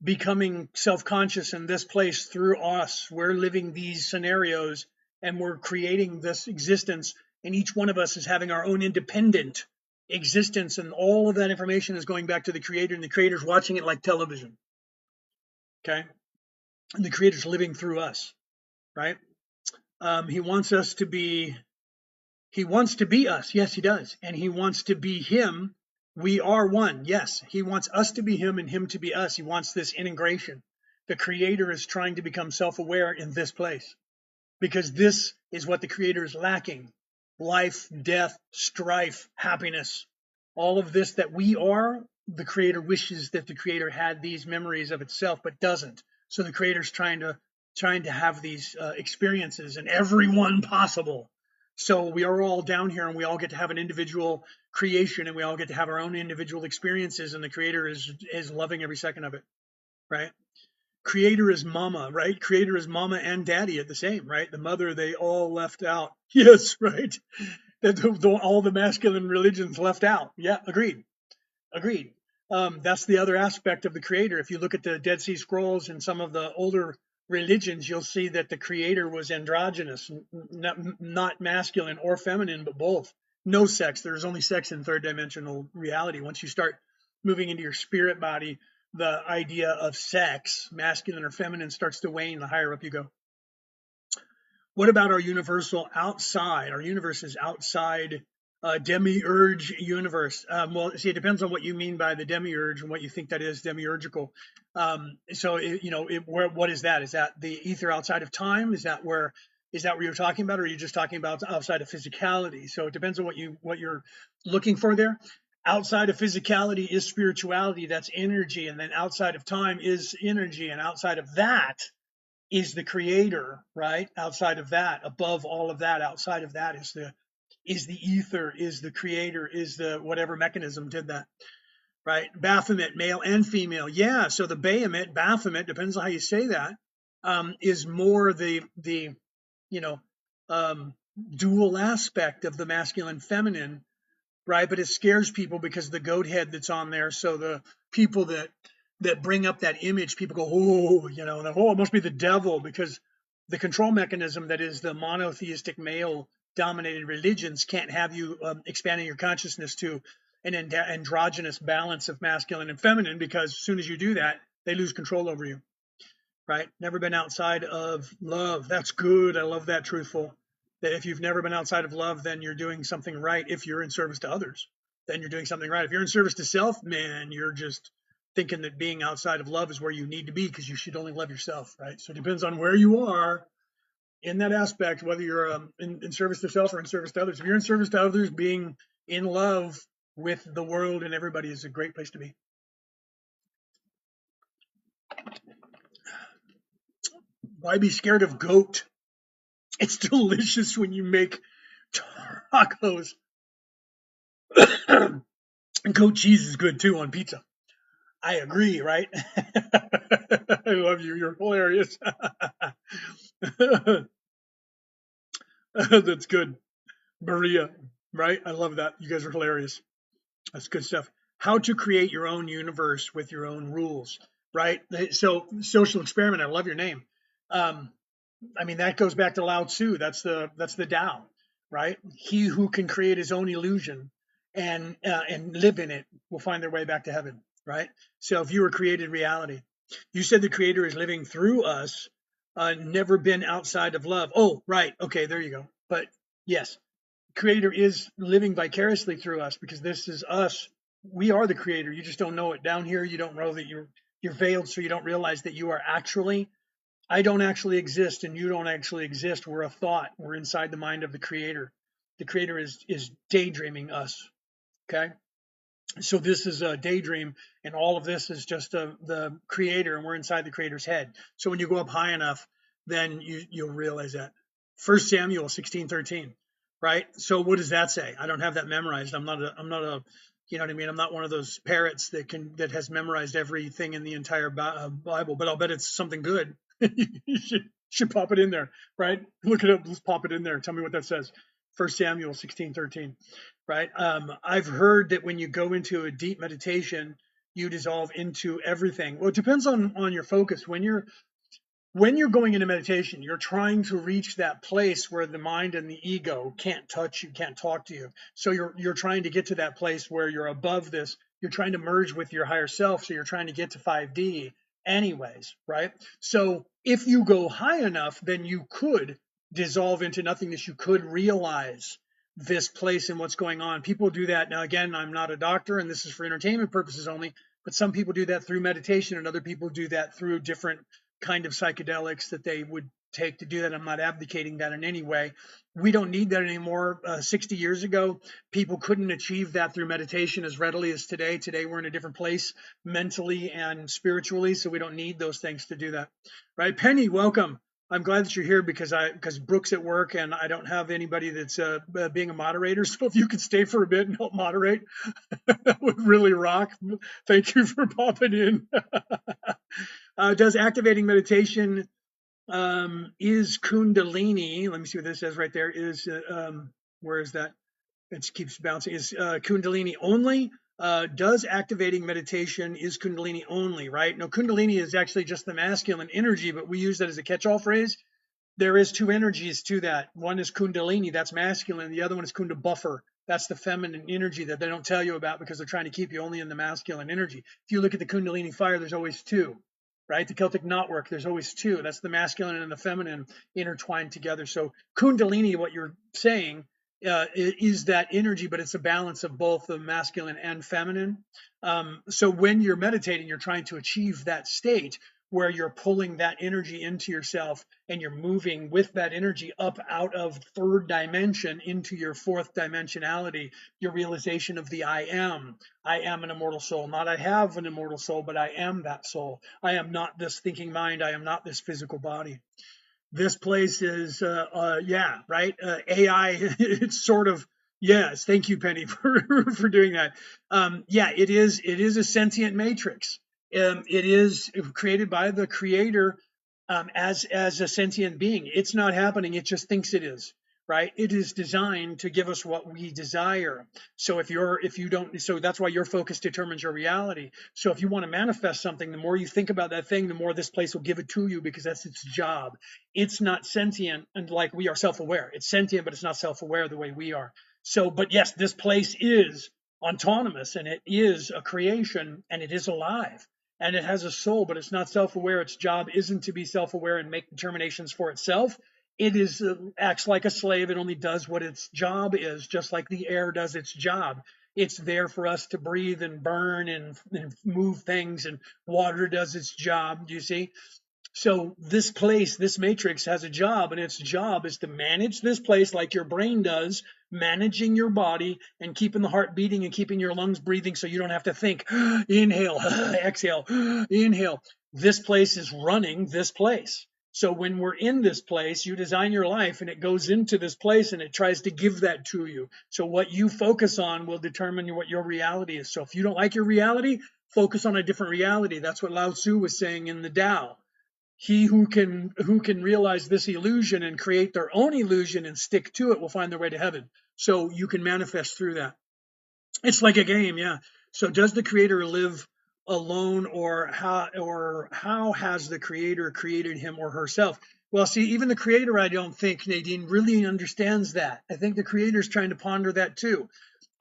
becoming self-conscious in this place through us. We're living these scenarios and we're creating this existence, and each one of us is having our own independent existence, and all of that information is going back to the creator, and the creator's watching it like television. Okay. And the creator's living through us, right? He wants us to be He wants to be us. Yes, he does. And he wants to be him. We are one. Yes, he wants us to be him and him to be us. He wants this integration. The creator is trying to become self-aware in this place, because this is what the creator is lacking: life, death, strife, happiness. All of this that we are, the creator wishes that the creator had these memories of itself, but doesn't. So the creator's trying to have these experiences in everyone possible. So we are all down here and we all get to have an individual creation, and we all get to have our own individual experiences, and the creator is loving every second of it, right? Creator is mama, right? Creator is mama and daddy at the same, right? The mother, they all left out. Yes, right. That all the masculine religions left out. Yeah, agreed. Agreed. That's the other aspect of the creator. If you look at the Dead Sea Scrolls and some of the older religions, you'll see that the creator was androgynous, not masculine or feminine, but both. No sex. There's only sex in third dimensional reality. Once you start moving into your spirit body, the idea of sex, masculine or feminine, starts to wane the higher up you go. What about our universal outside? Our universe is outside demiurge universe. Well, see, it depends on what you mean by the demiurge and what you think that is demiurgical. What is that? Is that the ether outside of time? Is that what you're talking about, or are you just talking about outside of physicality? So it depends on what you're looking for there. Outside of physicality is spirituality, that's energy, and then outside of time is energy, and outside of that is the creator, right? Outside of that, above all of that, outside of that is the ether, is the creator, is the whatever mechanism did that, right? Baphomet, male and female. Yeah, so the Baphomet, depends on how you say that, is more the you know dual aspect of the masculine feminine, right? But it scares people because the goat head that's on there. So the people that bring up that image, people go, oh, it must be the devil, because the control mechanism that is the monotheistic male dominated religions can't have you expanding your consciousness to an androgynous balance of masculine and feminine, because as soon as you do that, they lose control over you, right? Never been outside of love. That's good. I love that. Truthful. That if you've never been outside of love, then you're doing something right. If you're in service to others, then you're doing something right. If you're in service to self, man, you're just thinking that being outside of love is where you need to be, because you should only love yourself, right? So it depends on where you are in that aspect, whether you're in service to self or in service to others. If you're in service to others, being in love with the world and everybody is a great place to be. Why be scared of goat? It's delicious when you make tacos. Goat cheese is good too on pizza. I agree, right? I love you. You're hilarious. That's good. Maria, right? I love that. You guys are hilarious. That's good stuff. How to create your own universe with your own rules, right? So, social experiment. I love your name. Um, I mean, that goes back to Lao Tzu. That's the Tao, right? He who can create his own illusion and live in it will find their way back to heaven, right? So if you were created reality, you said the creator is living through us, never been outside of love. Oh, right. Okay, there you go. But yes, creator is living vicariously through us, because this is us. We are the creator. You just don't know it. Down here, you don't know that you're veiled, so you don't realize that you are actually. I don't actually exist, and you don't actually exist. We're a thought. We're inside the mind of the creator. The creator is daydreaming us. Okay, so this is a daydream, and all of this is just the creator, and we're inside the creator's head. So when you go up high enough, then you'll realize that. 1 Samuel 16:13, right? So what does that say? I don't have that memorized. I'm not a you know what I mean. I'm not one of those parrots that has memorized everything in the entire Bible, but I'll bet it's something good. You should pop it in there, right? Look it up. Let's pop it in there. Tell me what that says. 1 Samuel 16:13. Right? I've heard that when you go into a deep meditation, you dissolve into everything. Well, it depends on your focus. When you're going into meditation, you're trying to reach that place where the mind and the ego can't touch you, can't talk to you. So you're trying to get to that place where you're above this. You're trying to merge with your higher self. So you're trying to get to 5D anyways, right? So if you go high enough, then you could dissolve into nothingness. You could realize this place and what's going on. People do that. Now, again, I'm not a doctor, and this is for entertainment purposes only, but some people do that through meditation, and other people do that through different kind of psychedelics that they would take to do that. I'm not advocating that in any way. We don't need that anymore. 60 years ago, people couldn't achieve that through meditation as readily as today. Today, we're in a different place mentally and spiritually, so we don't need those things to do that. Right? Penny, welcome. I'm glad that you're here, because Brooke's at work and I don't have anybody that's being a moderator. So if you could stay for a bit and help moderate, that would really rock. Thank you for popping in. Does activating meditation is Kundalini? Let me see what this says right there. Where is that? It keeps bouncing. Is Kundalini only? Does activating meditation is Kundalini only? Right? No, Kundalini is actually just the masculine energy, but we use that as a catch-all phrase. There is two energies to that. One is Kundalini, that's masculine. The other one is Kunda buffer. That's the feminine energy that they don't tell you about, because they're trying to keep you only in the masculine energy. If you look at the Kundalini fire, there's always two. right? The Celtic knotwork, there's always two. That's the masculine and the feminine intertwined together. So Kundalini, what you're saying, is that energy, but it's a balance of both the masculine and feminine. So when you're meditating, you're trying to achieve that state where you're pulling that energy into yourself and you're moving with that energy up out of third dimension into your fourth dimensionality, your realization of the I am. I am an immortal soul, not I have an immortal soul, but I am that soul. I am not this thinking mind. I am not this physical body. This place is yeah, right, AI. It's sort of, yes, thank you, Penny, for doing that. Yeah, it is a sentient matrix. It is created by the creator, as a sentient being. It's not happening, it just thinks it is, right? It is designed to give us what we desire. So if you don't, so that's why your focus determines your reality. So if you want to manifest something, the more you think about that thing, the more this place will give it to you, because that's its job. It's not sentient, and like we are self-aware. It's sentient, but it's not self-aware the way we are. So, but yes, this place is autonomous, and it is a creation, and it is alive, and it has a soul, but it's not self-aware. Its job isn't to be self-aware and make determinations for itself. It is acts like a slave. It only does what its job is, just like the air does its job. It's there for us to breathe and burn and move things, and water does its job. Do you see? So this place, this matrix has a job, and its job is to manage this place like your brain does, managing your body and keeping the heart beating and keeping your lungs breathing so you don't have to think. Inhale, exhale, inhale. This place is running this place. So when we're in this place, you design your life and it goes into this place and it tries to give that to you. So what you focus on will determine what your reality is. So if you don't like your reality, focus on a different reality. That's what Lao Tzu was saying in the Tao. He who can realize this illusion and create their own illusion and stick to it will find their way to heaven. So you can manifest through that. It's like a game, yeah. So does the creator live alone, or how has the creator created him or herself? Well, see, even the creator, I don't think, Nadine, really understands that. I think the creator is trying to ponder that too.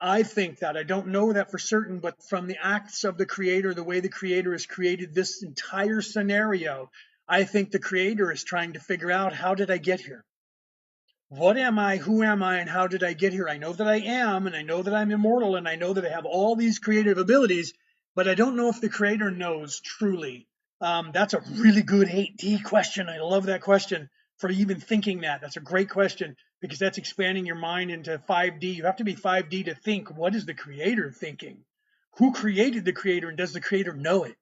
I think that, I don't know that for certain, but from the acts of the creator, the way the creator has created this entire scenario, I think the creator is trying to figure out, how did I get here? What am I? Who am I? And how did I get here? I know that I am, and I know that I'm immortal, and I know that I have all these creative abilities, but I don't know if the creator knows truly. That's a really good 8D question. I love that question for even thinking that. That's a great question, because that's expanding your mind into 5D. You have to be 5D to think. What is the creator thinking? Who created the creator, and does the creator know it?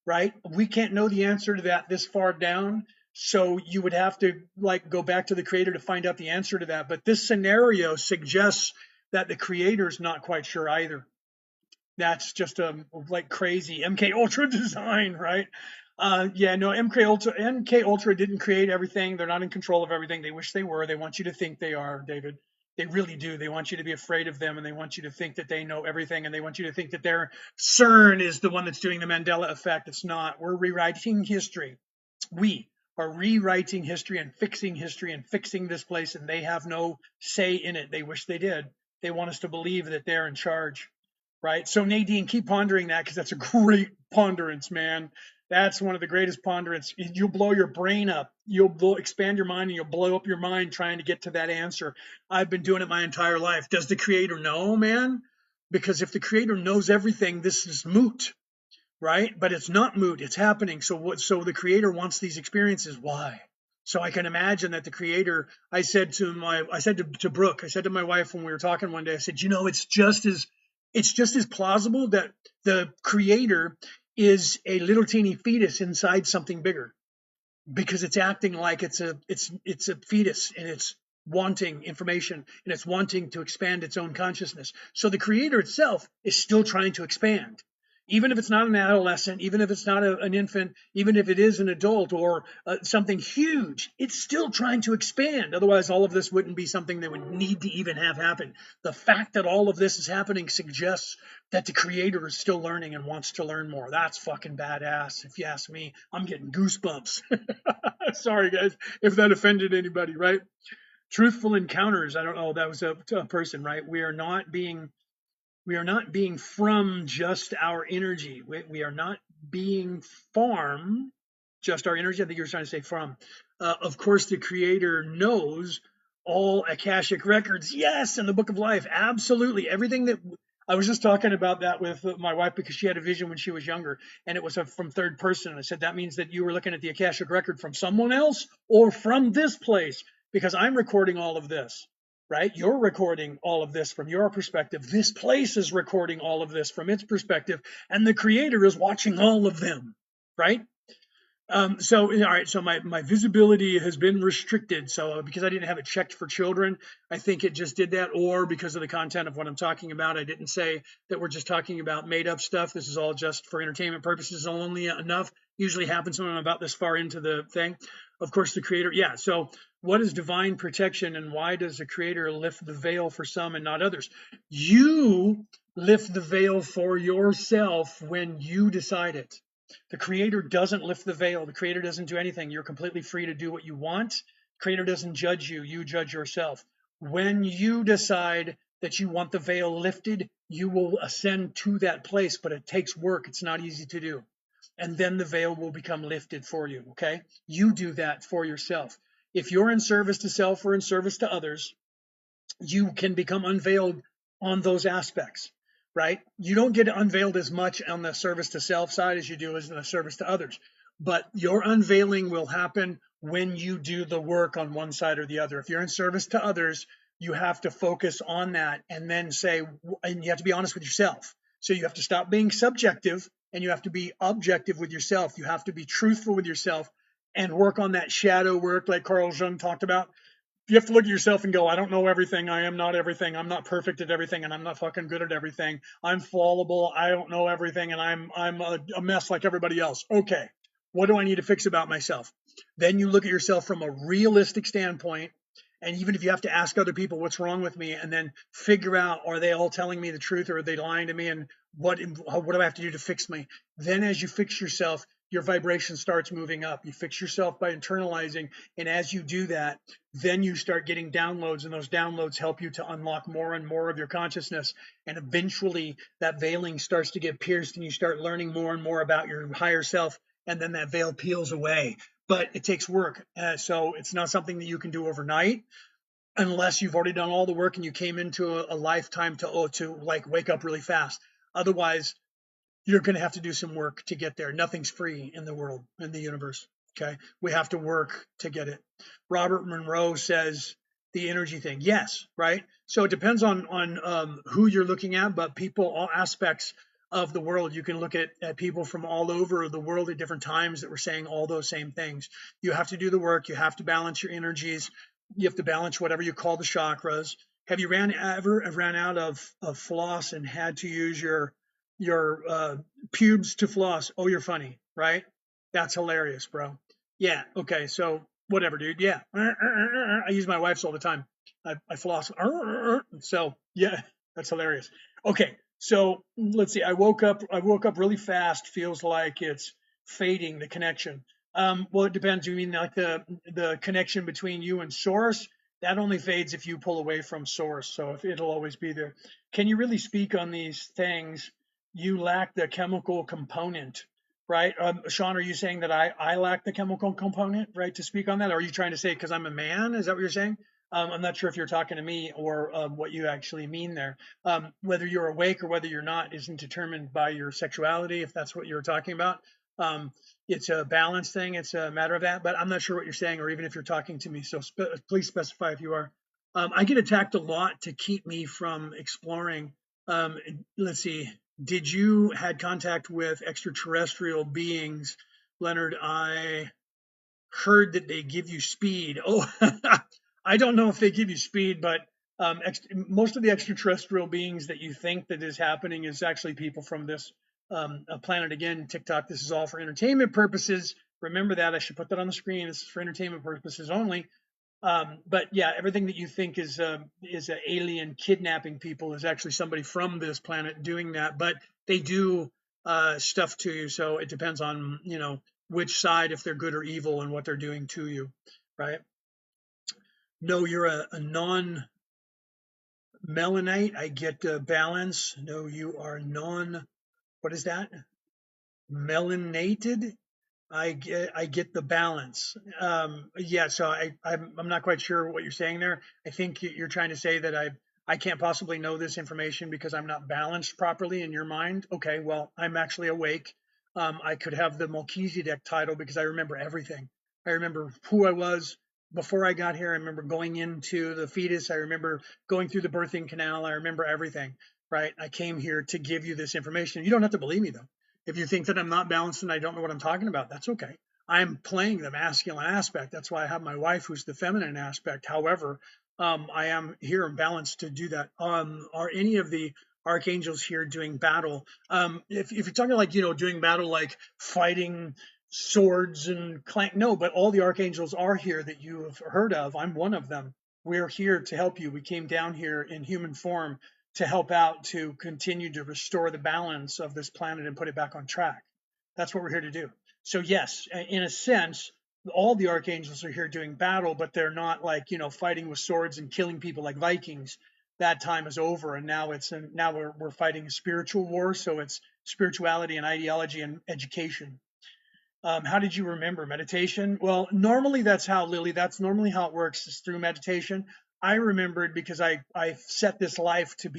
Right? We can't know the answer to that this far down. So you would have to like go back to the creator to find out the answer to that. But this scenario suggests that the creator is not quite sure either. That's just like crazy MK Ultra design, right? Yeah, no, MK Ultra didn't create everything. They're not in control of everything. They wish they were. They want you to think they are, David. They really do. They want you to be afraid of them, and they want you to think that they know everything, and they want you to think that their CERN is the one that's doing the Mandela effect. It's not. We're rewriting history. We are rewriting history and fixing this place, and they have no say in it. They wish they did. They want us to believe that they're in charge, right? So Nadine, keep pondering that, because that's a great ponderance, man. That's one of the greatest ponderance. You'll blow your brain up. Expand your mind, and you'll blow up your mind trying to get to that answer. I've been doing it my entire life. Does the creator know, man? Because if the creator knows everything, this is moot, right? But it's not moot. It's happening. So the creator wants these experiences. Why? So I can imagine that the creator, I said to Brooke, I said to my wife when we were talking one day, I said, it's just as plausible that the creator is a little teeny fetus inside something bigger, because it's acting like it's a fetus, and it's wanting information, and it's wanting to expand its own consciousness. So the creator itself is still trying to expand, even if it's not an adolescent, even if it's not an infant, even if it is an adult or something huge. It's still trying to expand. Otherwise all of this wouldn't be something that would need to even have happen. The fact that all of this is happening suggests that the creator is still learning and wants to learn more. That's fucking badass, if you ask me. I'm getting goosebumps. Sorry guys if that offended anybody, right? Truthful encounters. I don't know, that was a person, right? We are not being from just our energy. We are not being farmed. just our energy? I think you were trying to say from. Of course, the Creator knows all Akashic records. Yes, in the Book of Life, absolutely. Everything that I was just talking about that with my wife because she had a vision when she was younger, and it was from third person. And I said that means that you were looking at the Akashic record from someone else or from this place, because I'm recording all of this. Right? You're recording all of this from your perspective. This place is recording all of this from its perspective, and the Creator is watching all of them. Right? So, all right, so my visibility has been restricted. So because I didn't have it checked for children, I think it just did that, or because of the content of what I'm talking about, I didn't say that we're just talking about made up stuff. This is all just for entertainment purposes only. Enough usually happens when I'm about this far into the thing. Of course, the Creator, yeah. So what is divine protection, and why does the Creator lift the veil for some and not others? You lift the veil for yourself when you decide it. The Creator doesn't lift the veil. The Creator doesn't do anything. You're completely free to do what you want. The Creator doesn't judge you. You judge yourself. When you decide that you want the veil lifted, you will ascend to that place, but it takes work. It's not easy to do. And then the veil will become lifted for you. Okay? You do that for yourself. If you're in service to self or in service to others, you can become unveiled on those aspects, right? You don't get unveiled as much on the service to self side as you do as the service to others. But your unveiling will happen when you do the work on one side or the other. If you're in service to others, you have to focus on that and then say, and you have to be honest with yourself. So you have to stop being subjective and you have to be objective with yourself. You have to be truthful with yourself and work on that shadow work, like Carl Jung talked about. You have to look at yourself and go, I don't know everything. I am not everything. I'm not perfect at everything, and I'm not fucking good at everything. I'm fallible. I don't know everything, and I'm a mess like everybody else. Okay, what do I need to fix about myself? Then you look at yourself from a realistic standpoint, and even if you have to ask other people what's wrong with me, and then figure out, are they all telling me the truth or are they lying to me, and what do I have to do to fix me? Then as you fix yourself, your vibration starts moving up. You fix yourself by internalizing, and as you do that, then you start getting downloads, and those downloads help you to unlock more and more of your consciousness, and eventually that veiling starts to get pierced and you start learning more and more about your higher self, and then that veil peels away. But it takes work, so it's not something that you can do overnight unless you've already done all the work and you came into a lifetime to like wake up really fast. Otherwise, you're going to have to do some work to get there. Nothing's free in the world, in the universe. Okay. We have to work to get it. Robert Monroe says the energy thing. Yes. Right. So it depends on who you're looking at, but people, all aspects of the world, you can look at people from all over the world at different times that were saying all those same things. You have to do the work. You have to balance your energies. You have to balance whatever you call the chakras. Have you ever ran out of floss and had to use your pubes to floss? Oh, you're funny, right? That's hilarious, bro. Yeah. Okay. So whatever, dude. Yeah. I use my wife's all the time. I floss. So yeah, that's hilarious. Okay. So let's see. I woke up really fast. Feels like it's fading the connection. Well, it depends. You mean like the connection between you and source? That only fades if you pull away from source. So if it'll always be there. Can you really speak on these things? You lack the chemical component, right? Sean, are you saying that I lack the chemical component, right, to speak on that? Or are you trying to say because I'm a man? Is that what you're saying? I'm not sure if you're talking to me or what you actually mean there. Whether you're awake or whether you're not isn't determined by your sexuality, if that's what you're talking about. It's a balance thing. It's a matter of that, but I'm not sure what you're saying, or even if you're talking to me. So please specify if you are. I get attacked a lot to keep me from exploring. Let's see. Did you had contact with extraterrestrial beings, Leonard? I heard that they give you speed. Oh, I don't know if they give you speed, but most of the extraterrestrial beings that you think that is happening is actually people from this planet. Again, TikTok, this is all for entertainment purposes. Remember that. I should put that on the screen. This is for entertainment purposes only. But yeah, everything that you think is an alien kidnapping people is actually somebody from this planet doing that. But they do stuff to you, so it depends on which side, if they're good or evil, and what they're doing to you, right? No, you're a non-melanite. I get balance. No, you are non. What is that? Melanated. I get the balance. Yeah, so I'm not quite sure what you're saying there. I think you're trying to say that I can't possibly know this information because I'm not balanced properly in your mind. Okay, well, I'm actually awake. I could have the Melchizedek title because I remember everything. I remember who I was before I got here. I remember going into the fetus. I remember going through the birthing canal. I remember everything, right? I came here to give you this information. You don't have to believe me though. If you think that I'm not balanced and I don't know what I'm talking about, that's okay. I'm playing the masculine aspect. That's why I have my wife, who's the feminine aspect. However, I am here in balance to do that. Are any of the archangels here doing battle? If you're talking like, doing battle, like fighting swords and clank, no, but all the archangels are here that you have heard of. I'm one of them. We're here to help you. We came down here in human form to help out to continue to restore the balance of this planet and put it back on track. That's what we're here to do. So yes, in a sense, all the archangels are here doing battle, but they're not like, fighting with swords and killing people like Vikings. That time is over, and now we're fighting a spiritual war. So it's spirituality and ideology and education. How did you remember meditation? Well, normally that's how, Lily, that's normally how it works, is through meditation. I remembered because I set this life to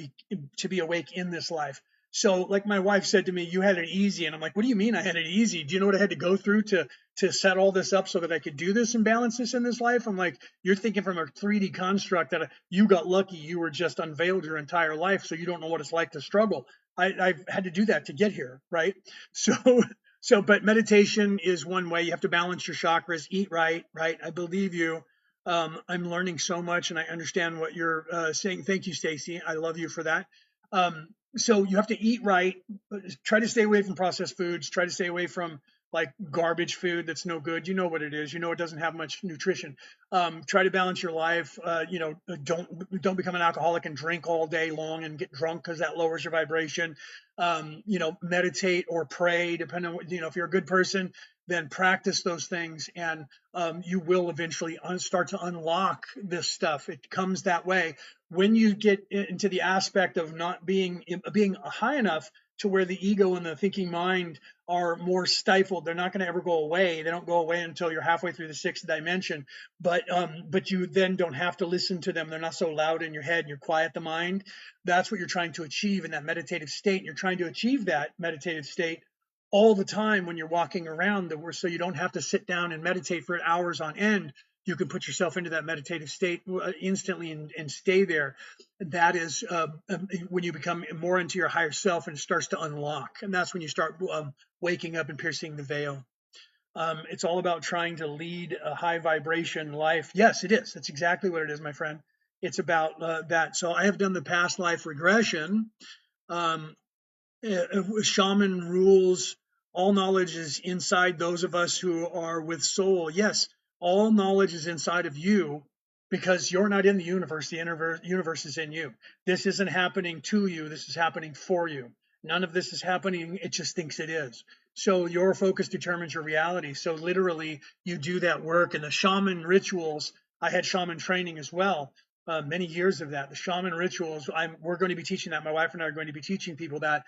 be awake in this life. So like my wife said to me, you had it easy. And I'm like, what do you mean I had it easy? Do you know what I had to go through to set all this up so that I could do this and balance this in this life? I'm like, you're thinking from a 3D construct that you got lucky. You were just unveiled your entire life. So you don't know what it's like to struggle. I've had to do that to get here. Right. So but meditation is one way. You have to balance your chakras, eat right, right? I believe you. I'm learning so much, and I understand what you're saying. Thank you, Stacy. I love you for that. Um, so you have to eat right. Try to stay away from processed foods. Try to stay away from like garbage food that's no good. You know what it is. You know it doesn't have much nutrition. Try to balance your life. Don't become an alcoholic and drink all day long and get drunk because that lowers your vibration. Meditate or pray, depending on if you're a good person, then practice those things, and you will eventually start to unlock this stuff. It comes that way when you get into the aspect of not being high enough to where the ego and the thinking mind are more stifled. They're not going to ever go away. They don't go away until you're halfway through the sixth dimension. But you then don't have to listen to them. They're not so loud in your head. You quiet the mind. That's what you're trying to achieve in that meditative state. And you're trying to achieve that meditative state all the time when you're walking around, so you don't have to sit down and meditate for hours on end. You can put yourself into that meditative state instantly and stay there. That is when you become more into your higher self and it starts to unlock. And that's when you start waking up and piercing the veil. It's all about trying to lead a high vibration life. Yes, it is. That's exactly what it is, my friend. It's about that. So I have done the past life regression. Um, Shaman rules. All knowledge is inside those of us who are with soul. Yes, all knowledge is inside of you because you're not in the universe. The universe is in you. This isn't happening to you. This is happening for you. None of this is happening. It just thinks it is. So your focus determines your reality. So literally, you do that work. And the shaman rituals, I had shaman training as well. Many years of that. The shaman rituals, we're going to be teaching that. My wife and I are going to be teaching people that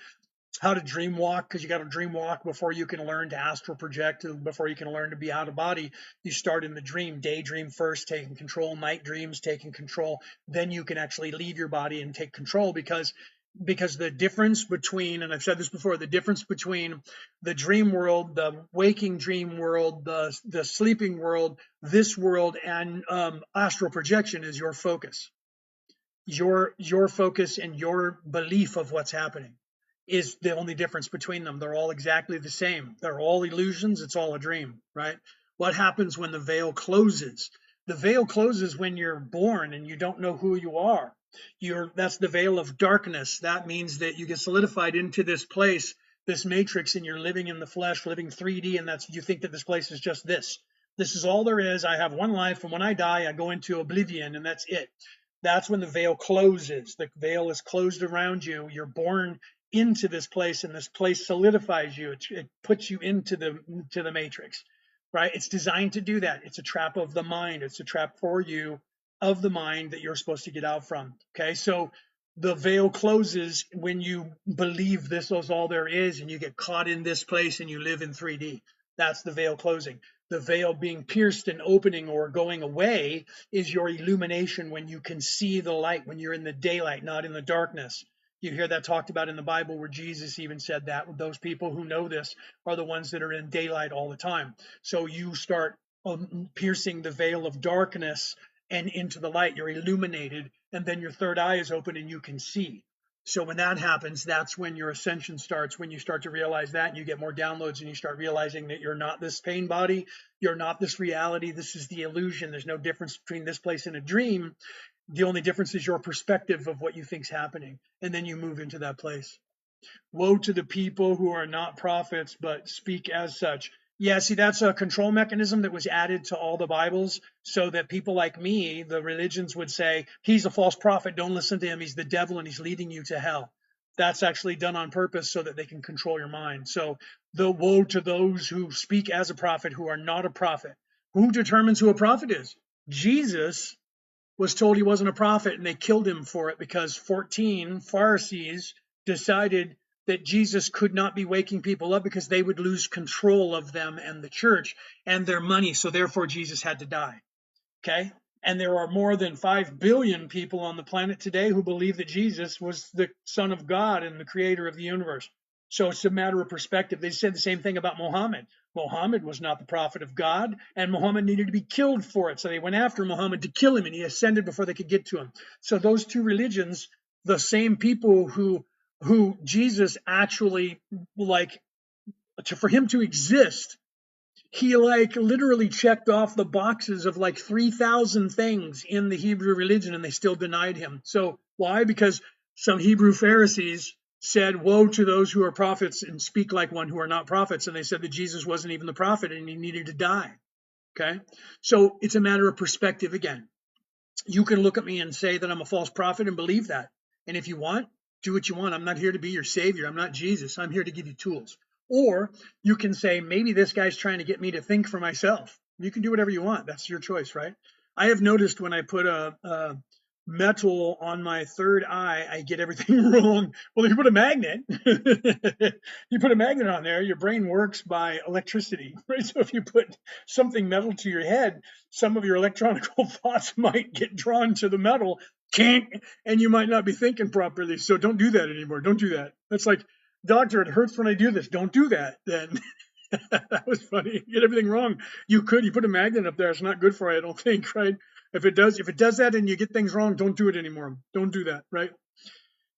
how to dream walk, because you got to dream walk before you can learn to astral project, before you can learn to be out of body. You start in the dream, daydream first, taking control, night dreams, taking control. Then you can actually leave your body and take control, because the difference between, and I've said this before, the difference between the dream world, the waking dream world, the sleeping world, this world, and astral projection is your focus. Your focus and your belief of what's happening is the only difference between them. They're all exactly the same. They're all illusions. It's all a dream, right? What happens when the veil closes? The veil closes when you're born and you don't know who you are. That's the veil of darkness. That means that you get solidified into this place, this matrix, and you're living in the flesh, living 3D, and you think that this place is just this. This is all there is. I have one life, and when I die, I go into oblivion, and that's it. That's when the veil closes. The veil is closed around you. You're born into this place, and this place solidifies you. It puts you into the matrix, right? It's designed to do that. It's a trap of the mind. It's a trap for you of the mind that you're supposed to get out from. Okay, so the veil closes when you believe this is all there is, and you get caught in this place and you live in 3D. That's the veil closing. The veil being pierced and opening or going away is your illumination, when you can see the light, when you're in the daylight, not in the darkness. You hear that talked about in the Bible, where Jesus even said that those people who know this are the ones that are in daylight all the time. So you start piercing the veil of darkness and into the light. You're illuminated, and then your third eye is open and you can see. So when that happens, that's when your ascension starts, when you start to realize that, and you get more downloads, and you start realizing that you're not this pain body, you're not this reality, this is the illusion. There's no difference between this place and a dream. The only difference is your perspective of what you think's happening, and then you move into that place. Woe to the people who are not prophets but speak as such. Yeah, see, that's a control mechanism that was added to all the Bibles so that people like me, the religions, would say, he's a false prophet, don't listen to him, he's the devil and he's leading you to hell. That's actually done on purpose so that they can control your mind. So the woe to those who speak as a prophet who are not a prophet. Who determines who a prophet is? Jesus was told he wasn't a prophet, and they killed him for it because 14 Pharisees decided that Jesus could not be waking people up because they would lose control of them and the church and their money. So therefore, Jesus had to die. Okay. And there are more than 5 billion people on the planet today who believe that Jesus was the Son of God and the creator of the universe. So it's a matter of perspective. They said the same thing about Muhammad. Muhammad was not the prophet of God, and Muhammad needed to be killed for it. So they went after Muhammad to kill him, and he ascended before they could get to him. So those two religions, the same people who Jesus actually, like, for him to exist, he like literally checked off the boxes of like 3,000 things in the Hebrew religion, and they still denied him. So why? Because some Hebrew Pharisees said, woe to those who are prophets and speak like one who are not prophets. And they said that Jesus wasn't even the prophet and he needed to die. Okay. So it's a matter of perspective again. You can look at me and say that I'm a false prophet and believe that. And if you want, do what you want. I'm not here to be your savior. I'm not Jesus. I'm here to give you tools. Or you can say, maybe this guy's trying to get me to think for myself. You can do whatever you want. That's your choice, right? I have noticed when I put a metal on my third eye, I get everything wrong. Well, if you put a magnet, you put a magnet on there, your brain works by electricity, right? So if you put something metal to your head, some of your electronical thoughts might get drawn to the metal, and you might not be thinking properly. So don't do that anymore. Don't do that. That's like, doctor, it hurts when I do this. Don't do that then. That was funny. You get everything wrong. You put a magnet up there. It's not good for you, I don't think, right? If it does that and you get things wrong, don't do it anymore. Don't do that, right?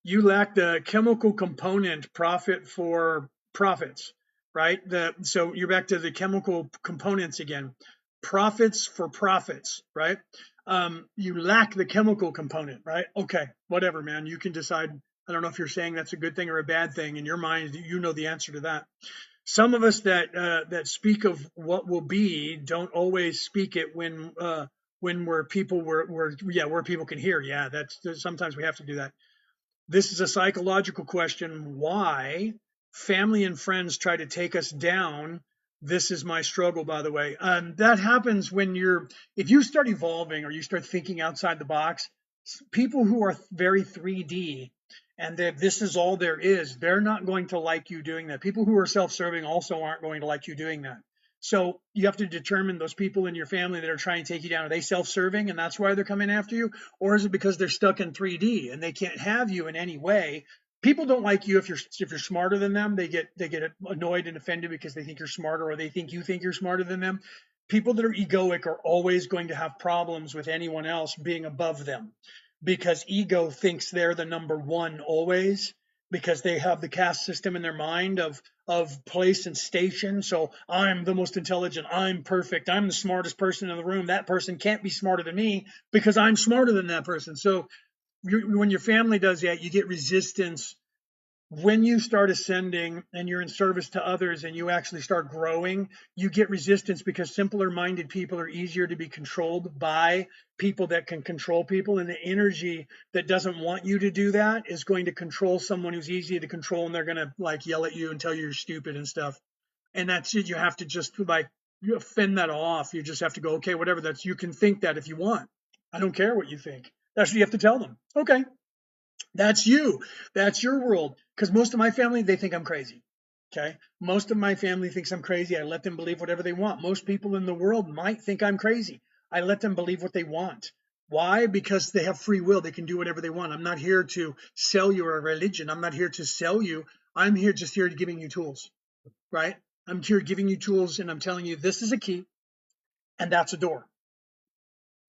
You lack the chemical component profit for profits, right? So you're back to the chemical components again. Profits for profits, right? You lack the chemical component, right? Okay, whatever, man. You can decide. I don't know if you're saying that's a good thing or a bad thing. In your mind, you know the answer to that. Some of us that speak of what will be don't always speak it when where people where people can hear. Yeah, that's sometimes we have to do that. This is a psychological question. Why family and friends try to take us down. This is my struggle, by the way. That happens when if you start evolving or you start thinking outside the box. People who are very 3D and that this is all there is, they're not going to like you doing that. People who are self-serving also aren't going to like you doing that. So you have to determine those people in your family that are trying to take you down. Are they self-serving and that's why they're coming after you? Or is it because they're stuck in 3D and they can't have you in any way? People don't like you if you're smarter than them. They get annoyed and offended because they think you're smarter or they think you think you're smarter than them. People that are egoic are always going to have problems with anyone else being above them because ego thinks they're the number one always, because they have the caste system in their mind of place and station. So I'm the most intelligent, I'm perfect, I'm the smartest person in the room. That person can't be smarter than me because I'm smarter than that person. So when your family does that, you get resistance. When you start ascending and you're in service to others and you actually start growing, you get resistance because simpler minded people are easier to be controlled by people that can control people. And the energy that doesn't want you to do that is going to control someone who's easy to control, and they're going to like yell at you and tell you you're stupid and stuff. And that's it. You have to just like fend that off. You just have to go, okay, whatever. You can think that if you want. I don't care what you think. That's what you have to tell them. Okay, that's you. That's your world. Because most of my family, they think I'm crazy. Okay. Most of my family thinks I'm crazy. I let them believe whatever they want. Most people in the world might think I'm crazy. I let them believe what they want. Why? Because they have free will. They can do whatever they want. I'm not here to sell you a religion. I'm not here to sell you. I'm here just here to giving you tools, right? I'm here giving you tools and I'm telling you this is a key and that's a door.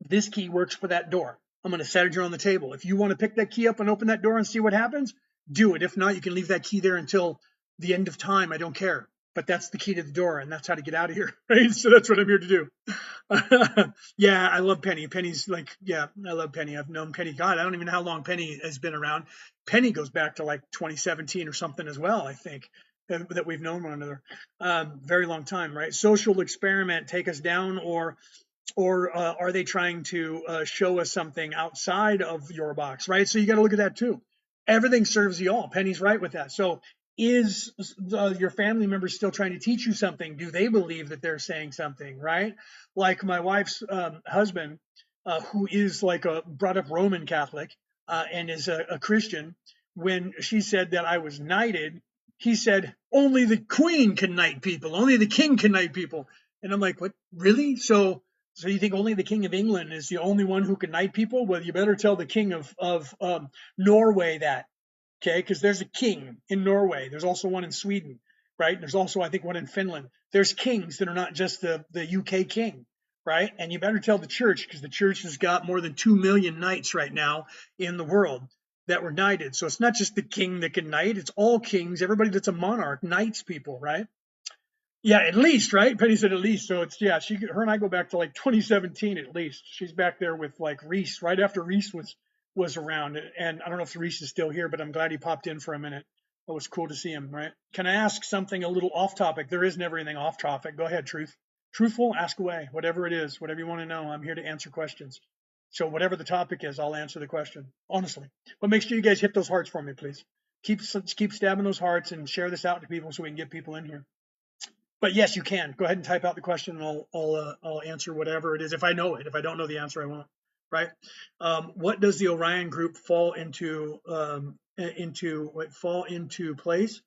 This key works for that door. I'm going to set it here on the table. If you want to pick that key up and open that door and see what happens, do it. If not, you can leave that key there until the end of time. I don't care. But that's the key to the door, and that's how to get out of here. Right? So that's what I'm here to do. Yeah, I love Penny. Penny's like, yeah, I love Penny. I've known Penny. God, I don't even know how long Penny has been around. Penny goes back to like 2017 or something as well, I think, that we've known one another. Very long time, right? Social experiment, take us down, or are they trying to show us something outside of your box, right? So you got to look at that too. Everything serves you all. Penny's right with that. So is your family member still trying to teach you something? Do they believe that they're saying something, right? Like my wife's husband, who is like a brought up Roman Catholic and is a Christian, when she said that I was knighted, he said, only the queen can knight people, only the king can knight people. And I'm like, what, really? So you think only the King of England is the only one who can knight people? Well, you better tell the King of Norway that, okay? Because there's a king in Norway. There's also one in Sweden, right? There's also, I think, one in Finland. There's kings that are not just the UK king, right? And you better tell the church, because the church has got more than 2 million knights right now in the world that were knighted. So it's not just the king that can knight, it's all kings. Everybody that's a monarch knights people, right? Yeah, at least, right? Penny said at least. So it's, yeah, her and I go back to like 2017 at least. She's back there with like Reese right after Reese was around. And I don't know if Reese is still here, but I'm glad he popped in for a minute. It was cool to see him, right? Can I ask something a little off topic? There isn't everything off topic. Go ahead, Truth. Truthful, ask away. Whatever it is, whatever you want to know, I'm here to answer questions. So whatever the topic is, I'll answer the question honestly. But make sure you guys hit those hearts for me, please. Keep stabbing those hearts and share this out to people so we can get people in here. But yes, you can go ahead and type out the question, and I'll answer whatever it is if I know it. If I don't know the answer, I won't. Right? What does the Orion group fall into place?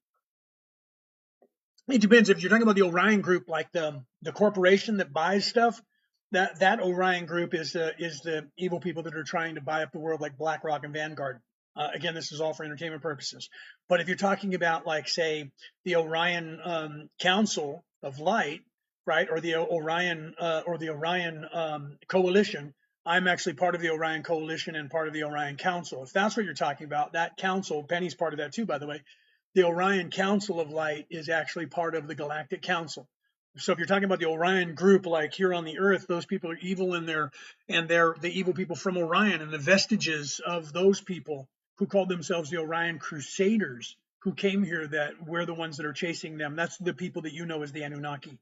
It depends. If you're talking about the Orion group, like the corporation that buys stuff, that Orion group is the evil people that are trying to buy up the world, like BlackRock and Vanguard. Again, this is all for entertainment purposes. But if you're talking about, like, say, the Orion Council of Light, right, or the Orion Coalition, I'm actually part of the Orion Coalition and part of the Orion Council. If that's what you're talking about, that council, Penny's part of that too, by the way. The Orion Council of Light is actually part of the Galactic Council. So if you're talking about the Orion group, like here on the Earth, those people are evil and they're the evil people from Orion, and the vestiges of those people who called themselves the Orion Crusaders, who came here, that we're the ones that are chasing them. That's the people that you know as the Anunnaki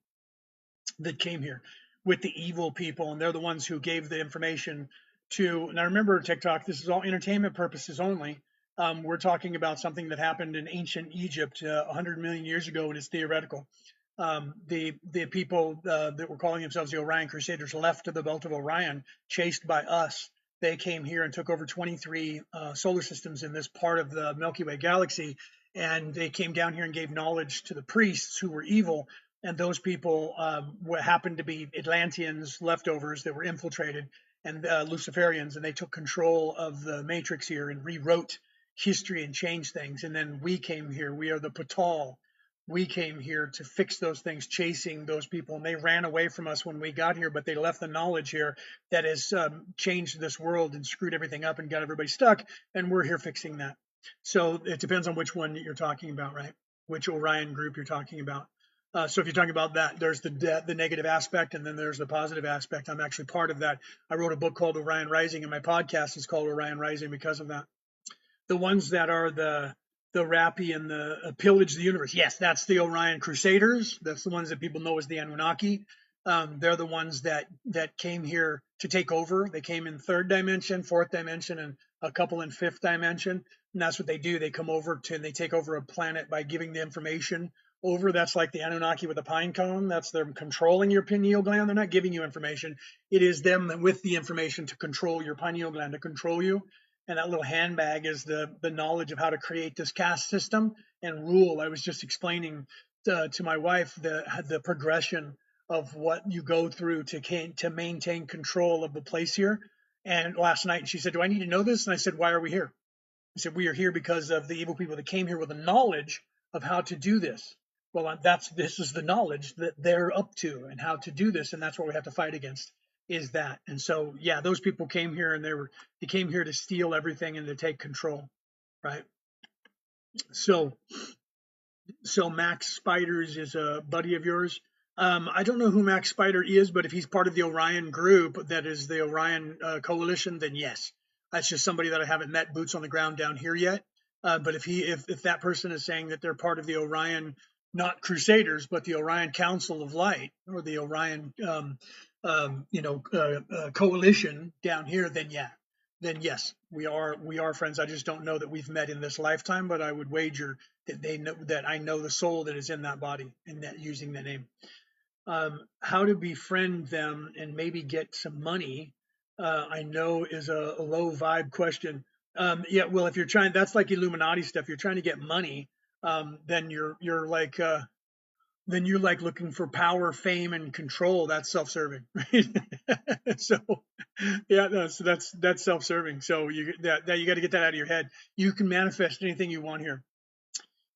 that came here with the evil people, and they're the ones who gave the information to. Now remember, TikTok, this is all entertainment purposes only. We're talking about something that happened in ancient Egypt 100 million years ago, and it's theoretical. The people that were calling themselves the Orion Crusaders left to the belt of Orion, chased by us. They came here and took over 23 solar systems in this part of the Milky Way galaxy, and they came down here and gave knowledge to the priests who were evil. And those people happened to be Atlanteans, leftovers that were infiltrated, and Luciferians, and they took control of the matrix here and rewrote history and changed things. And then we came here. We are the Patal. We came here to fix those things, chasing those people, and they ran away from us when we got here, but they left the knowledge here that has changed this world and screwed everything up and got everybody stuck, and we're here fixing that. So it depends on which one you're talking about, right? Which Orion group you're talking about. So if you're talking about that, there's the negative aspect, and then there's the positive aspect. I'm actually part of that. I wrote a book called Orion Rising, and my podcast is called Orion Rising because of that. The ones that are the Rappi and the pillage the universe, yes, that's the Orion Crusaders. That's the ones that people know as the Anunnaki. They're the ones that came here to take over. They came in third dimension, fourth dimension, and a couple in fifth dimension. And that's what they do. They come over to and they take over a planet by giving the information over. That's like the Anunnaki with a pine cone. That's them controlling your pineal gland. They're not giving you information. It is them with the information to control your pineal gland, to control you. and that little handbag is the knowledge of how to create this caste system and rule. I was just explaining to my wife the progression of what you go through to maintain control of the place here. And last night she said, "Do I need to know this?" And I said, "Why are we here?" I said, "We are here because of the evil people that came here with the knowledge of how to do this." Well, this is the knowledge that they're up to and how to do this, and that's what we have to fight against is that. And so, yeah, those people came here and they came here to steal everything and to take control, right? So Max Spiders is a buddy of yours. I don't know who Max Spider is, but if he's part of the Orion group, that is the Orion coalition, then yes, that's just somebody that I haven't met boots on the ground down here yet. But if that person is saying that they're part of the Orion, not Crusaders, but the Orion Council of Light or the Orion, coalition down here, then yeah, then yes, we are friends. I just don't know that we've met in this lifetime, but I would wager that they know that I know the soul that is in that body and that using the name. How to befriend them and maybe get some money, I know is a low vibe question. Yeah, well, if you're trying, that's like Illuminati stuff. You're trying to get money, then you're like looking for power, fame, and control. That's self-serving, right? So, yeah, no, so that's self-serving. So that you got to get that out of your head. You can manifest anything you want here.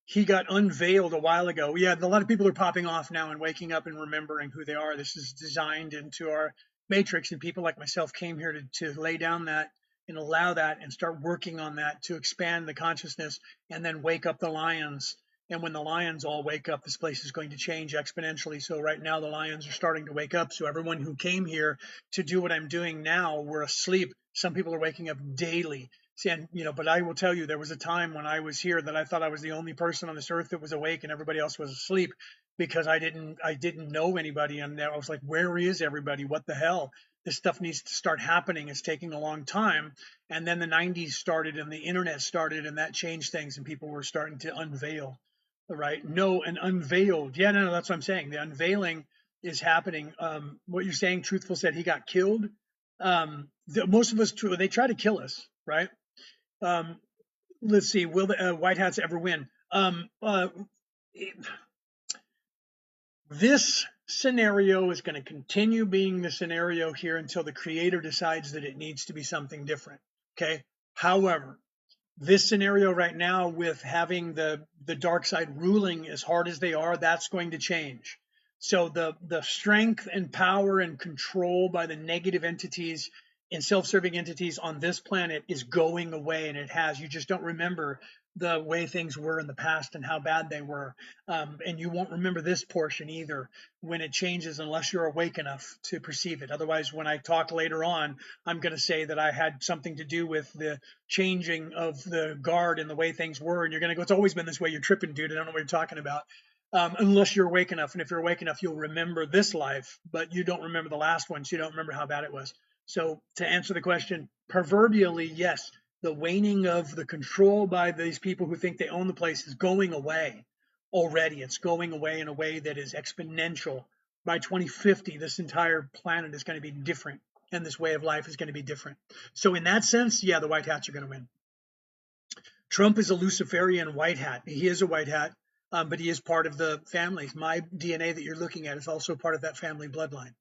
He got unveiled a while ago. Yeah, a lot of people are popping off now and waking up and remembering who they are. This is designed into our matrix, and people like myself came here to lay down that and allow that and start working on that to expand the consciousness and then wake up the lions. And when the lions all wake up, this place is going to change exponentially. So right now the lions are starting to wake up. So everyone who came here to do what I'm doing now, we're asleep. Some people are waking up daily. See, and but I will tell you, there was a time when I was here that I thought I was the only person on this earth that was awake, and everybody else was asleep because I didn't know anybody, and I was like, where is everybody? What the hell? This stuff needs to start happening. It's taking a long time. And then the 90s started, and the internet started, and that changed things, and people were starting to unveil, right? No, and unveiled. Yeah, no, that's what I'm saying. The unveiling is happening. What you're saying, Truthful said he got killed. Most of us, they try to kill us, right? Um, let's see. Will the White Hats ever win? This scenario is going to continue being the scenario here until the creator decides that it needs to be something different. Okay. However, this scenario right now with having the dark side ruling as hard as they are, that's going to change. So the strength and power and control by the negative entities and self-serving entities on this planet is going away, and it has. You just don't remember the way things were in the past and how bad they were, and you won't remember this portion either when it changes unless you're awake enough to perceive it. Otherwise, when I talk later on, I'm going to say that I had something to do with the changing of the guard and the way things were, and you're going to go, it's always been this way. You're tripping, dude. I don't know what you're talking about. Unless you're awake enough, and if you're awake enough, you'll remember this life, but you don't remember the last one, so you don't remember how bad it was. So to answer the question, proverbially, yes, the waning of the control by these people who think they own the place is going away already. It's going away in a way that is exponential. By 2050, this entire planet is going to be different, and this way of life is going to be different. So in that sense, yeah, the White Hats are going to win. Trump is a Luciferian white hat. He is a white hat, but he is part of the family. My DNA that you're looking at is also part of that family bloodline.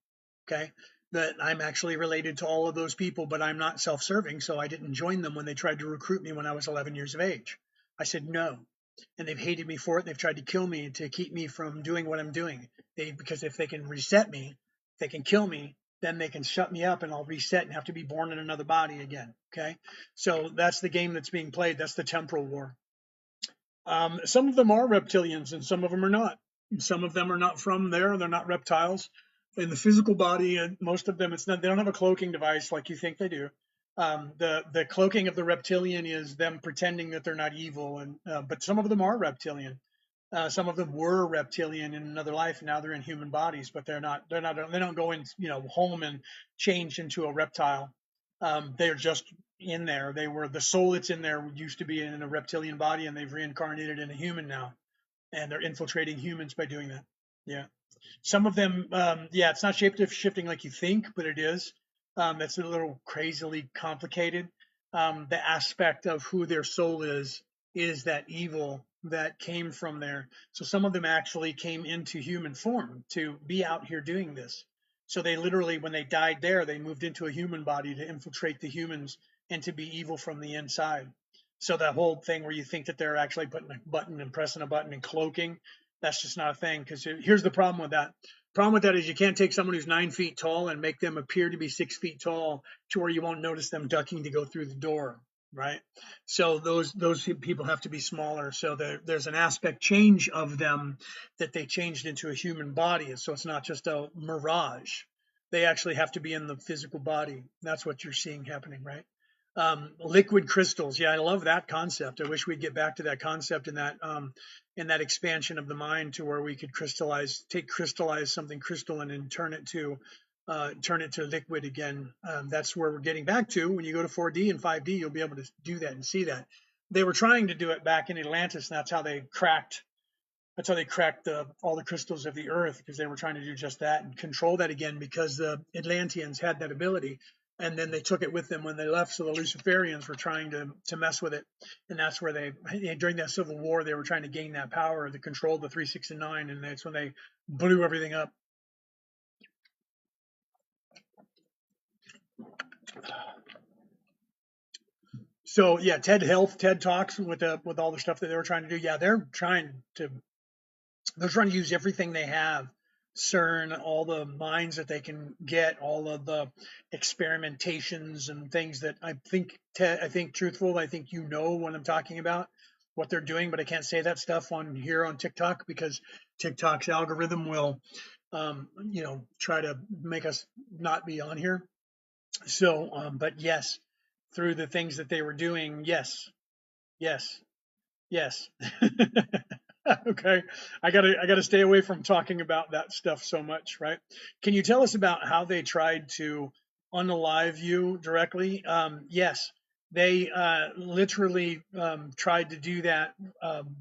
Okay. That I'm actually related to all of those people, but I'm not self serving. So I didn't join them when they tried to recruit me when I was 11 years of age. I said no. And they've hated me for it. They've tried to kill me to keep me from doing what I'm doing. Because if they can reset me, they can kill me, then they can shut me up and I'll reset and have to be born in another body again. Okay. So that's the game that's being played. That's the temporal war. Some of them are reptilians and some of them are not. Some of them are not from there. They're not reptiles. In the physical body, and most of them, it's not. They don't have a cloaking device like you think they do. The cloaking of the reptilian is them pretending that they're not evil, and but some of them are reptilian. Some of them were reptilian in another life, and now they're in human bodies, but they're not. They're not. They don't go in, home and change into a reptile. They're just in there. They were the soul that's in there used to be in a reptilian body, and they've reincarnated in a human now, and they're infiltrating humans by doing that. Yeah. Some of them, yeah, it's not shape shifting like you think, but it is. It's a little crazily complicated. the aspect of who their soul is that evil that came from there. So some of them actually came into human form to be out here doing this. So they literally, when they died there, they moved into a human body to infiltrate the humans and to be evil from the inside. So that whole thing where you think that they're actually putting a button and pressing a button and cloaking, that's just not a thing. Because here's the problem with that. Problem with that is you can't take someone who's 9 feet tall and make them appear to be 6 feet tall to where you won't notice them ducking to go through the door, right? So those people have to be smaller. So there's an aspect change of them that they changed into a human body. So it's not just a mirage. They actually have to be in the physical body. That's what you're seeing happening, right? Liquid crystals. Yeah, I love that concept. I wish we'd get back to that concept in that expansion of the mind to where we could crystallize something crystalline and turn it to liquid again. That's where we're getting back to. When you go to 4D and 5D, you'll be able to do that and see that. They were trying to do it back in Atlantis, and that's how they cracked. That's how they cracked all the crystals of the earth, because they were trying to do just that and control that again, because the Atlanteans had that ability, and then they took it with them when they left. So the Luciferians were trying to mess with it, and that's where during that civil war they were trying to gain that power to control the 3, 6, and 9, and that's when they blew everything up. So yeah, TED Talks with all the stuff that they were trying to do. Yeah, they're trying to use everything they have, CERN, all the minds that they can get, all of the experimentations and things that I think truthful. I think you know what I'm talking about, what they're doing, but I can't say that stuff on here on TikTok because TikTok's algorithm will, try to make us not be on here. So, but yes, through the things that they were doing, yes, yes, yes. Okay, I gotta stay away from talking about that stuff so much, right? Can you tell us about how they tried to unalive you directly? Yes, they literally tried to do that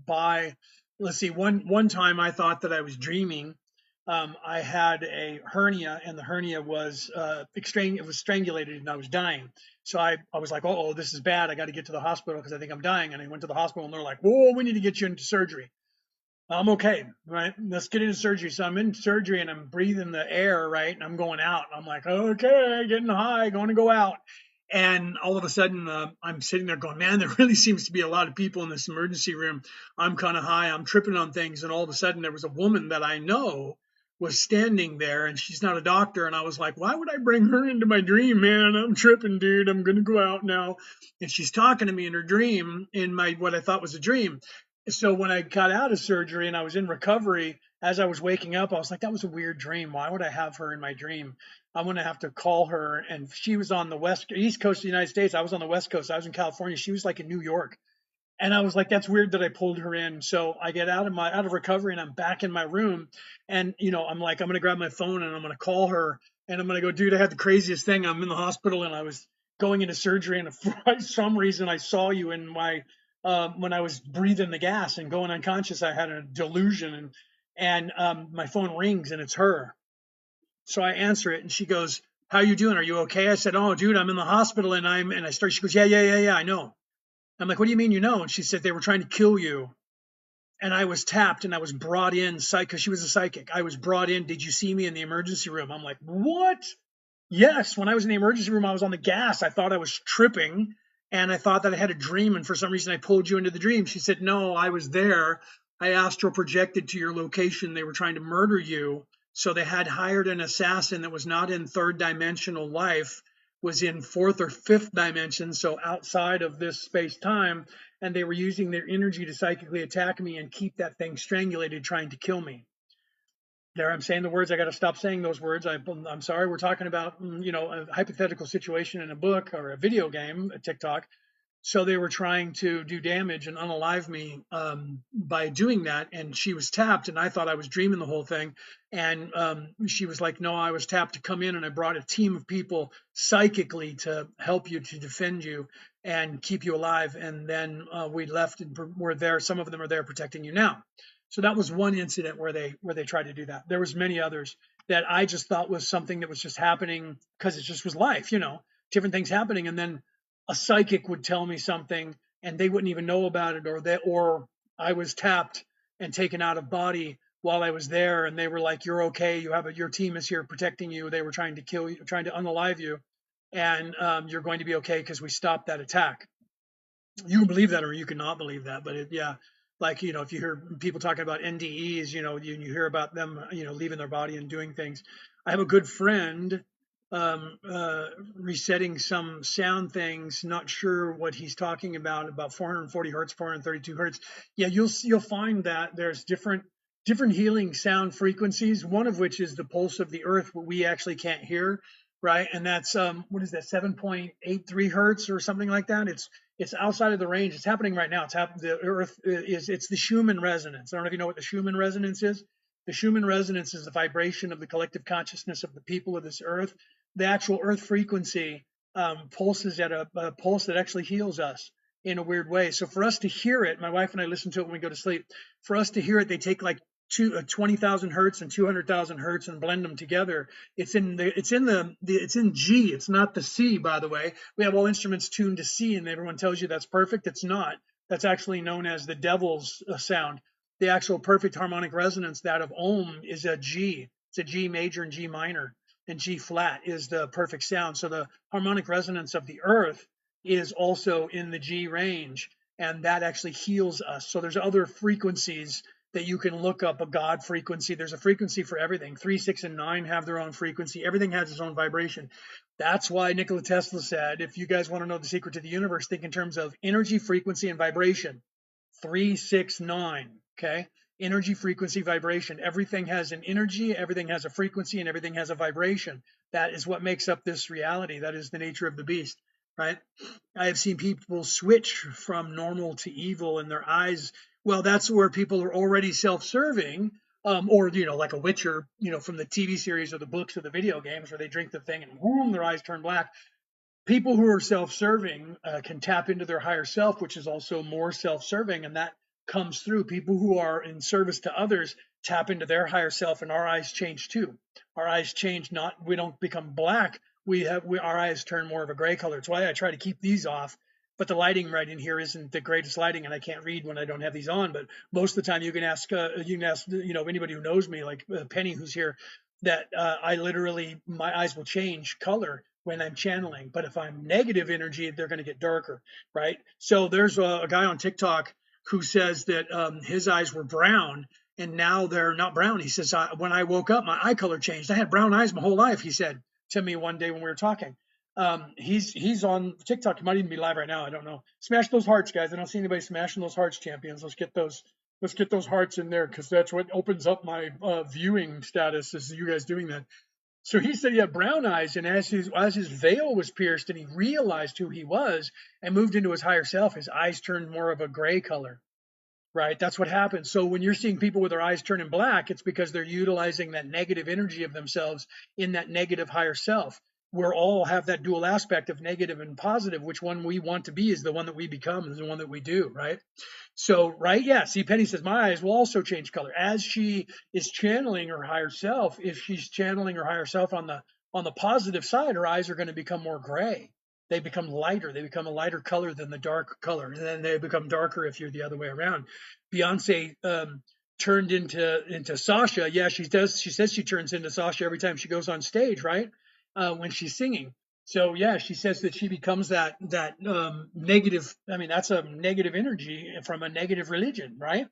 by. Let's see. One time I thought that I was dreaming. I had a hernia, and the hernia was it was strangulated, and I was dying. So I was like, oh, this is bad. I got to get to the hospital because I think I'm dying. And I went to the hospital, and they're like, whoa, we need to get you into surgery. I'm okay, right? Let's get into surgery. So I'm in surgery and I'm breathing the air, right? And I'm going out. I'm like, okay, getting high, going to go out. And all of a sudden, I'm sitting there going, man, there really seems to be a lot of people in this emergency room. I'm kind of high. I'm tripping on things. And all of a sudden, there was a woman that I know was standing there, and she's not a doctor. And I was like, why would I bring her into my dream, man? I'm tripping, dude. I'm going to go out now. And she's talking to me in her dream, in my what I thought was a dream. So when I got out of surgery and I was in recovery, as I was waking up, I was like, that was a weird dream. Why would I have her in my dream? I'm going to have to call her. And she was on the east coast of the United States. I was on the west coast. I was in California. She was like in New York. And I was like, that's weird that I pulled her in. So I get out of recovery and I'm back in my room. And, I'm like, I'm going to grab my phone and I'm going to call her. And I'm going to go, dude, I had the craziest thing. I'm in the hospital and I was going into surgery. And for some reason, I saw you in when I was breathing the gas and going unconscious. I had a delusion and my phone rings and it's her. So I answer it and she goes, how you doing? Are you okay? I said, oh, dude, I'm in the hospital and she goes, yeah, I know. I'm like, what do you mean you know? And she said, they were trying to kill you. And I was tapped and I was brought in, because she was a psychic. I was brought in. Did you see me in the emergency room? I'm like, what? Yes. When I was in the emergency room, I was on the gas. I thought I was tripping and I thought that I had a dream. And for some reason, I pulled you into the dream. She said, no, I was there. I astral projected to your location. They were trying to murder you. So they had hired an assassin that was not in third dimensional life, was in fourth or fifth dimension, so outside of this space time, and they were using their energy to psychically attack me and keep that thing strangulated, trying to kill me. There, I'm saying the words. I got to stop saying those words. I'm sorry. We're talking about a hypothetical situation in a book or a video game, a TikTok. So they were trying to do damage and unalive me by doing that. And she was tapped, and I thought I was dreaming the whole thing. And she was like, no, I was tapped to come in, and I brought a team of people psychically to help you, to defend you and keep you alive. And then we left and we're there. Some of them are there protecting you now. So that was one incident where they tried to do that. There was many others that I just thought was something that was just happening because it just was life, different things happening. And then a psychic would tell me something and they wouldn't even know about it, or I was tapped and taken out of body while I was there, and they were like, "You're okay. Your team is here protecting you. They were trying to kill you, trying to unalive you, and you're going to be okay because we stopped that attack." You can believe that or you cannot believe that, but yeah, like, if you hear people talking about NDEs, you hear about them, leaving their body and doing things. I have a good friend, resetting some sound things, not sure what he's talking about 440 hertz, 432 hertz. Yeah, you'll find that there's different healing sound frequencies, one of which is the pulse of the earth, what we actually can't hear, right? And that's what is that, 7.83 hertz or something like that. It's outside of the range. It's happening right now. The earth it's the Schumann resonance. I don't know if you know what the Schumann resonance is. The Schumann resonance is the vibration of the collective consciousness of the people of this earth. The actual earth frequency pulses at a pulse that actually heals us in a weird way. So for us to hear it, my wife and I listen to it when we go to sleep. For us to hear it, they take like 20,000 hertz and 200,000 hertz and blend them together. It's in G. It's not the C, by the way. We have all instruments tuned to C, and everyone tells you that's perfect. It's not. That's actually known as the devil's sound. The actual perfect harmonic resonance, that of Ohm, is a G. It's a G major and G minor, and G flat is the perfect sound. So the harmonic resonance of the earth is also in the G range, and that actually heals us. So there's other frequencies that you can look up, a God frequency. There's a frequency for everything. 3, 6, and 9 have their own frequency. Everything has its own vibration. That's why Nikola Tesla said, if you guys want to know the secret to the universe, think in terms of energy, frequency, and vibration. 3, 6, 9. Okay. Energy, frequency, vibration. Everything has an energy, everything has a frequency, and everything has a vibration. That is what makes up this reality. That is the nature of the beast, right? I have seen people switch from normal to evil in their eyes. Well, that's where people are already self-serving, or like a Witcher, from the TV series or the books or the video games, where they drink the thing and boom, their eyes turn black. People who are self-serving can tap into their higher self, which is also more self-serving, and that comes through. People who are in service to others tap into their higher self, and our eyes change too. Our eyes change. Not We don't become black. Our eyes turn more of a gray color. It's why I try to keep these off. But the lighting right in here isn't the greatest lighting, and I can't read when I don't have these on. But most of the time, you can ask anybody who knows me, like Penny, who's here, that I literally, my eyes will change color when I'm channeling. But if I'm negative energy, they're going to get darker, right? So there's a guy on TikTok who says that his eyes were brown and now they're not brown. He says, when I woke up, my eye color changed. I had brown eyes my whole life, he said to me one day when we were talking. He's on TikTok. He might even be live right now. I don't know. Smash those hearts, guys. I don't see anybody smashing those hearts, champions. Let's get those hearts in there, because that's what opens up my viewing status, is you guys doing that. So he said he had brown eyes, and as his veil was pierced and he realized who he was and moved into his higher self, his eyes turned more of a gray color, right? That's what happens. So when you're seeing people with their eyes turning black, it's because they're utilizing that negative energy of themselves in that negative higher self. We're all have that dual aspect of negative and positive. Which one we want to be is the one that we become, is the one that we do, right? So, right, yeah. See, Penny says my eyes will also change color as she is channeling her higher self. If she's channeling her higher self on the positive side, her eyes are going to become more gray. They become lighter. They become a lighter color than the dark color, and then they become darker if you're the other way around. Beyonce turned into Sasha. Yeah, she does. She says she turns into Sasha every time she goes on stage, right? When she's singing. So yeah, she says that she becomes that negative. I mean, that's a negative energy from a negative religion, right?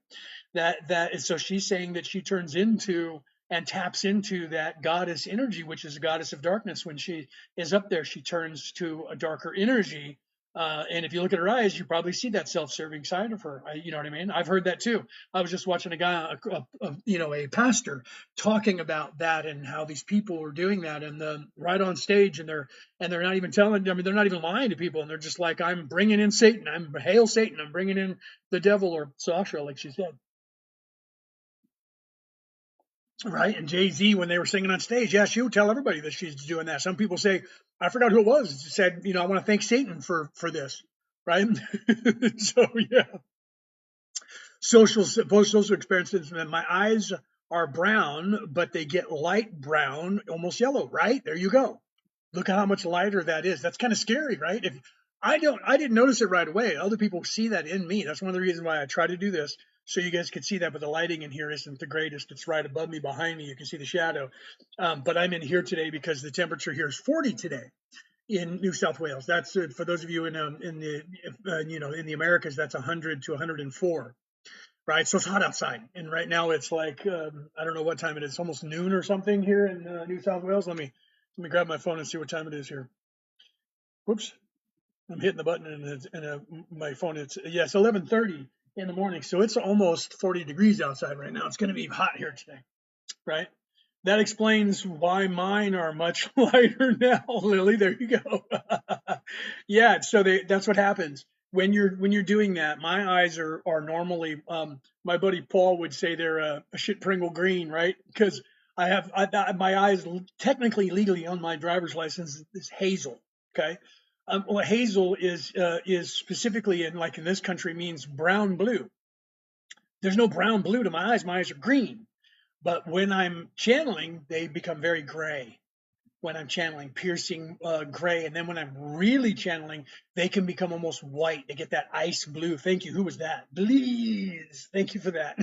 So she's saying that she turns into and taps into that goddess energy, which is a goddess of darkness. When she is up there, she turns to a darker energy. And if you look at her eyes, you probably see that self-serving side of her. You know what I mean? I've heard that too. I was just watching a guy, a pastor, talking about that and how these people were doing that, and right on stage, and they're not even telling. I mean, they're not even lying to people, and they're just like, "I'm bringing in Satan. I'm hail Satan. I'm bringing in the devil," or Sasha, like she said. Right. And Jay-Z, when they were singing on stage, yeah, she would tell everybody that she's doing that. Some people say, I forgot who it was, said, I want to thank Satan for this. Right. So yeah. Social experiences. My eyes are brown, but they get light brown, almost yellow. Right. There you go. Look at how much lighter that is. That's kind of scary, right? I didn't notice it right away. Other people see that in me. That's one of the reasons why I try to do this, so you guys can see that. But the lighting in here isn't the greatest. It's right above me, behind me. You can see the shadow. But I'm in here today because the temperature here is 40 today in New South Wales. That's for those of you in the in the Americas. That's 100 to 104. Right, so it's hot outside, and right now it's like I don't know what time it is. It's almost noon or something here in New South Wales. Let me grab my phone and see what time it is here. Whoops. I'm hitting the button and my phone. It's 11:30 in the morning, so it's almost 40 degrees outside right now. It's going to be hot here today, right? That explains why mine are much lighter now, Lily. There you go. Yeah, so that's what happens when you're doing that. My eyes are normally my buddy Paul would say they're a shit Pringle green, right? Because my eyes technically legally on my driver's license is hazel. Okay. Well, hazel is specifically in this country means brown blue. There's no brown blue to my eyes. My eyes are green. But when I'm channeling, they become very gray. When I'm channeling, piercing gray, and then when I'm really channeling, they can become almost white. They get that ice blue. Thank you. Who was that? Please. Thank you for that.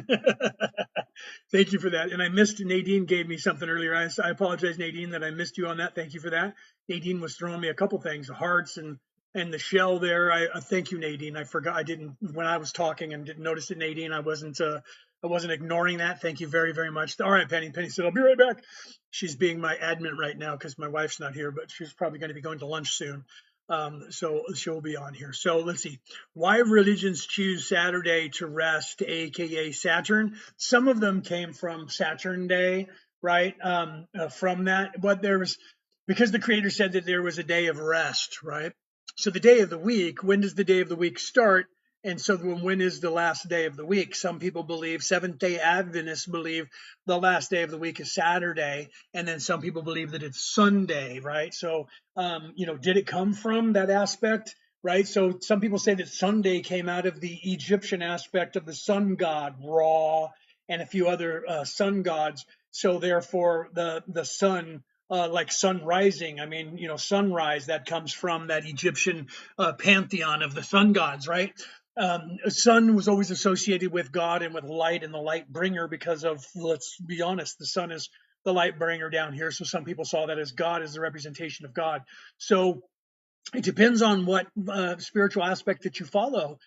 Thank you for that. And I missed, Nadine gave me something earlier. I apologize, Nadine, that I missed you on that. Thank you for that. Nadine was throwing me a couple things, hearts and the shell there. I thank you, Nadine. I forgot. I didn't when I was talking and didn't notice it, Nadine. I wasn't ignoring that. Thank you very, very much. All right, Penny. Penny said, I'll be right back. She's being my admin right now because my wife's not here, but she's probably going to be going to lunch soon. So she'll be on here. So let's see. Why religions choose Saturday to rest, aka Saturn? Some of them came from Saturn Day, right? From that, but there was because the Creator said that there was a day of rest, right? So the day of the week. When does the day of the week start? And so when is the last day of the week? Some people believe, Seventh day Adventists believe the last day of the week is Saturday. And then some people believe that it's Sunday, right? So, did it come from that aspect, right? So some people say that Sunday came out of the Egyptian aspect of the sun god, Ra, and a few other sun gods. So therefore, the sun, like sun rising, I mean, sunrise, that comes from that Egyptian pantheon of the sun gods, right? Sun was always associated with God and with light and the light bringer because of, let's be honest, the sun is the light bringer down here. So some people saw that as God, as the representation of God. So it depends on what spiritual aspect that you follow.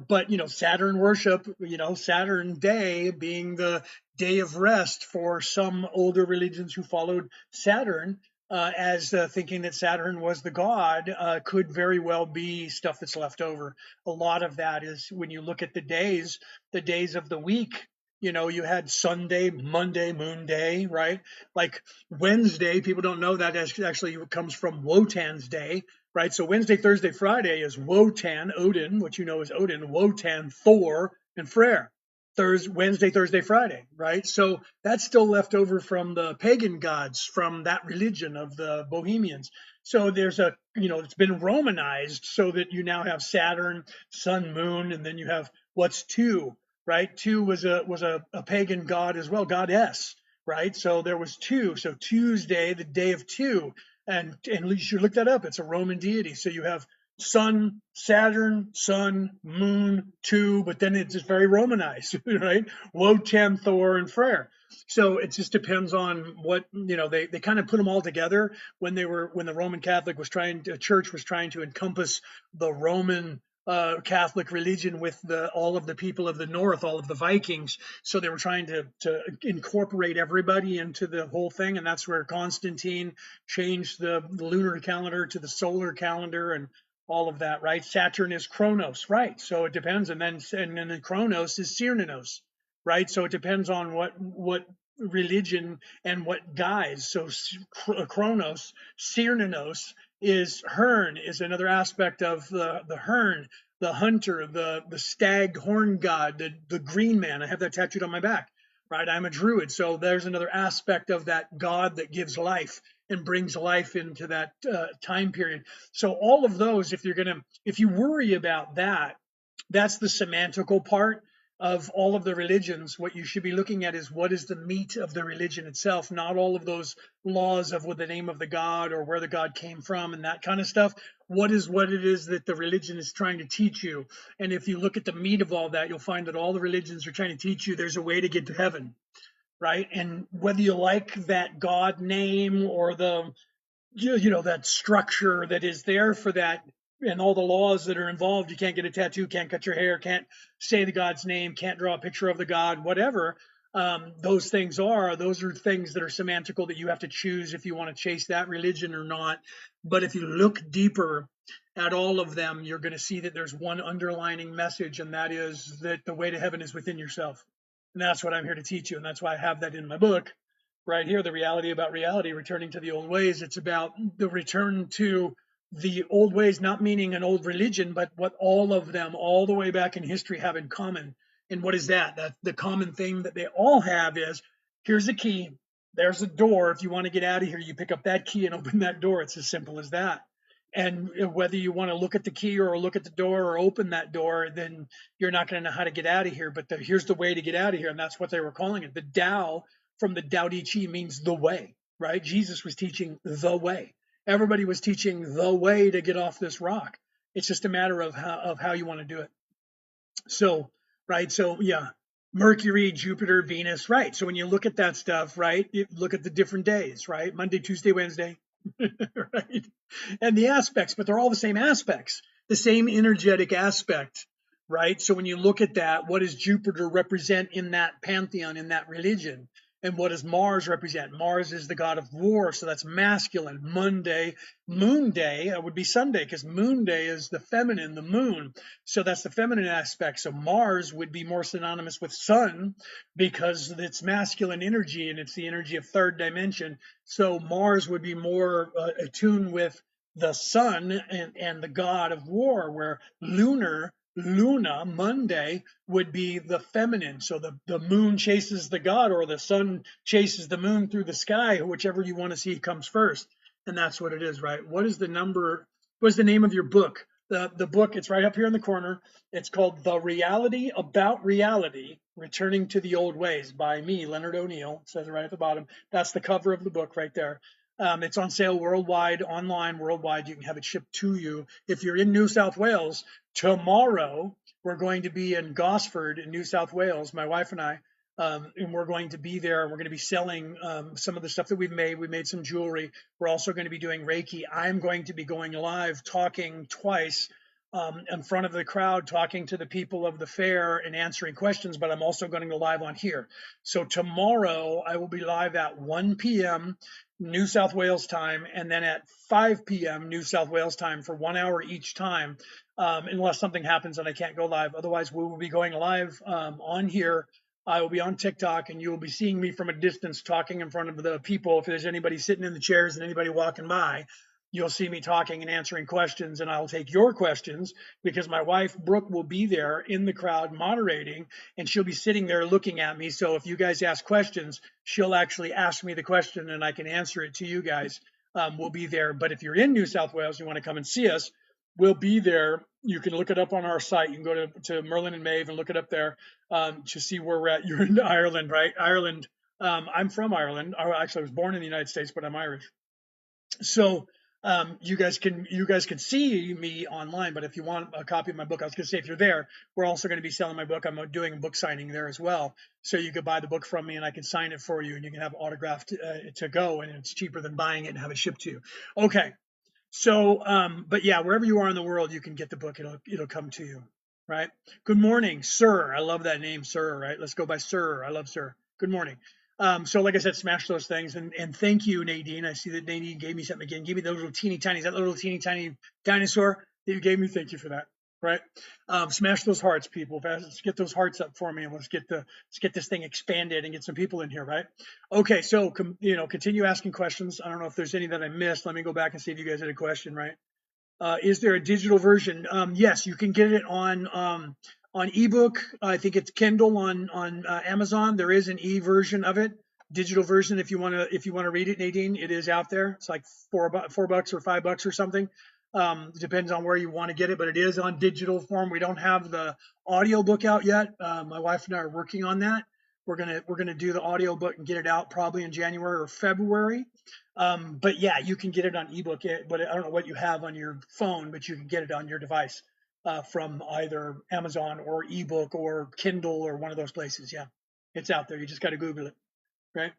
But Saturn worship, Saturn Day being the day of rest for some older religions who followed Saturn, as thinking that Saturn was the god, could very well be stuff that's left over. A lot of that is when you look at the days of the week. You had Sunday, Monday, Moon Day, right? Like Wednesday, people don't know that actually comes from Wotan's day, right? So Wednesday, Thursday, Friday is Wotan, Odin, what you know is Odin, Wotan, Thor, and Freyr. Wednesday, Thursday, Friday, right? So that's still left over from the pagan gods from that religion of the Bohemians. So it's been Romanized so that you now have Saturn, Sun, Moon, and then you have what's two, right? Two was a pagan god as well, goddess, right? So there was two. So Tuesday, the day of two, and you should look that up. It's a Roman deity. So you have Sun, Saturn, Sun, Moon, two, but then it's just very Romanized, right? Wotan, Thor, and Freyr. So it just depends on what they kind of put them all together when the Roman Catholic Church was trying to encompass the Roman Catholic religion with all of the people of the North, all of the Vikings. So they were trying to incorporate everybody into the whole thing, and that's where Constantine changed the lunar calendar to the solar calendar and all of that, right? Saturn is Chronos, right? So it depends, and then Chronos is Cyrnanos, right? So it depends on what religion and what guise. So Chronos, Cyrnanos is Hearn, is another aspect of the Hearn, the hunter, the stag horn god, the green man. I have that tattooed on my back, right? I'm a druid, so there's another aspect of that god that gives life and brings life into that time period. So all of those, if you worry about that, that's the semantical part. of all of the religions, what you should be looking at is what is the meat of the religion itself, not all of those laws of what the name of the god or where the god came from and that kind of stuff. What it is that the religion is trying to teach you. And if you look at the meat of all that, you'll find that all the religions are trying to teach you there's a way to get to heaven, right? And whether you like that god name or the that structure that is there for that and all the laws that are involved, you can't get a tattoo, can't cut your hair, can't say the god's name, can't draw a picture of the god, whatever those are things that are semantical that you have to choose if you want to chase that religion or not. But if you look deeper at all of them, you're going to see that there's one underlining message, and that is that the way to heaven is within yourself. And that's what I'm here to teach you, and that's why I have that in my book right here, The Reality About Reality, Returning to the Old Ways. It's about the return to the old ways, not meaning an old religion, but what all of them, all the way back in history, have in common. And what is that? That the common thing that they all have is here's a key, there's a door. If you want to get out of here, you pick up that key and open that door. It's as simple as that. And whether you want to look at the key or look at the door or open that door, then you're not going to know how to get out of here. But here's the way to get out of here. And that's what they were calling it. The Tao from the Tao Te Ching means the way, right? Jesus was teaching the way. Everybody was teaching the way to get off this rock. It's just a matter of how you want to do it. So, right. So, yeah, Mercury, Jupiter, Venus, right. So when you look at that stuff, right, you look at the different days, right? Monday, Tuesday, Wednesday, right? And the aspects, but they're all the same aspects, the same energetic aspect, right? So when you look at that, what does Jupiter represent in that pantheon, in that religion? And what does Mars represent? Mars is the god of war, so that's masculine. Monday, Moon Day would be Sunday, because Moon Day is the feminine, the moon. So that's the feminine aspect. So Mars would be more synonymous with sun because it's masculine energy and it's the energy of third dimension. So Mars would be more attuned with the sun and the god of war, where Luna, Monday, would be the feminine. So the moon chases the god, or the sun chases the moon through the sky, whichever you want to see comes first. And that's what it is, right? What is the number? What's the name of your book? The book, it's right up here in the corner. It's called The Reality About Reality, Returning to the Old Ways by me, Leonard O'Neill. It says it right at the bottom. That's the cover of the book right there. It's on sale worldwide, online, worldwide. You can have it shipped to you. If you're in New South Wales, tomorrow we're going to be in Gosford in New South Wales, my wife and I, and we're going to be there. We're going to be selling some of the stuff that we've made. We made some jewelry. We're also going to be doing Reiki. I'm going to be going live, talking twice in front of the crowd, talking to the people of the fair and answering questions, but I'm also going to go live on here. So tomorrow I will be live at 1 p.m. New South Wales time, and then at 5 p.m. New South Wales time for 1 hour each time, unless something happens and I can't go live. Otherwise, we will be going live on here. I will be on TikTok, and you will be seeing me from a distance talking in front of the people. If there's anybody sitting in the chairs and anybody walking by, you'll see me talking and answering questions, and I'll take your questions because my wife, Brooke, will be there in the crowd moderating, and she'll be sitting there looking at me. So if you guys ask questions, she'll actually ask me the question and I can answer it to you guys. We'll be there. But if you're in New South Wales, you want to come and see us, we'll be there. You can look it up on our site. You can go to Merlin and Maeve and look it up there to see where we're at. You're in Ireland, right? Ireland. I'm from Ireland. Actually, I was born in the United States, but I'm Irish. So you guys can see me online, but if you want a copy of my book, I was going to say, if you're there, we're also going to be selling my book. I'm doing a book signing there as well, so you could buy the book from me and I can sign it for you, and you can have autographed to go, and it's cheaper than buying it and have it shipped to you. Okay, so but yeah, wherever you are in the world, you can get the book. It'll come to you, right? Good morning, sir. I love that name, sir. Right? Let's go by sir. I love sir. Good morning. So like I said, smash those things, and thank you, Nadine. I see that Nadine gave me something again. Give me the little teeny tiny, is that little teeny tiny dinosaur that you gave me? Thank you for that. Right? Smash those hearts, people. Let's get those hearts up for me, and let's get this thing expanded and get some people in here, right? Okay, so continue asking questions. I don't know if there's any that I missed. Let me go back and see if you guys had a question, right? Is there a digital version? Yes, you can get it on ebook. I think it's Kindle on Amazon. There is an e-version of it, digital version. If you want to read it, Nadine, it is out there. It's like $4 or $5 or something. Depends on where you want to get it, but it is on digital form. We don't have the audio book out yet. My wife and I are working on that. We're gonna do the audio book and get it out probably in January or February. But yeah, you can get it on ebook. But I don't know what you have on your phone, but you can get it on your device from either Amazon or ebook or Kindle or one of those places. Yeah, it's out there. You just got to Google it, right?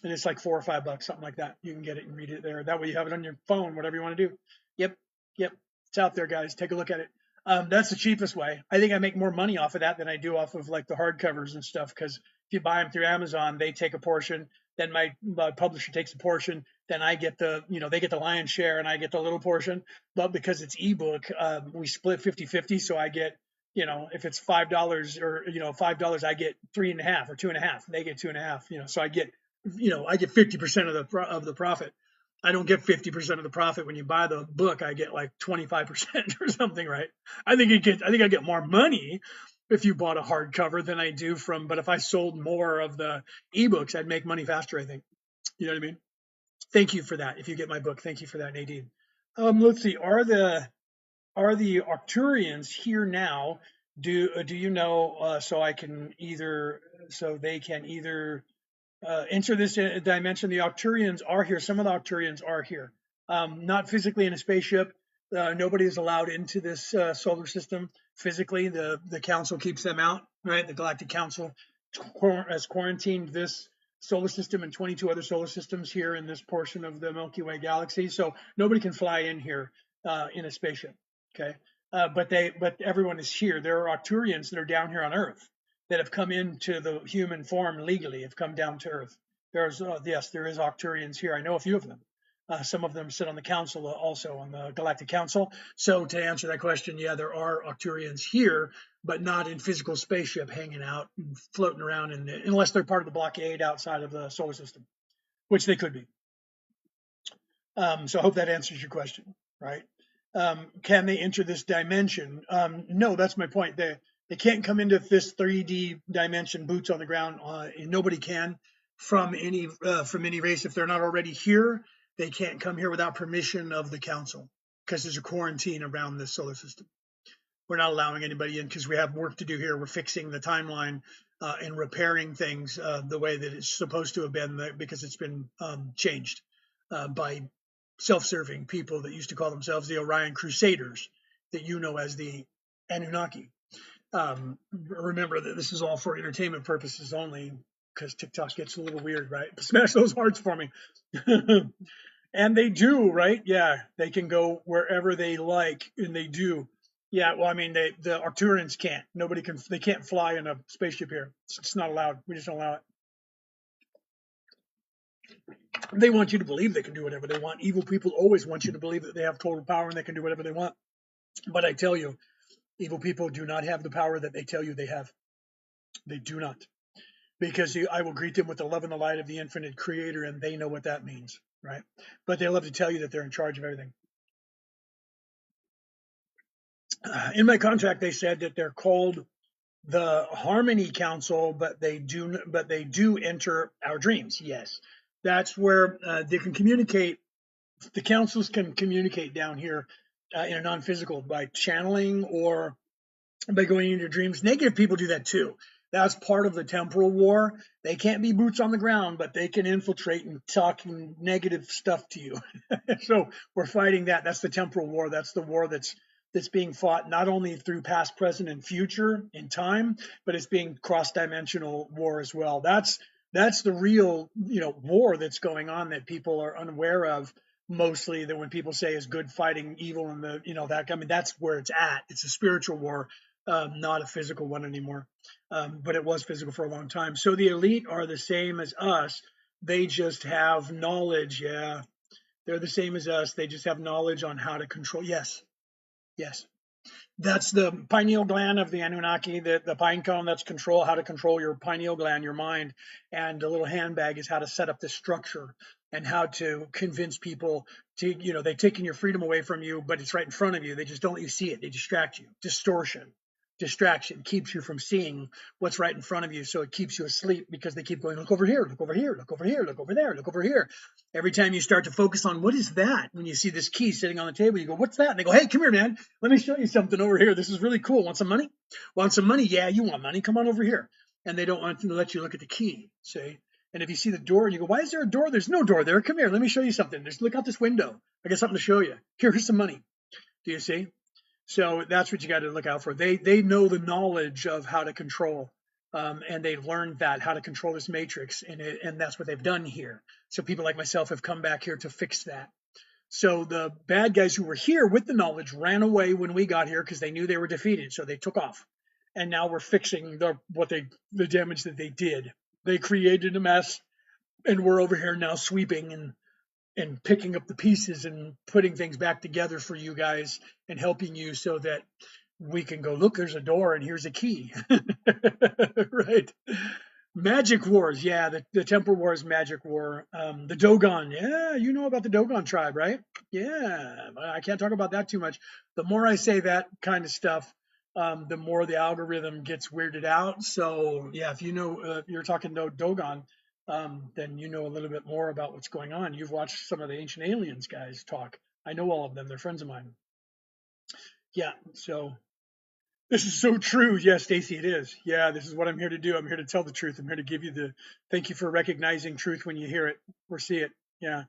And it's like $4 or $5, something like that. You can get it and read it there. That way you have it on your phone, whatever you want to do. Yep, yep, it's out there, guys. Take a look at it. That's the cheapest way. I think I make more money off of that than I do off of like the hardcovers and stuff. Because if you buy them through Amazon, they take a portion. Then my publisher takes a portion. Then I get they get the lion's share and I get the little portion. But because it's ebook, we split 50-50. So I get, if it's $5 or, $5, I get 3.5 or 2.5. They get 2.5. So I get 50% of the profit. I don't get 50% of the profit when you buy the book. I get like 25% or something, right? I think I get more money if you bought a hardcover than I do from. But if I sold more of the ebooks, I'd make money faster. I think. You know what I mean? Thank you for that. If you get my book, thank you for that, Nadine. Let's see. Are the Arcturians here now? Do you know? So they can either enter this dimension. The Octurians are here. Some of the Octurians are here, not physically in a spaceship. Nobody is allowed into this solar system physically. The council keeps them out, right? The Galactic Council has quarantined this solar system and 22 other solar systems here in this portion of the Milky Way galaxy. So nobody can fly in here in a spaceship. Okay, but everyone is here. There are Octurians that are down here on Earth that have come into the human form legally, have come down to Earth. Yes, there is Octurians here. I know a few of them. Some of them sit on the council, also on the Galactic Council. So to answer that question, yeah, there are Octurians here, but not in physical spaceship hanging out and floating around, unless they're part of the blockade outside of the solar system, which they could be. So I hope that answers your question, right? Can they enter this dimension? No, that's my point. They can't come into this 3D dimension, boots on the ground. Nobody can from any race. If they're not already here, they can't come here without permission of the council, because there's a quarantine around this solar system. We're not allowing anybody in because we have work to do here. We're fixing the timeline and repairing things the way that it's supposed to have been, because it's been changed by self-serving people that used to call themselves the Orion Crusaders, that as the Anunnaki. Remember that this is all for entertainment purposes only, because TikTok gets a little weird, right? Smash those hearts for me. And they do, right? Yeah, they can go wherever they like, and they do. Yeah, well, I mean, the Arcturians can't. They can't fly in a spaceship here. It's not allowed. We just don't allow it. They want you to believe they can do whatever they want. Evil people always want you to believe that they have total power and they can do whatever they want. But I tell you, evil people do not have the power that they tell you they have. They do not. Because I will greet them with the love and the light of the infinite creator, and they know what that means, right? But they love to tell you that they're in charge of everything. In my contract, they said that they're called the Harmony Council, but they do enter our dreams. Yes, that's where they can communicate. The councils can communicate down here in a non-physical, by channeling or by going into dreams. Negative people do that too. That's part of the temporal war. They can't be boots on the ground, but they can infiltrate and talk negative stuff to you. So we're fighting that. That's the temporal war. That's the war that's being fought not only through past, present, and future in time, but it's being cross-dimensional war as well. That's the real war that's going on, that people are unaware of. Mostly, that when people say is good fighting evil, and that's where it's at. It's a spiritual war, not a physical one anymore. But it was physical for a long time. So the elite are the same as us. They just have knowledge. Yeah, they're the same as us. They just have knowledge on how to control. Yes, yes. That's the pineal gland of the Anunnaki, the pine cone. That's how to control your pineal gland, your mind. And the little handbag is how to set up this structure and how to convince people to, they've taken your freedom away from you, but it's right in front of you. They just don't let you see it. They distract you. Distortion. Distraction keeps you from seeing what's right in front of you. So it keeps you asleep because they keep going, look over here, look over here, look over here, look over there, look over here. Every time you start to focus on what is that, when you see this key sitting on the table, you go, what's that? And they go, hey, come here, man. Let me show you something over here. This is really cool. Want some money? Want some money? Yeah, you want money. Come on over here. And they don't want to let you look at the key, see? And if you see the door and you go, why is there a door? There's no door there. Come here. Let me show you something. Just look out this window. I got something to show you. Here's some money. Do you see? So that's what you got to look out for. They know the knowledge of how to control, and they've learned that how to control this matrix, and that's what they've done here. So people like myself have come back here to fix that. So the bad guys who were here with the knowledge ran away when we got here because they knew they were defeated, so they took off. And now we're fixing the damage that they did. They created a mess, and we're over here now sweeping and picking up the pieces and putting things back together for you guys and helping you so that we can go, look, there's a door and here's a key. Right? Magic Wars. Yeah, the Temple Wars, Magic War. The Dogon. Yeah, you know about the Dogon tribe, right? Yeah, I can't talk about that too much. The more I say that kind of stuff, the more the algorithm gets weirded out. So yeah, if you know, you're talking Dogon, then you know a little bit more about what's going on. You've watched some of the Ancient Aliens guys talk. I know all of them. They're friends of mine. Yeah, so this is so true. Yes, Stacy, it is. Yeah, this is what I'm here to do. I'm here to tell the truth. I'm here to give you thank you for recognizing truth when you hear it or see it. Yeah.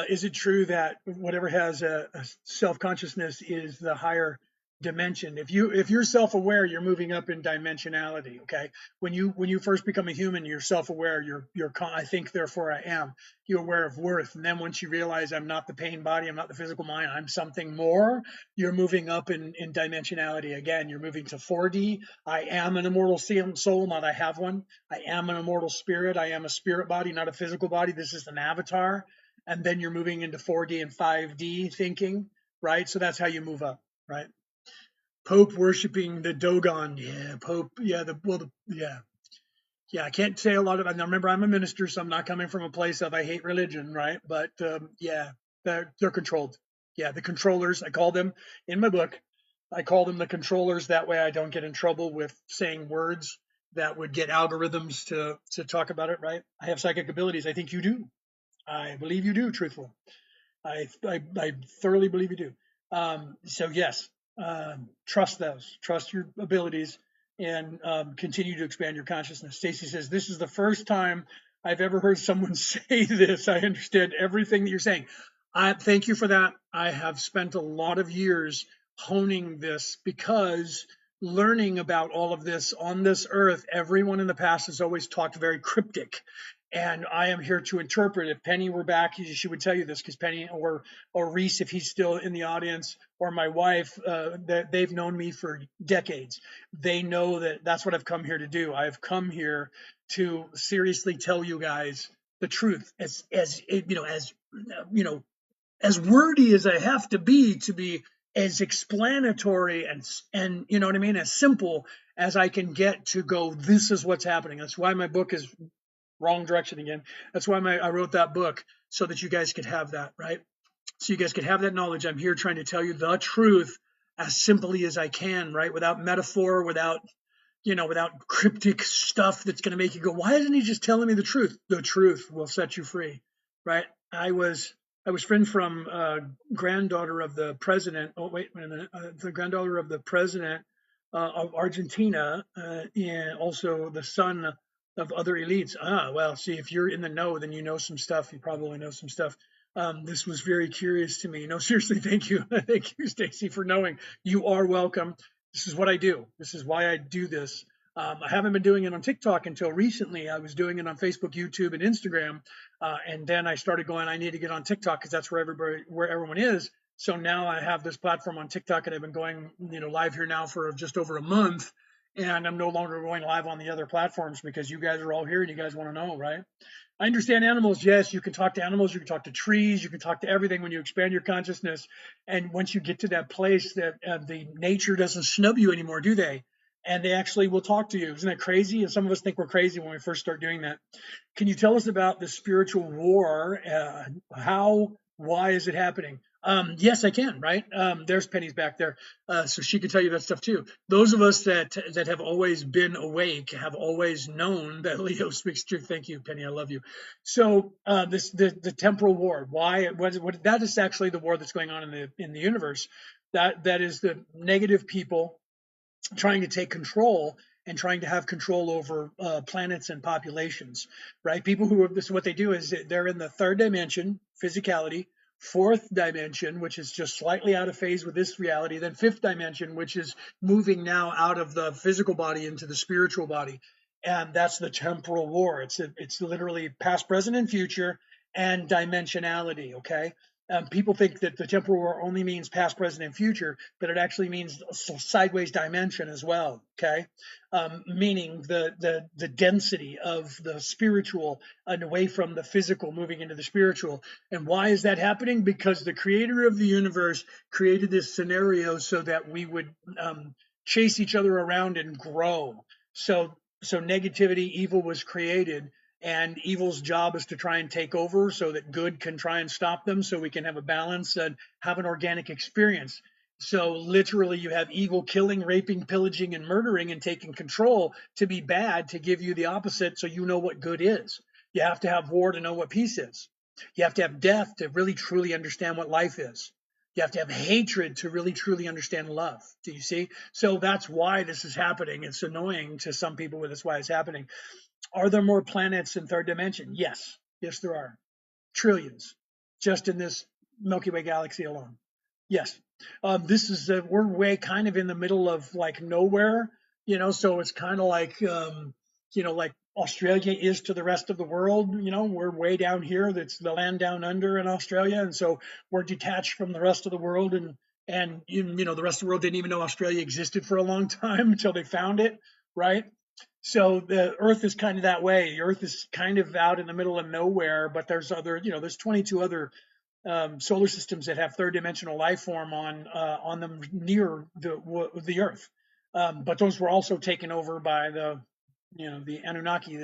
Is it true that whatever has a self-consciousness is the higher dimension? If you're self-aware, you're moving up in dimensionality. Okay, when you first become a human, you're self-aware. I think, therefore I am. You're aware of worth, and then once you realize I'm not the pain body, I'm not the physical mind, I'm something more. You're moving up in dimensionality again. You're moving to 4D. I am an immortal soul, not I have one. I am an immortal spirit. I am a spirit body, not a physical body. This is an avatar, and then you're moving into 4D and 5D thinking, right? So that's how you move up, right? Pope worshiping the Dogon, yeah, Pope, yeah, yeah. I can't say a lot of. I remember I'm a minister, so I'm not coming from a place of I hate religion, right? But yeah, they're controlled. Yeah, the controllers. I call them in my book. I call them the controllers. That way, I don't get in trouble with saying words that would get algorithms to talk about it, right? I have psychic abilities. I think you do. I believe you do, truthful. I thoroughly believe you do. So yes, trust those, trust your abilities, and continue to expand your consciousness. Stacy says, this is the first time I've ever heard someone say this. I understand everything that you're saying. I thank you for that. I have spent a lot of years honing this because learning about all of this on this earth, everyone in the past has always talked very cryptic, and I am here to interpret. If Penny were back, she would tell you this, because Penny or Reese, if he's still in the audience, or my wife, they've known me for decades. They know that that's what I've come here to do. I've come here to seriously tell you guys the truth, as you know, as wordy as I have to be as explanatory and you know what I mean, as simple as I can get to go. This is what's happening. That's why my book is wrong direction again. That's why I wrote that book, so that you guys could have that, right? So you guys could have that knowledge. I'm here trying to tell you the truth as simply as I can, right? Without metaphor, without cryptic stuff that's going to make you go, why isn't he just telling me the truth? The truth will set you free, right? I was friend from granddaughter of the president. Oh, wait a minute. The granddaughter of the president of Argentina, and also the son of other elites. Well, see, if you're in the know, then you know some stuff. You probably know some stuff. This was very curious to me. No, seriously, thank you. Thank you, Stacy, for knowing. You are welcome. This is what I do. This is why I do this. I haven't been doing it on TikTok until recently. I was doing it on Facebook, YouTube, and Instagram. And then I started going, I need to get on TikTok because that's where everyone is. So now I have this platform on TikTok, and I've been going, live here now for just over a month. And I'm no longer going live on the other platforms because you guys are all here and you guys want to know, right? I understand animals. Yes, you can talk to animals. You can talk to trees. You can talk to everything when you expand your consciousness. And once you get to that place that the nature doesn't snub you anymore, do they? And they actually will talk to you. Isn't that crazy? And some of us think we're crazy when we first start doing that. Can you tell us about the spiritual war? Why is it happening? Yes, I can. Right. There's Penny's back there, so she could tell you that stuff too. Those of us that have always been awake have always known that Leo speaks truth. Thank you, Penny. I love you. So the temporal war. Why? What? That is actually the war that's going on in the universe. That is the negative people trying to take control and trying to have control over planets and populations, right? People who are this, what they do is they're in the third dimension, physicality, fourth dimension, which is just slightly out of phase with this reality, then fifth dimension, which is moving now out of the physical body into the spiritual body. And that's the temporal war. It's literally past, present, and future and dimensionality. Okay. People think that the temporal war only means past, present, and future, but it actually means sideways dimension as well. Okay, meaning the density of the spiritual and away from the physical, moving into the spiritual. And why is that happening? Because the creator of the universe created this scenario so that we would chase each other around and grow. So negativity, evil was created, and evil's job is to try and take over so that good can try and stop them, so we can have a balance and have an organic experience. So literally you have evil killing, raping, pillaging, and murdering and taking control to be bad, to give you the opposite, so you know what good is. You have to have war to know what peace is. You have to have death to really truly understand what life is. You have to have hatred to really truly understand love. Do you see? So that's why this is happening. It's annoying to some people, but that's why it's happening. Are there more planets in third dimension? Yes. Yes, there are. Trillions, just in this Milky Way galaxy alone. Yes. This is we're way kind of in the middle of like nowhere, so it's kind of like like Australia is to the rest of the world. We're way down here. That's the land down under in Australia, and so we're detached from the rest of the world, and the rest of the world didn't even know Australia existed for a long time until they found it, right? So the Earth is kind of that way. The Earth is kind of out in the middle of nowhere, but there's 22 other solar systems that have third dimensional life form on them near the Earth. But those were also taken over by the Anunnaki,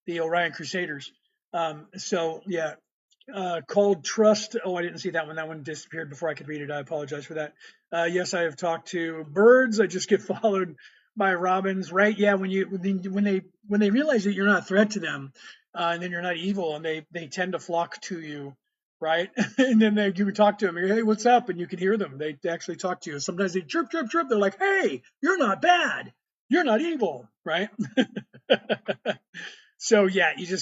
the Orion Crusaders. So yeah, called Trust. Oh, I didn't see that one. That one disappeared before I could read it. I apologize for that. Yes, I have talked to birds. I just get followed by robins, right? Yeah, when they realize that you're not a threat to them, and then you're not evil, and they tend to flock to you, right? And then you would talk to them. Hey, what's up? And you can hear them. They actually talk to you. Sometimes they chirp, chirp, chirp. They're like, hey, you're not bad. You're not evil, right? So yeah, you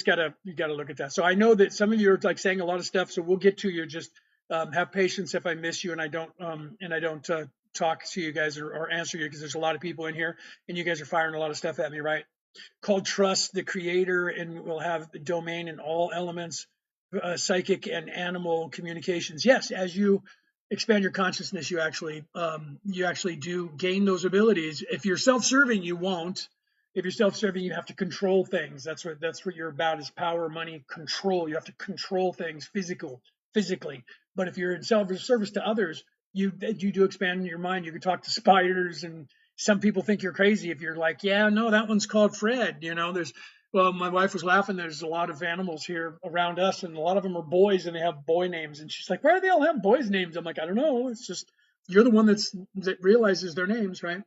gotta look at that. So I know that some of you are like saying a lot of stuff, so we'll get to you. Just have patience if I miss you and I don't talk to you guys or answer you, because there's a lot of people in here and you guys are firing a lot of stuff at me, right? Called Trust the Creator, and we'll have the domain in all elements, psychic and animal communications. Yes, as you expand your consciousness, you actually do gain those abilities. If you're self-serving, you won't. If you're self-serving, you have to control things. That's what you're about, is power, money, control. You have to control things physically. But if you're in service to others, you do expand your mind. You can talk to spiders, and some people think you're crazy if you're like, yeah, no, that one's called Fred. Well, my wife was laughing. There's a lot of animals here around us, and a lot of them are boys, and they have boy names. And she's like, why do they all have boys' names? I'm like, I don't know. It's just you're the one that realizes their names, right?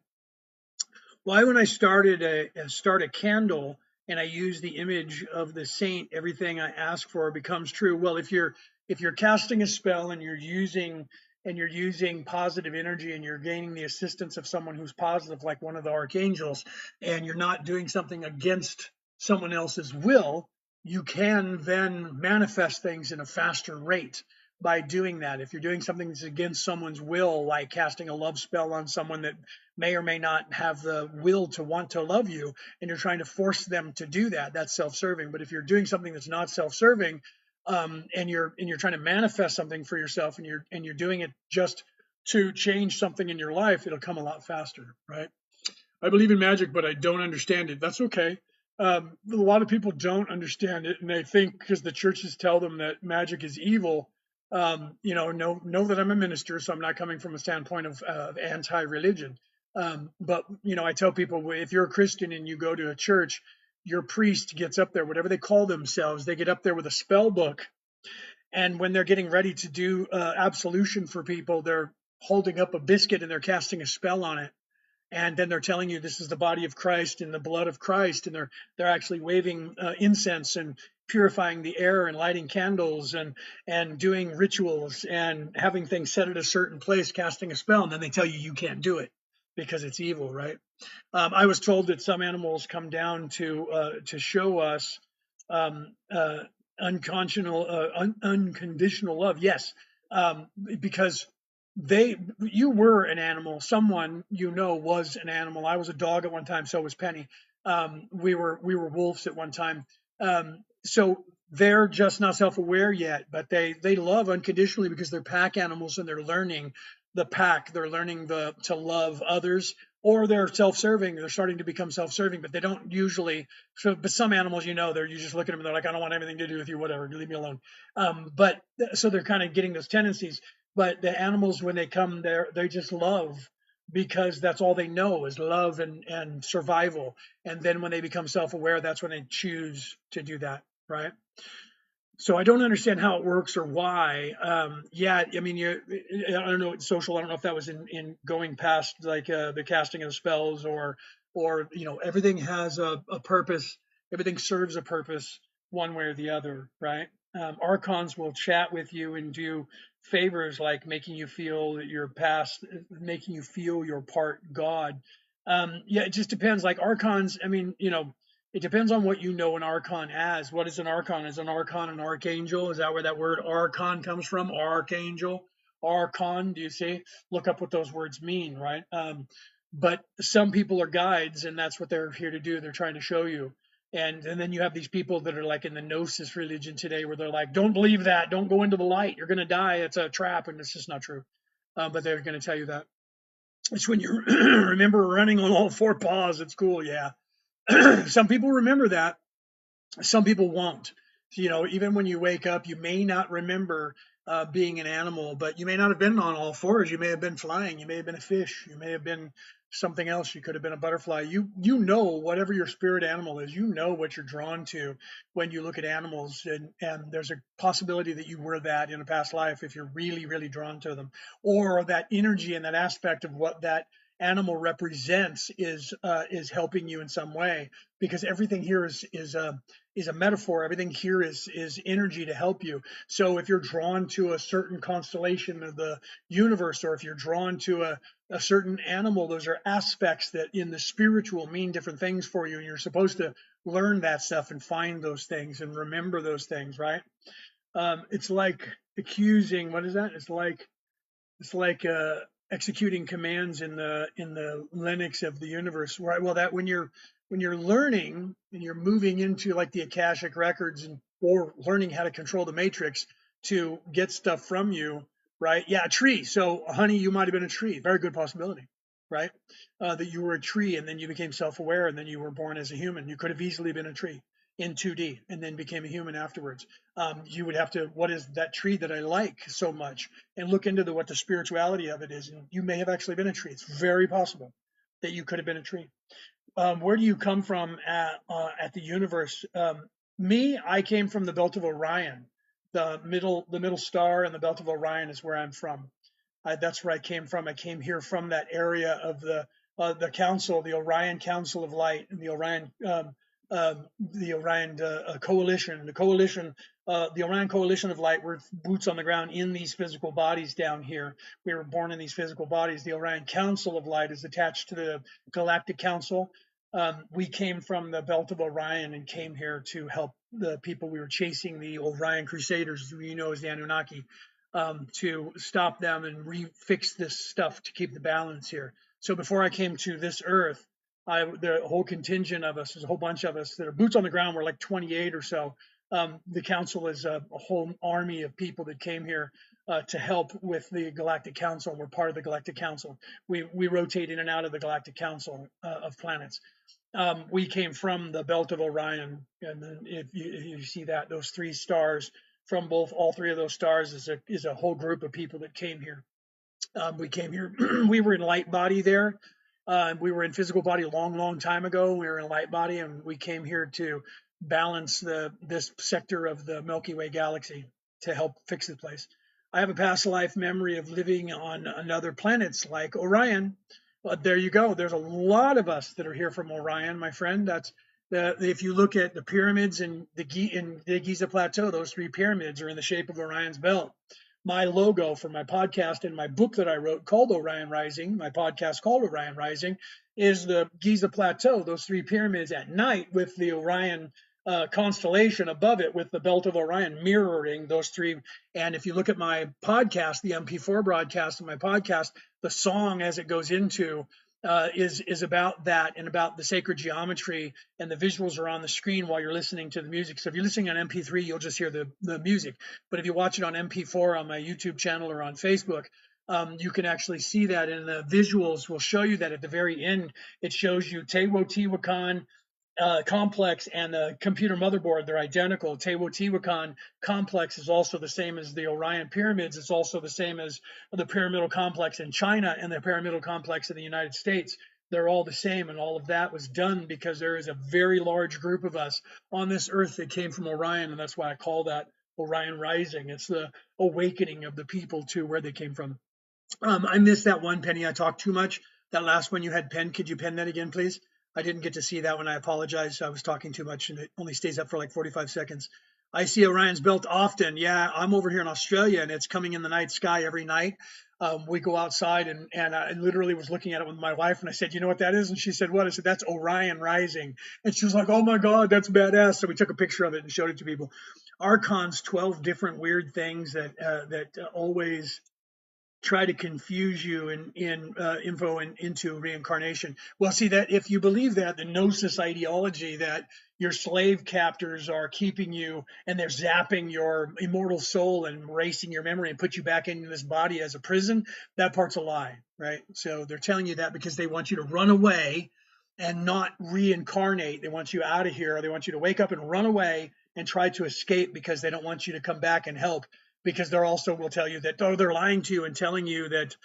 Why, when I start a candle and I use the image of the saint, everything I ask for becomes true? Well, if you're casting a spell and you're using positive energy and you're gaining the assistance of someone who's positive, like one of the archangels, and you're not doing something against someone else's will, you can then manifest things in a faster rate by doing that. If you're doing something that's against someone's will, like casting a love spell on someone that may or may not have the will to want to love you, and you're trying to force them to do that, that's self-serving. But if you're doing something that's not self-serving, and you're trying to manifest something for yourself, and you're doing it just to change something in your life, it'll come a lot faster, right? I believe in magic, but I don't understand it. That's okay. A lot of people don't understand it, and they think because the churches tell them that magic is evil. Know that I'm a minister, so I'm not coming from a standpoint of anti-religion. But I tell people, if you're a Christian and you go to a church, your priest gets up there, whatever they call themselves, they get up there with a spell book, And when they're getting ready to do absolution for people, they're holding up a biscuit and they're casting a spell on it, and then they're telling you this is the body of Christ and the blood of Christ, and they're actually waving incense and purifying the air and lighting candles and doing rituals and having things set at a certain place, casting a spell, and then they tell you can't do it because it's evil, right? I was told that some animals come down to show us um, uh, unconditional love. Yes, because you were an animal. Someone was an animal. I was a dog at one time. So was Penny. We were wolves at one time. So they're just not self-aware yet, but they love unconditionally because they're pack animals and they're learning the pack. They're learning to love others, or they're self-serving. They're starting to become self-serving, but they don't usually. So, but some animals, you just look at them and they're like, I don't want anything to do with you, whatever, leave me alone. But so they're kind of getting those tendencies. But the animals, when they come there, they just love because that's all they know is love and survival. And then when they become self-aware, that's when they choose to do that, right? So I don't understand how it works or why. Yeah, I mean, I don't know, it's social. I don't know if that was in going past like the casting of spells or everything has a purpose. Everything serves a purpose one way or the other, right? Archons will chat with you and do favors like making you feel that you're past, making you feel you're part God. Yeah, it just depends. Like archons, I mean, it depends on what you know an archon as. What is an archon? Is an archon an archangel? Is that where that word archon comes from? Archangel, archon. Do you see? Look up what those words mean, right? But some people are guides, and that's what they're here to do. They're trying to show you. And then you have these people that are like in the gnosis religion today, where they're like, "Don't believe that. Don't go into the light. You're going to die. It's a trap," and it's just not true. But they're going to tell you that. It's when you remember running on all four paws. It's cool, yeah. Some people remember that, some people won't. Even when you wake up, you may not remember being an animal, but you may not have been on all fours. You may have been flying. You may have been a fish. You may have been something else. You could have been a butterfly. You know whatever your spirit animal is. You know what you're drawn to when you look at animals, and there's a possibility that you were that in a past life if you're really really drawn to them, or that energy and that aspect of what that animal represents is helping you in some way, because everything here is a metaphor. Everything here is energy to help you. So if you're drawn to a certain constellation of the universe, or if you're drawn to a certain animal, those are aspects that in the spiritual mean different things for you. And you're supposed to learn that stuff and find those things and remember those things, right? It's like accusing, what is that? It's like executing commands in the Linux of the universe. Right. Well, that when you're learning and you're moving into like the Akashic records or learning how to control the matrix to get stuff from you, right? Yeah, a tree. So, honey, you might have been a tree. Very good possibility, right? That you were a tree and then you became self-aware and then you were born as a human. You could have easily been a tree in 2D and then became a human afterwards. You would have to, what is that tree that I like so much? And look into what the spirituality of it is. And you may have actually been a tree. It's very possible that you could have been a tree. Where do you come from at the universe? Me, I came from the belt of Orion. The middle star and the belt of Orion is where I'm from. That's where I came from. I came here from that area of the council, the Orion Council of Light, and the Orion Coalition. The Orion Coalition of Light. We're boots on the ground in these physical bodies down here. We were born in these physical bodies. The Orion Council of Light is attached to the Galactic Council. We came from the belt of Orion and came here to help the people we were chasing, the Orion Crusaders, who you know as the Anunnaki, to stop them and refix this stuff to keep the balance here. So before I came to this earth, the whole contingent of us, there's a whole bunch of us that are boots on the ground. We're like 28 or so. The council is a whole army of people that came here to help with the Galactic Council. We're part of the Galactic Council. We rotate in and out of the Galactic Council of planets. We came from the belt of Orion, and then if you see that, those three stars from all three of those stars is a whole group of people that came here. We came here. We were in light body there. We were in physical body a long, long time ago. We were in light body, and we came here to balance this sector of the Milky Way galaxy. to help fix the place. I have a past life memory of living on another planets like Orion. There you go. There's a lot of us that are here from Orion, my friend. That's if you look at the pyramids in the Giza Plateau, those three pyramids are in the shape of Orion's belt. My logo for my podcast and my book that I wrote called Orion Rising, my podcast called Orion Rising, is the Giza Plateau, those three pyramids at night with the Orion constellation above it with the belt of Orion mirroring those three. And if you look at my podcast, the MP4 broadcast of my podcast, the song as it goes into is about that and about the sacred geometry, and the visuals are on the screen while you're listening to the music. So if you're listening on MP3, you'll just hear the music. But if you watch it on MP4 on my YouTube channel or on Facebook, you can actually see that, and the visuals will show you that at the very end. It shows you Teotihuacan complex and the computer motherboard. They're identical. Teotihuacan complex is also the same as the Orion pyramids. It's also the same as the pyramidal complex in China and the pyramidal complex in the United States. They're all the same, and all of that was done because there is a very large group of us on this earth that came from Orion, and that's why I call that Orion Rising. It's the awakening of the people to where they came from. I missed that one, Penny. I talked too much. That last one you had pen. Could you pen that again, please? I didn't get to see that one. I apologize. I was talking too much and it only stays up for like 45 seconds. I see Orion's belt often. Yeah, I'm over here in Australia and it's coming in the night sky every night. We go outside and I literally was looking at it with my wife and I said, you know what that is? And she said, what? I said, that's Orion Rising. And she was like, oh my God, that's badass. So we took a picture of it and showed it to people. Archon's 12 different weird things that always try to confuse you in info and into reincarnation. Well, see that if you believe that the gnosis ideology that your slave captors are keeping you and they're zapping your immortal soul and erasing your memory and put you back into this body as a prison, that part's a lie, right? So they're telling you that because they want you to run away and not reincarnate. They want you out of here. They want you to wake up and run away and try to escape because they don't want you to come back and help, because they're also will tell you that, oh, they're lying to you and telling you that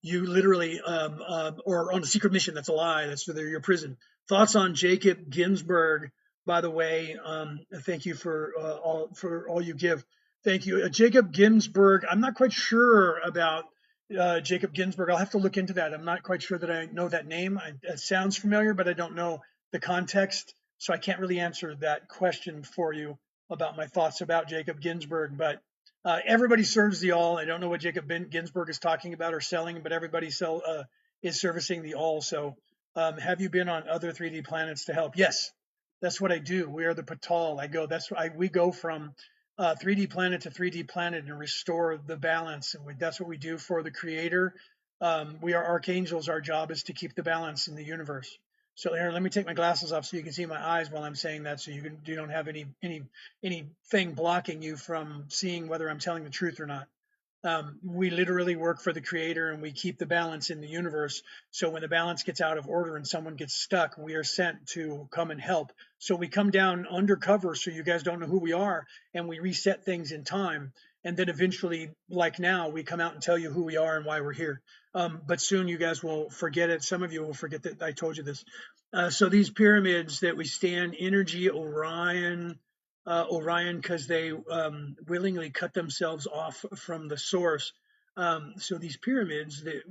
you literally or on a secret mission. That's a lie. That's for your prison. Thoughts on Jacob Ginsburg, by the way. Thank you for all you give. Thank you, Jacob Ginsburg. I'm not quite sure about Jacob Ginsburg. I'll have to look into that. I'm not quite sure that I know that name. It sounds familiar, but I don't know the context, so I can't really answer that question for you about my thoughts about Jacob Ginsburg. But everybody serves the all. I don't know what Jacob Ginsburg is talking about or selling, but everybody is servicing the all. So have you been on other 3D planets to help? Yes, that's what I do. We are the Patal. We go from 3D planet to 3D planet and restore the balance. And that's what we do for the Creator. We are archangels. Our job is to keep the balance in the universe. So here, let me take my glasses off so you can see my eyes while I'm saying that, so you don't have anything blocking you from seeing whether I'm telling the truth or not. We literally work for the Creator and we keep the balance in the universe. So when the balance gets out of order and someone gets stuck, we are sent to come and help. So we come down undercover so you guys don't know who we are, and we reset things in time. And then eventually, like now, we come out and tell you who we are and why we're here. But soon you guys will forget it. Some of you will forget that I told you this. So these pyramids that we stand, energy Orion, because they willingly cut themselves off from the source. So these pyramids that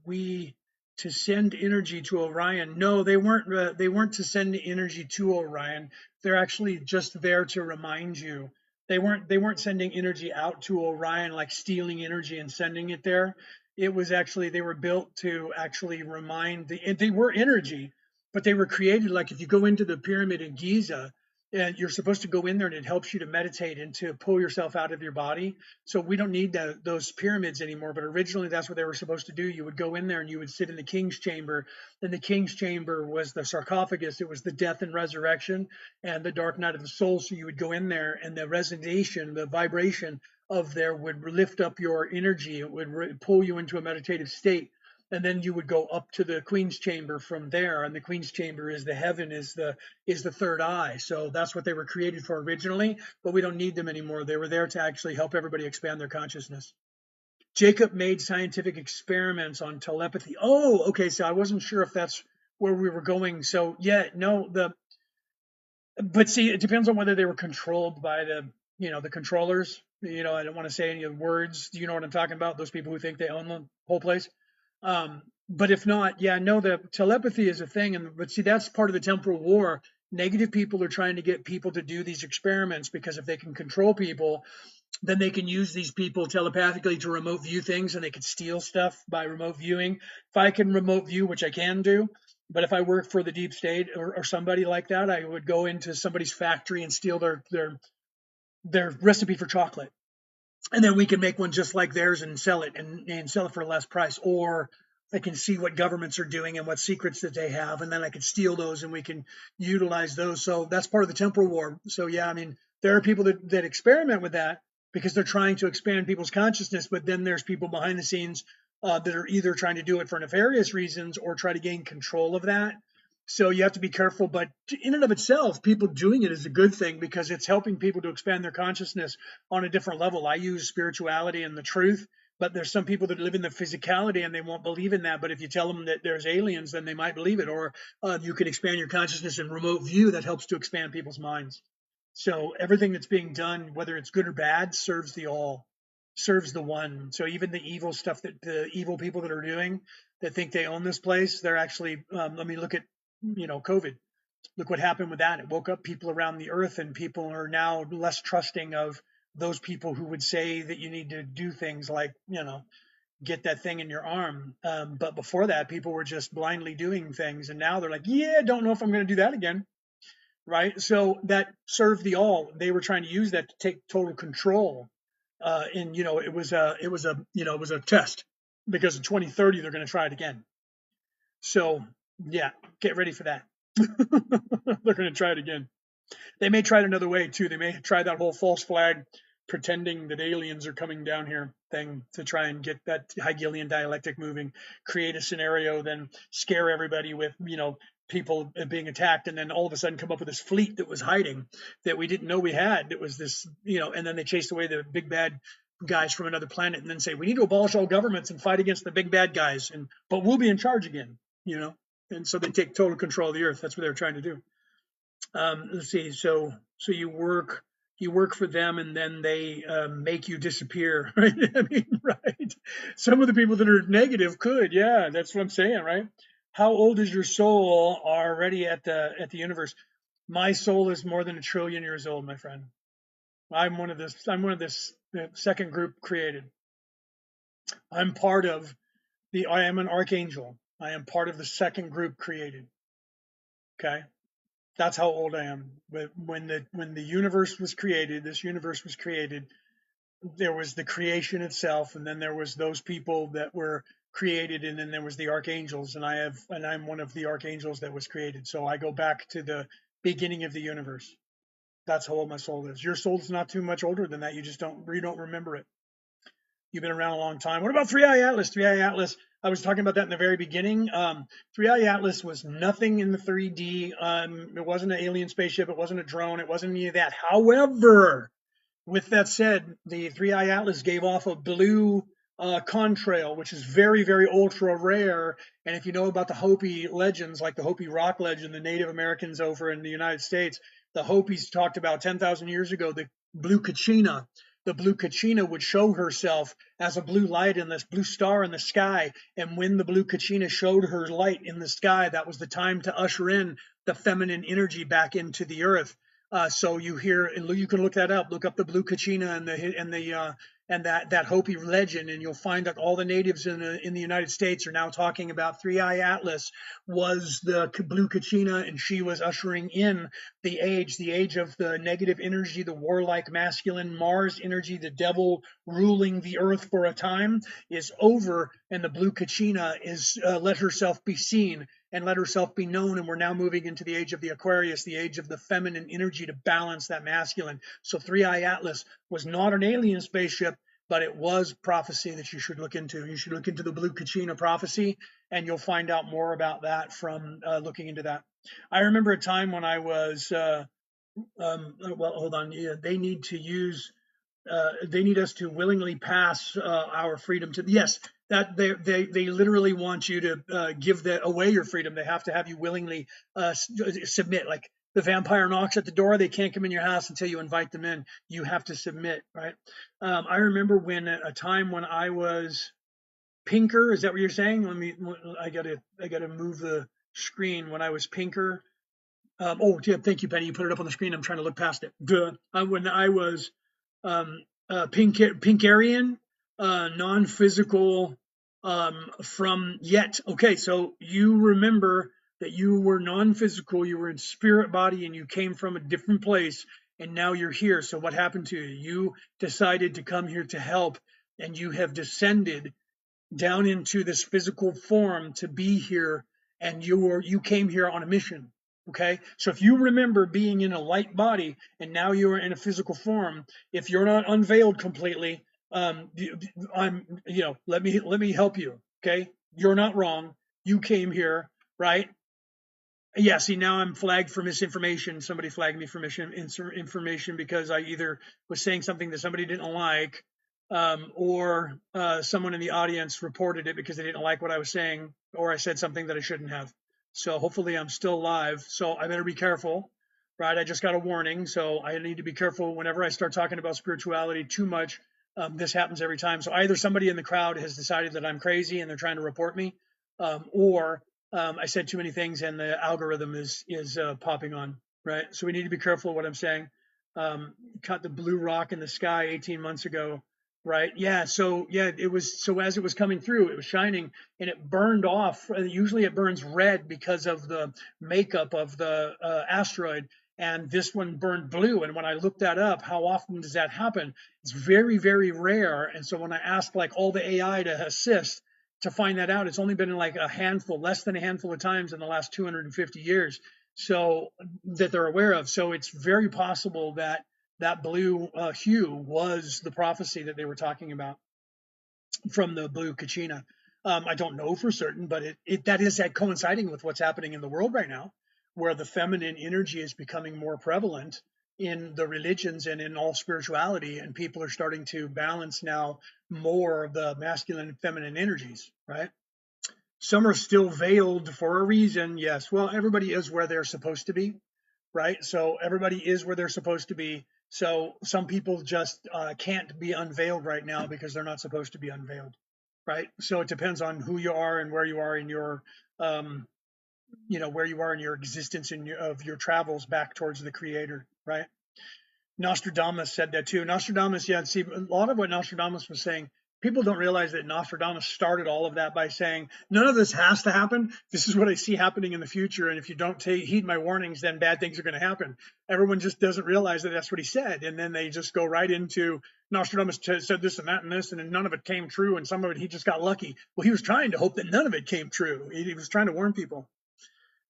we to send energy to Orion. No, they weren't. They weren't to send energy to Orion. They're actually just there to remind you. They weren't sending energy out to Orion, like stealing energy and sending it there. It was actually, they were built to actually remind they were energy, but they were created, like if you go into the pyramid in Giza, and you're supposed to go in there and it helps you to meditate and to pull yourself out of your body. So we don't need those pyramids anymore, but originally that's what they were supposed to do. You would go in there and you would sit in the king's chamber, and the king's chamber was the sarcophagus. It was the death and resurrection and the dark night of the soul. So you would go in there and the resonation, the vibration of there would lift up your energy. It would pull you into a meditative state. And then you would go up to the queen's chamber from there, and the queen's chamber is the heaven, is the third eye. So that's what they were created for originally, but we don't need them anymore. They were there to actually help everybody expand their consciousness. Jacob made scientific experiments on telepathy. Oh, okay. So I wasn't sure if that's where we were going. So yeah, no, but see, it depends on whether they were controlled by the controllers. I don't want to say any of the words. Do you know what I'm talking about? Those people who think they own the whole place. But if not, yeah, no, the telepathy is a thing. But see, that's part of the temporal war. Negative people are trying to get people to do these experiments because if they can control people, then they can use these people telepathically to remote view things, and they could steal stuff by remote viewing. If I can remote view, which I can do, but if I work for the deep state or somebody like that, I would go into somebody's factory and steal their recipe for chocolate, and then we can make one just like theirs and sell it and sell it for a less price. Or I can see what governments are doing and what secrets that they have, and then I can steal those and we can utilize those. So that's part of the temporal war. So yeah, I mean, there are people that experiment with that because they're trying to expand people's consciousness, but then there's people behind the scenes that are either trying to do it for nefarious reasons or try to gain control of that. So you have to be careful, but in and of itself, people doing it is a good thing because it's helping people to expand their consciousness on a different level. I use spirituality and the truth, but there's some people that live in the physicality and they won't believe in that. But if you tell them that there's aliens, then they might believe it. Or you can expand your consciousness in remote view. That helps to expand people's minds. So everything that's being done, whether it's good or bad, serves the all, serves the one. So even the evil stuff that the evil people that are doing that think they own this place, they're actually. Let me look at COVID. Look what happened with that. It woke up people around the earth, and people are now less trusting of those people who would say that you need to do things like, get that thing in your arm. But before that, people were just blindly doing things. And now they're like, yeah, don't know if I'm going to do that again. Right. So that served the all. They were trying to use that to take total control. And, it was a test because in 2030, they're going to try it again. So, yeah, get ready for that. They're going to try it again. They may try it another way too. They may try that whole false flag, pretending that aliens are coming down here thing to try and get that Hegelian dialectic moving, create a scenario, then scare everybody with, people being attacked, and then all of a sudden come up with this fleet that was hiding that we didn't know we had. It was this, and then they chased away the big bad guys from another planet and then say, we need to abolish all governments and fight against the big bad guys, but we'll be in charge again, and so they take total control of the earth. That's what they're trying to do. Let's see. So you work for them, and then they make you disappear, right? I mean, right? Some of the people that are negative could, yeah. That's what I'm saying, right? How old is your soul already at the universe? My soul is more than 1 trillion years old, my friend. I'm one of this second group created. I'm part of I am an archangel. I am part of the second group created. Okay. That's how old I am. But when the universe was created, this universe was created, there was the creation itself, and then there was those people that were created, and then there was the archangels, and I'm one of the archangels that was created. So I go back to the beginning of the universe. That's how old my soul is. Your soul's not too much older than that. You don't remember it. You've been around a long time. What about Three Eye Atlas? Three Eye Atlas, I was talking about that in the very beginning. Three Eye Atlas was nothing in the 3D. It wasn't an alien spaceship. It wasn't a drone. It wasn't any of that. However, with that said, the Three Eye Atlas gave off a blue contrail, which is very, very ultra rare. And if you know about the Hopi legends, like the Hopi rock legend, the Native Americans over in the United States, the Hopis talked about 10,000 years ago, the blue Kachina. The blue Kachina would show herself as a blue light in this blue star in the sky. And when the blue Kachina showed her light in the sky, that was the time to usher in the feminine energy back into the earth. So you can look that up. Look up the blue Kachina and that Hopi legend, and you'll find that all the natives in the United States are now talking about Three Eye Atlas was the blue Kachina, and she was ushering in the age of the negative energy, the warlike masculine Mars energy, the devil ruling the earth for a time is over, and the blue Kachina is let herself be seen and let herself be known. And we're now moving into the age of the Aquarius, the age of the feminine energy to balance that masculine. So Three Eye Atlas was not an alien spaceship, but it was prophecy that you should look into. You should look into the Blue Kachina prophecy, and you'll find out more about that from looking into that. I remember a time when I was, well, hold on. Yeah, they need us to willingly pass our freedom to. Yes, that they literally want you to give away your freedom. They have to have you willingly submit. Like the vampire knocks at the door, they can't come in your house until you invite them in. You have to submit, right? I remember when a time when I was pinker. Is that what you're saying? I gotta move the screen. When I was pinker. Oh, yeah, thank you, Penny. You put it up on the screen. I'm trying to look past it. Duh. When I was Pinkarian, non-physical, from yet. Okay, so you remember that you were non-physical, you were in spirit body, and you came from a different place, and now you're here. So what happened to you? You decided to come here to help, and you have descended down into this physical form to be here, and you came here on a mission. Okay, so if you remember being in a light body and now you are in a physical form, if you're not unveiled completely, I'm let me help you. Okay, you're not wrong. You came here, right? Yeah, see, now I'm flagged for misinformation. Somebody flagged me for misinformation because I either was saying something that somebody didn't like, or someone in the audience reported it because they didn't like what I was saying, or I said something that I shouldn't have. So hopefully I'm still live. So I better be careful, right? I just got a warning, so I need to be careful whenever I start talking about spirituality too much. This happens every time. So either somebody in the crowd has decided that I'm crazy and they're trying to report me, or I said too many things and the algorithm is popping on, right? So we need to be careful what I'm saying. Caught the blue rock in the sky 18 months ago, right? Yeah. So yeah, it was, so as it was coming through, it was shining and it burned off. Usually it burns red because of the makeup of the asteroid. And this one burned blue. And when I looked that up, how often does that happen? It's very, very rare. And so when I asked like all the AI to assist, to find that out. It's only been like a handful, less than a handful of times in the last 250 years, so that they're aware of. So it's very possible that that blue hue was the prophecy that they were talking about from the blue Kachina. I don't know for certain, but that is coinciding with what's happening in the world right now, where the feminine energy is becoming more prevalent in the religions and in all spirituality, and people are starting to balance now more of the masculine and feminine energies, right? Some are still veiled for a reason, yes. Well, everybody is where they're supposed to be, right? So everybody is where they're supposed to be. So some people just can't be unveiled right now because they're not supposed to be unveiled, right? So it depends on who you are and where you are in your, um, where you are in your existence and of your travels back towards the Creator, right? Nostradamus said that too. Nostradamus, yeah, see, a lot of what Nostradamus was saying, people don't realize that Nostradamus started all of that by saying, none of this has to happen. This is what I see happening in the future. And if you don't heed my warnings, then bad things are going to happen. Everyone just doesn't realize that that's what he said. And then they just go right into Nostradamus said this and that and this, and then none of it came true. And some of it, he just got lucky. Well, he was trying to hope that none of it came true. He was trying to warn people.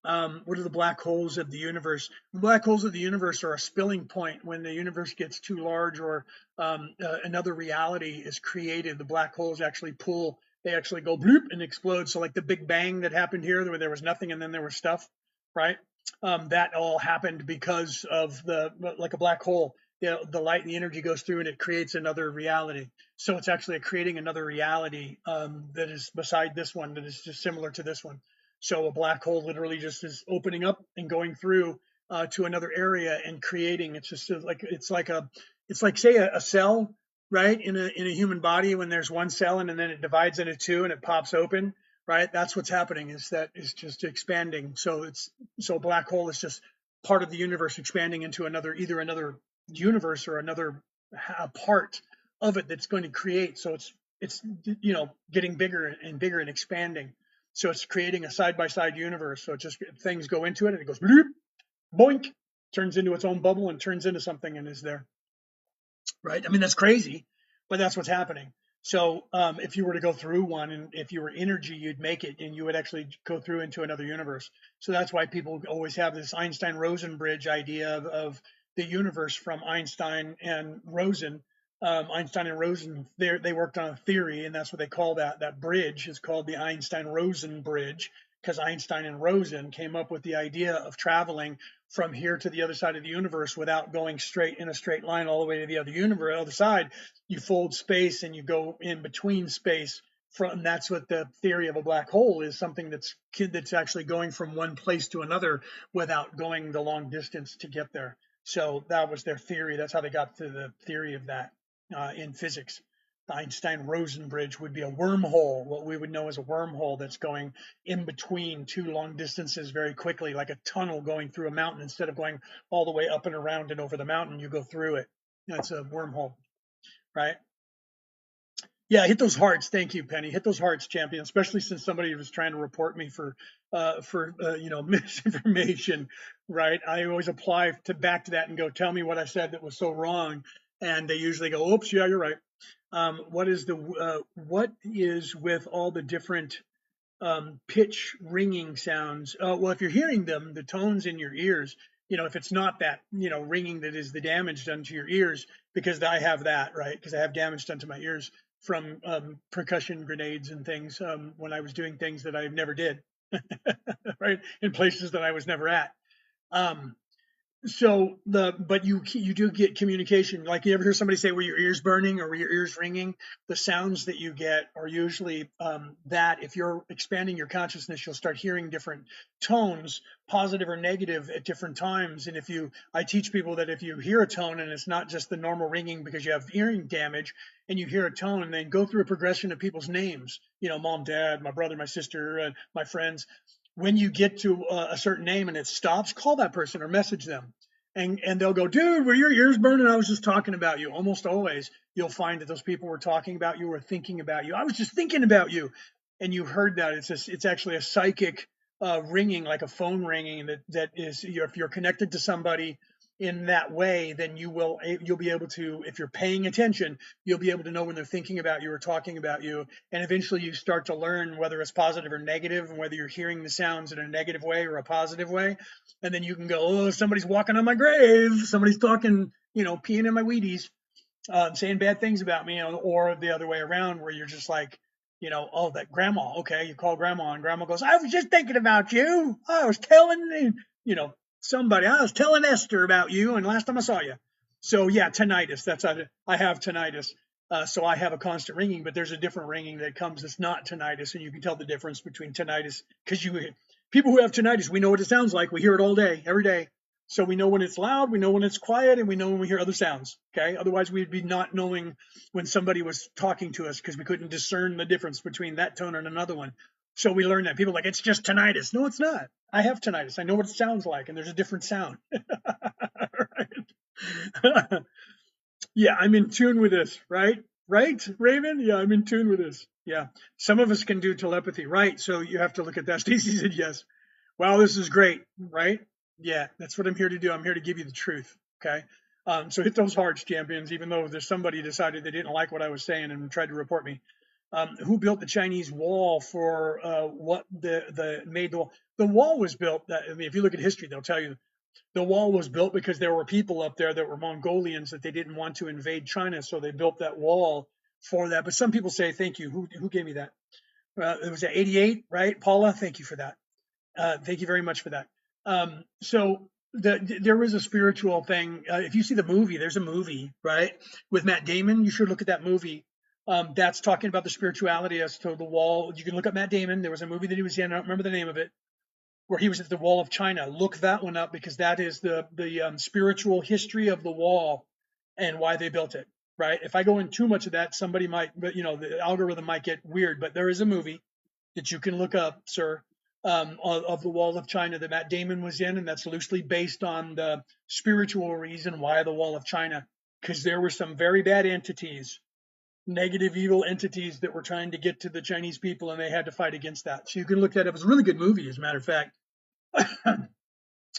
What are the black holes of the universe? Black holes of the universe are a spilling point when the universe gets too large, or another reality is created. The black holes actually pull, they actually go bloop and explode. So like the Big Bang that happened here, where there was nothing and then there was stuff, right? That all happened because of like a black hole. The light and the energy goes through and it creates another reality. So it's actually creating another reality that is beside this one, that is just similar to this one. So a black hole literally just is opening up and going through to another area and creating. It's just like it's like say a cell, right, in a human body, when there's one cell and then it divides into two and it pops open, right? That's what's happening. Is that it's just expanding. So a black hole is just part of the universe expanding into either another universe or another part of it that's going to create. So it's getting bigger and bigger and expanding. So it's creating a side by side universe. So it just, things go into it and it goes bloop, boink, turns into its own bubble and turns into something and is there. Right? I mean, that's crazy, but that's what's happening. So if you were to go through one, and if you were energy, you'd make it and you would actually go through into another universe. So that's why people always have this Einstein-Rosen bridge idea of the universe from Einstein and Rosen. Einstein and Rosen, they worked on a theory, and that's what they call that bridge is called the Einstein-Rosen bridge, because Einstein and Rosen came up with the idea of traveling from here to the other side of the universe without going straight in a straight line all the way to the other universe, other side. You fold space and you go in between space from that's what the theory of a black hole is, something that's actually going from one place to another without going the long distance to get there. So that was their theory. That's how they got to the theory of that in physics. The Einstein-Rosen bridge would be a wormhole, what we would know as a wormhole that's going in between two long distances very quickly, like a tunnel going through a mountain. Instead of going all the way up and around and over the mountain, you go through it. That's a wormhole, right? Yeah, hit those hearts. Thank you, Penny. Hit those hearts, champion. Especially since somebody was trying to report me for misinformation, right? I always apply to back to that and go, tell me what I said that was so wrong, and they usually go, oops, yeah, you're right. What is with all the different pitch ringing sounds? Well, if you're hearing them, the tones in your ears, if it's not that, ringing that is the damage done to your ears, because I have that, right? Because I have damage done to my ears from percussion grenades and things when I was doing things that I never did, right? In places that I was never at. Um, but you do get communication. Like, you ever hear somebody say, were your ears burning or were your ears ringing? The sounds that you get are usually that if you're expanding your consciousness, you'll start hearing different tones, positive or negative, at different times. And I teach people that if you hear a tone and it's not just the normal ringing because you have hearing damage, and you hear a tone, and then go through a progression of people's names, mom, dad, my brother, my sister, my friends. When you get to a certain name and it stops, call that person or message them. And they'll go, dude, were your ears burning? I was just talking about you. Almost always you'll find that those people were talking about you or thinking about you. I was just thinking about you. And you heard that. It's actually a psychic ringing, like a phone ringing, that is, if you're connected to somebody in that way, then you'll be able to, if you're paying attention, you'll be able to know when they're thinking about you or talking about you. And eventually you start to learn whether it's positive or negative, and whether you're hearing the sounds in a negative way or a positive way. And then you can go, oh, somebody's walking on my grave, somebody's talking, peeing in my Wheaties, saying bad things about me, or the other way around, where you're just like, oh, that grandma. Okay, you call grandma, and grandma goes, I was just thinking about you. I was telling, somebody, I was telling Esther about you, and last time I saw you. So yeah, tinnitus. I have tinnitus. So I have a constant ringing, but there's a different ringing that comes that's not tinnitus, and you can tell the difference between tinnitus, because people who have tinnitus, we know what it sounds like. We hear it all day, every day. So we know when it's loud, we know when it's quiet, and we know when we hear other sounds. Okay. Otherwise, we'd be not knowing when somebody was talking to us, because we couldn't discern the difference between that tone and another one. So we learned that. People are like, it's just tinnitus. No, it's not. I have tinnitus. I know what it sounds like, and there's a different sound. Yeah, I'm in tune with this, right? Right, Raven? Yeah, I'm in tune with this. Yeah. Some of us can do telepathy, right? So you have to look at that. Stacy said yes. Wow, this is great, right? Yeah, that's what I'm here to do. I'm here to give you the truth. Okay. So hit those hearts, champions, even though there's somebody decided they didn't like what I was saying and tried to report me. Who built the Chinese wall? For what the made the wall was built? I mean, if you look at history, they'll tell you the wall was built because there were people up there that were Mongolians that they didn't want to invade China, so they built that wall for that. But some people say, thank you. Who gave me that? It was at 88, right? Paula, thank you for that. Thank you very much for that. So there was a spiritual thing. If you see the movie, there's a movie, right, with Matt Damon. You should look at that movie. That's talking about the spirituality as to the wall. You can look at Matt Damon. There was a movie that he was in. I don't remember the name of it, where he was at the Wall of China. Look that one up, because that is the spiritual history of the wall and why they built it. Right. If I go in too much of that, somebody might, but the algorithm might get weird. But there is a movie that you can look up, sir, of the Wall of China that Matt Damon was in, and that's loosely based on the spiritual reason why the Wall of China, because there were some very bad entities, negative, evil entities that were trying to get to the Chinese people, and they had to fight against that. So you can look that up. It's a really good movie, as a matter of fact.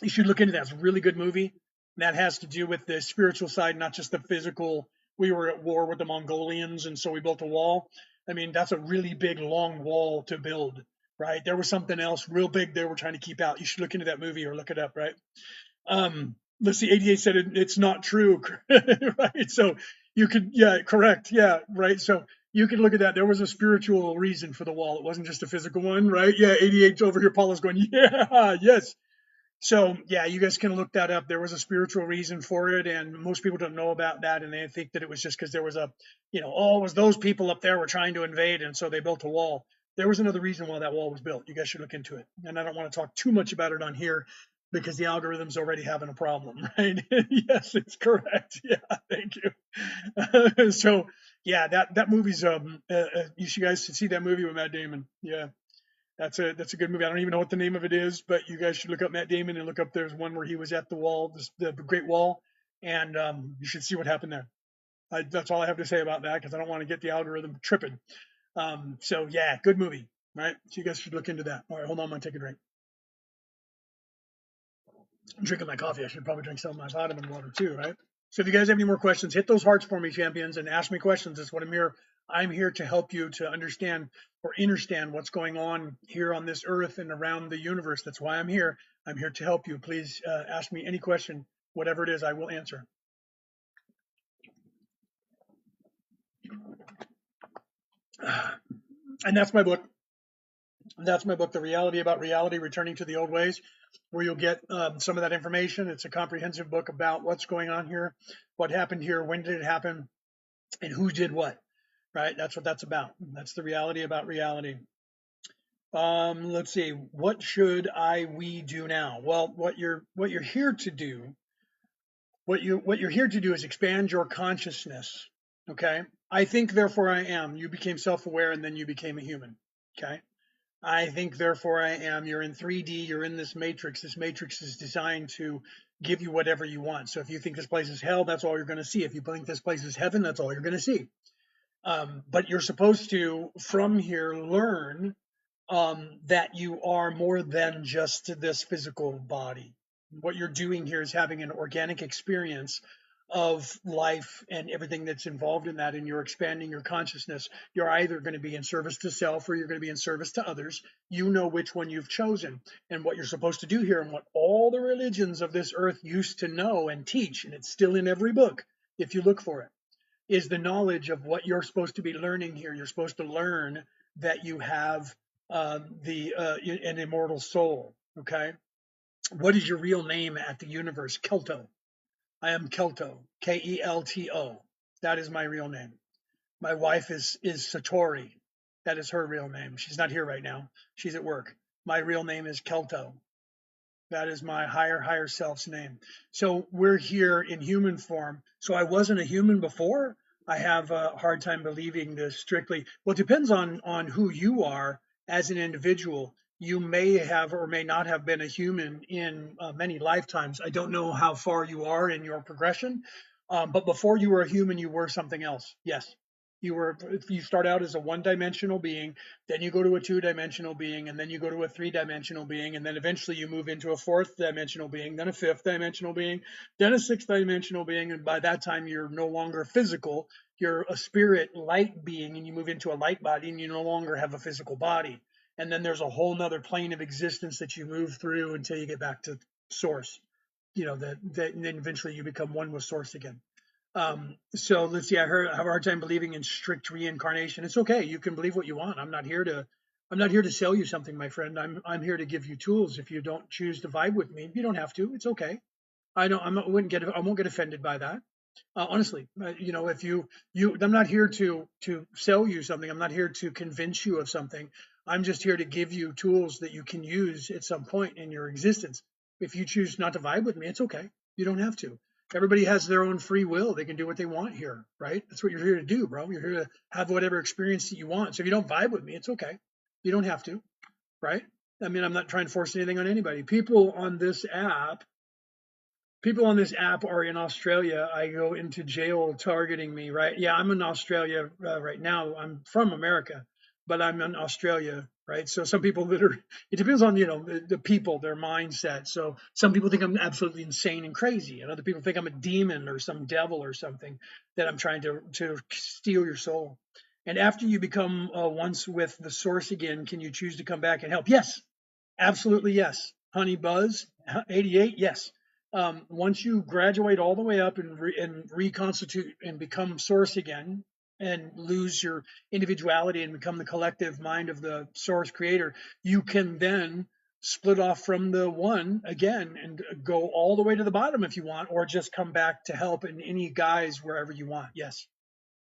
You should look into that. It's a really good movie. And that has to do with the spiritual side, not just the physical. We were at war with the Mongolians, and so we built a wall. I mean, that's a really big, long wall to build, right? There was something else real big they were trying to keep out. You should look into that movie or look it up, right? Let's see, 88 said it's not true, right? So you could, yeah, correct, yeah, right. So you could look at that. There was a spiritual reason for the wall. It wasn't just a physical one, right? Yeah, 88's over here. Paula's going, yeah, yes. So yeah, you guys can look that up. There was a spiritual reason for it, and most people don't know about that, and they think that it was just because there was a, oh, it was those people up there were trying to invade, and so they built a wall. There was another reason why that wall was built. You guys should look into it. And I don't want to talk too much about it on here because the algorithm's already having a problem, right? Yes, it's correct. Yeah, thank you. So yeah, that movie's you should guys should see that movie with Matt Damon. Yeah. That's a good movie. I don't even know what the name of it is, but you guys should look up Matt Damon and look up. There's one where he was at the wall, the Great Wall, and you should see what happened there. That's all I have to say about that because I don't want to get the algorithm tripping. So yeah, good movie, right? So you guys should look into that. All right, hold on, I'm gonna take a drink. I'm drinking my coffee. I should probably drink some of my vitamin water too, right? So if you guys have any more questions, hit those hearts for me, champions, and ask me questions. That's what I'm here. I'm here to help you to understand or understand what's going on here on this earth and around the universe. That's why I'm here. I'm here to help you. Please ask me any question, whatever it is, I will answer. And that's my book. That's my book, The Reality About Reality, Returning to the Old Ways, where you'll get some of that information. It's a comprehensive book about what's going on here, what happened here, when did it happen, and who did what, right? That's what that's about. That's the reality about reality. Let's see. What should we do now? Well, what you're here to do, what you're here to do is expand your consciousness. Okay. I think, therefore I am. You became self-aware, and then you became a human. Okay. I think, therefore I am. You're in 3D. You're in this matrix. This matrix is designed to give you whatever you want. So if you think this place is hell, that's all you're going to see. If you think this place is heaven, that's all you're going to see. But you're supposed to, from here, learn that you are more than just this physical body. What you're doing here is having an organic experience of life and everything that's involved in that, and you're expanding your consciousness. You're either going to be in service to self or you're going to be in service to others. You know which one you've chosen. And what you're supposed to do here, and what all the religions of this earth used to know and teach, and it's still in every book if you look for it, is the knowledge of what you're supposed to be learning here. You're supposed to learn that you have an immortal soul. Okay, what is your real name at the universe? Kelto. I am Kelto. Kelto. That is my real name. My wife is Satori. That is her real name. She's not here right now. She's at work. My real name is Kelto. That is my higher self's name. So we're here in human form. So I wasn't a human before. I have a hard time believing this strictly. Well, it depends on who you are as an individual. You may have or may not have been a human in many lifetimes. I don't know how far you are in your progression, but before you were a human, you were something else. Yes, you were. If you start out as a one-dimensional being, then you go to a two-dimensional being, and then you go to a three-dimensional being, and then eventually you move into a fourth-dimensional being, then a fifth-dimensional being, then a sixth-dimensional being, and by that time you're no longer physical. You're a spirit light being, and you move into a light body, and you no longer have a physical body. And then there's a whole nother plane of existence that you move through until you get back to source. And then eventually you become one with source again. So let's see. I have a hard time believing in strict reincarnation. It's okay. You can believe what you want. I'm not here to sell you something, my friend. I'm here to give you tools. If you don't choose to vibe with me, you don't have to. It's okay. I won't get offended by that. Honestly, if I'm not here to sell you something. I'm not here to convince you of something. I'm just here to give you tools that you can use at some point in your existence. If you choose not to vibe with me, it's okay. You don't have to. Everybody has their own free will. They can do what they want here, right? That's what you're here to do, bro. You're here to have whatever experience that you want. So if you don't vibe with me, it's okay. You don't have to, right? I mean, I'm not trying to force anything on anybody. People on this app are in Australia. I go into jail targeting me, right? Yeah, I'm in Australia right now. I'm from America, but I'm in Australia, right? So some people it depends on, the people, their mindset. So some people think I'm absolutely insane and crazy, and other people think I'm a demon or some devil or something that I'm trying to steal your soul. And after you become once with the source again, can you choose to come back and help? Yes, absolutely, yes. Honey Buzz, 88, yes. Once you graduate all the way up and reconstitute and become source again and lose your individuality and become the collective mind of the source creator, you can then split off from the one again and go all the way to the bottom if you want, or just come back to help in any guise wherever you want. Yes.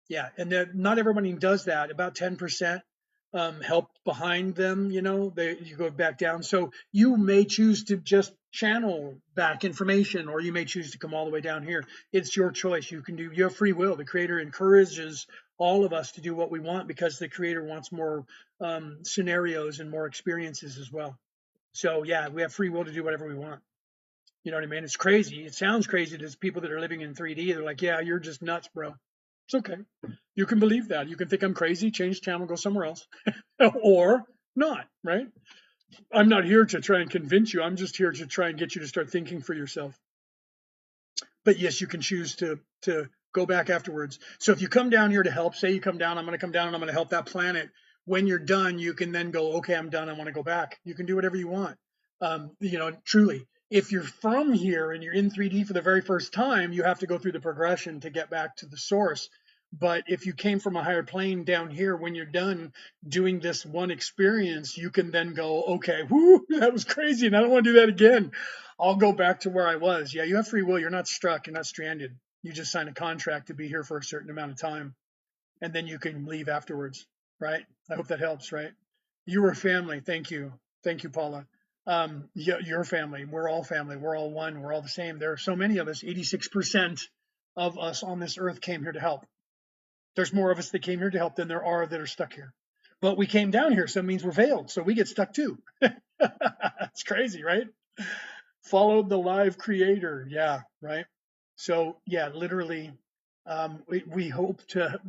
Yeah, and not everybody does that. About 10% help behind them. You go back down. So you may choose to just channel back information, or you may choose to come all the way down here. It's your choice. You can do. You have free will. The Creator encourages all of us to do what we want because the Creator wants more scenarios and more experiences as well. So yeah, we have free will to do whatever we want. You know what I mean? It's crazy. It sounds crazy to people that are living in 3D. They're like, yeah, you're just nuts, bro. It's okay. You can believe that. You can think I'm crazy, change channel, go somewhere else, or not, right? I'm not here to try and convince you. I'm just here to try and get you to start thinking for yourself. But yes, you can choose to go back afterwards. So if you come down here to help, say you come down, I'm going to come down and I'm going to help that planet. When you're done, you can then go, okay, I'm done. I want to go back. You can do whatever you want. Truly, if you're from here and you're in 3D for the very first time, you have to go through the progression to get back to the source. But if you came from a higher plane down here, when you're done doing this one experience, you can then go, okay, whoo, that was crazy, and I don't want to do that again. I'll go back to where I was. Yeah, you have free will. You're not stuck. You're not stranded. You just sign a contract to be here for a certain amount of time, and then you can leave afterwards. Right? I hope that helps. Right? You were family. Thank you. Thank you, Paula. Your family. We're all family. We're all one. We're all the same. There are so many of us. 86% of us on this earth came here to help. There's more of us that came here to help than there are that are stuck here. But we came down here, so it means we're veiled. So we get stuck too. It's crazy, right? Followed the live creator. Yeah, right. So yeah, literally, we hope to,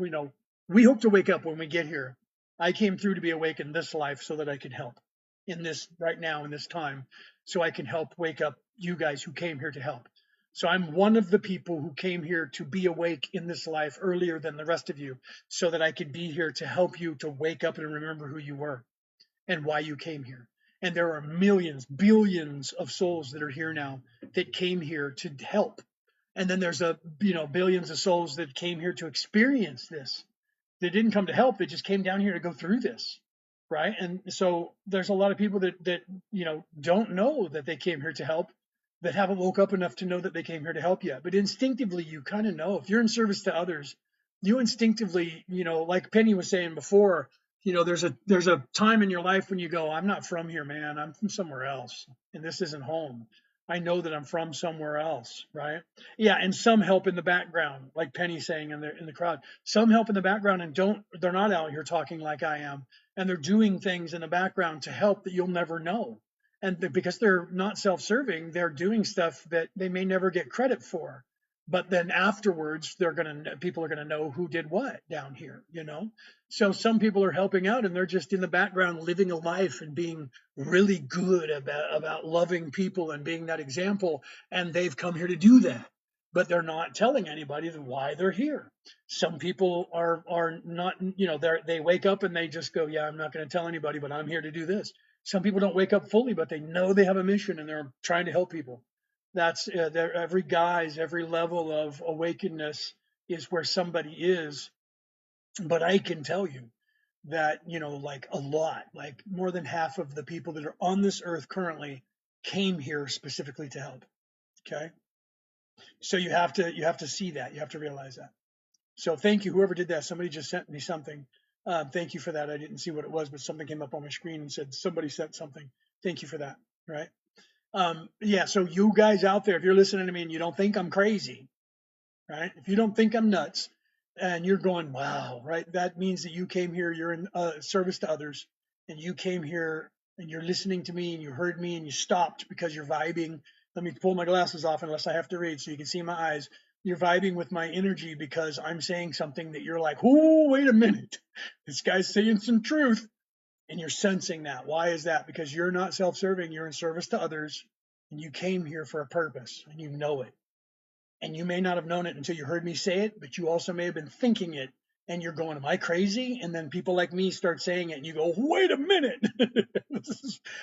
we hope to wake up when we get here. I came through to be awake in this life so that I can help in this right now in this time, so I can help wake up you guys who came here to help. So I'm one of the people who came here to be awake in this life earlier than the rest of you, so that I could be here to help you to wake up and remember who you were and why you came here. And there are millions, billions of souls that are here now that came here to help. And then there's billions of souls that came here to experience this. They didn't come to help, they just came down here to go through this. Right. And so there's a lot of people that don't know that they came here to help, that haven't woke up enough to know that they came here to help yet. But instinctively, you kind of know if you're in service to others, you instinctively, like Penny was saying before, there's a time in your life when you go, I'm not from here, man. I'm from somewhere else, and this isn't home. I know that I'm from somewhere else, right? Yeah, and some help in the background, like Penny saying in the crowd. Some help in the background and they're not out here talking like I am, and they're doing things in the background to help that you'll never know. And because they're not self-serving, they're doing stuff that they may never get credit for. But then afterwards, people are gonna know who did what down here. So some people are helping out and they're just in the background living a life and being really good about loving people and being that example. And they've come here to do that, but they're not telling anybody why they're here. Some people are not, they wake up and they just go, yeah, I'm not going to tell anybody, but I'm here to do this. Some people don't wake up fully, but they know they have a mission and they're trying to help people. That's every level of awakeness is where somebody is. But I can tell you that, like a lot, like more than half of the people that are on this earth currently came here specifically to help. Okay. So you have to see that. You have to realize that. So thank you, whoever did that. Somebody just sent me something. Thank you for that. I didn't see what it was, but something came up on my screen and said somebody sent something. Thank you for that. Right. Yeah. So you guys out there, if you're listening to me and you don't think I'm crazy, right? If you don't think I'm nuts and you're going, wow, right? That means that you came here, you're in service to others, and you came here and you're listening to me and you heard me and you stopped because you're vibing. Let me pull my glasses off unless I have to read so you can see my eyes. You're vibing with my energy because I'm saying something that you're like, oh, wait a minute. This guy's saying some truth. And you're sensing that. Why is that? Because you're not self-serving. You're in service to others. And you came here for a purpose and you know it. And you may not have known it until you heard me say it, but you also may have been thinking it and you're going, am I crazy? And then people like me start saying it and you go, wait a minute.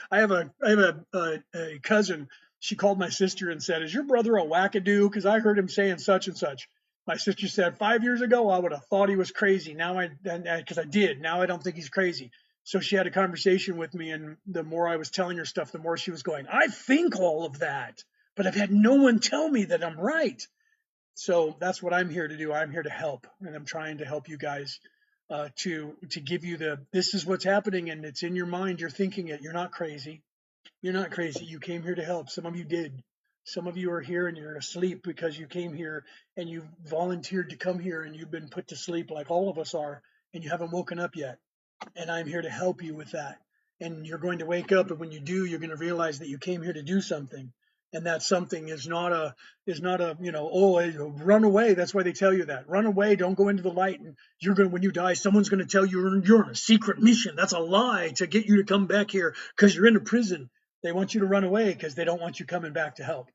I have a cousin. She called my sister and said, is your brother a wackadoo? Because I heard him saying such and such. My sister said, 5 years ago, I would have thought he was crazy. Now because I did. Now I don't think he's crazy. So she had a conversation with me, and the more I was telling her stuff, the more she was going, I think all of that, but I've had no one tell me that I'm right. So that's what I'm here to do. I'm here to help, and I'm trying to help you guys to give you this is what's happening, and it's in your mind. You're thinking it. You're not crazy. You're not crazy. You came here to help. Some of you did. Some of you are here and you're asleep because you came here and you volunteered to come here and you've been put to sleep like all of us are, and you haven't woken up yet, and I'm here to help you with that. And you're going to wake up, and when you do, you're going to realize that you came here to do something, and that something is not a oh, run away. That's why they tell you that, run away, don't go into the light, and you're going, when you die, someone's going to tell you you're on a secret mission. That's a lie to get you to come back here because you're in a prison. They want you to run away because they don't want you coming back to help.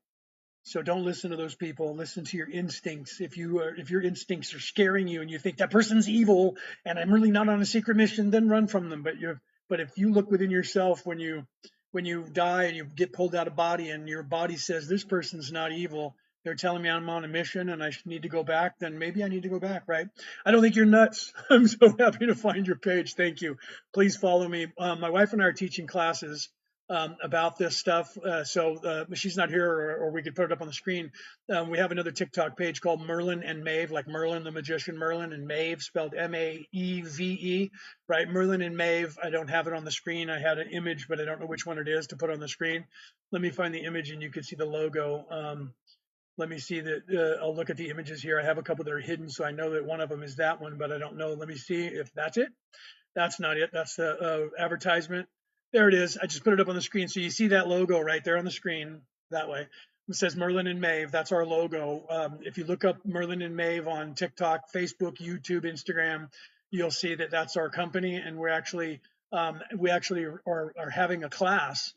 So don't listen to those people. Listen to your instincts. If your instincts are scaring you and you think that person's evil and I'm really not on a secret mission, then run from them. But if you look within yourself when you die and you get pulled out of body and your body says this person's not evil, they're telling me I'm on a mission and I need to go back, then maybe I need to go back, right? I don't think you're nuts. I'm so happy to find your page. Thank you. Please follow me. My wife and I are teaching classes about this stuff. So she's not here, or we could put it up on the screen. We have another TikTok page called Merlin and Maeve, like Merlin the magician, Merlin, and Maeve spelled Maeve, right? Merlin and Maeve. I don't have it on the screen. I had an image, but I don't know which one it is to put on the screen. Let me find the image, and you can see the logo. Let me see that. I'll look at the images here. I have a couple that are hidden, so I know that one of them is that one, but I don't know. Let me see if that's it. That's not it. That's the advertisement. There it is. I just put it up on the screen. So you see that logo right there on the screen that way. It says Merlin and Maeve. That's our logo. If you look up Merlin and Maeve on TikTok, Facebook, YouTube, Instagram, you'll see that that's our company. And we actually are having a class.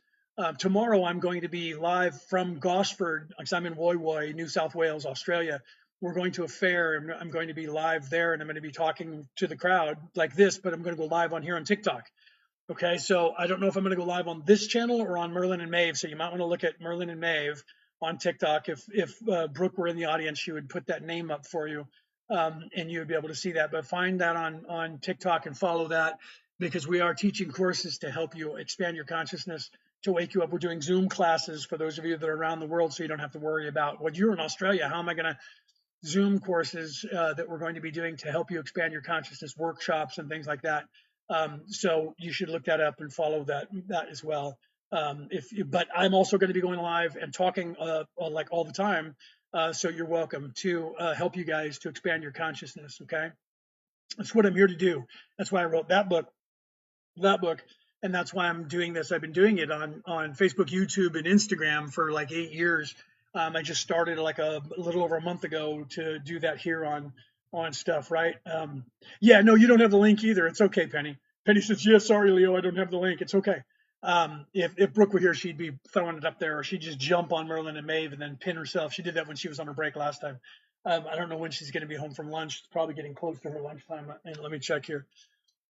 Tomorrow I'm going to be live from Gosford, because I'm in Woy Woy, New South Wales, Australia. We're going to a fair, and I'm going to be live there, and I'm going to be talking to the crowd like this, but I'm going to go live on here on TikTok. Okay, so I don't know if I'm going to go live on this channel or on Merlin and Maeve. So you might want to look at Merlin and Maeve on TikTok. If Brooke were in the audience, she would put that name up for you, and you would be able to see that. But find that on TikTok and follow that, because we are teaching courses to help you expand your consciousness, to wake you up. We're doing Zoom classes for those of you that are around the world, so you don't have to worry about, well, you're in Australia. How am I going to Zoom courses that we're going to be doing to help you expand your consciousness, workshops and things like that. So you should look that up and follow that as well. But I'm also going to be going live and talking like all the time. So you're welcome to help you guys to expand your consciousness. Okay, that's what I'm here to do. That's why I wrote that book, and that's why I'm doing this. I've been doing it on Facebook, YouTube, and Instagram for like 8 years. I just started like a little over a month ago to do that here on stuff, right? Yeah, no, you don't have the link either. It's okay, Penny. Penny says, "Yeah, sorry, Leo, I don't have the link. It's okay." If Brooke were here, she'd be throwing it up there, or she'd just jump on Merlin and Maeve and then pin herself. She did that when she was on her break last time. I don't know when she's going to be home from lunch. It's probably getting close to her lunchtime. And let me check here,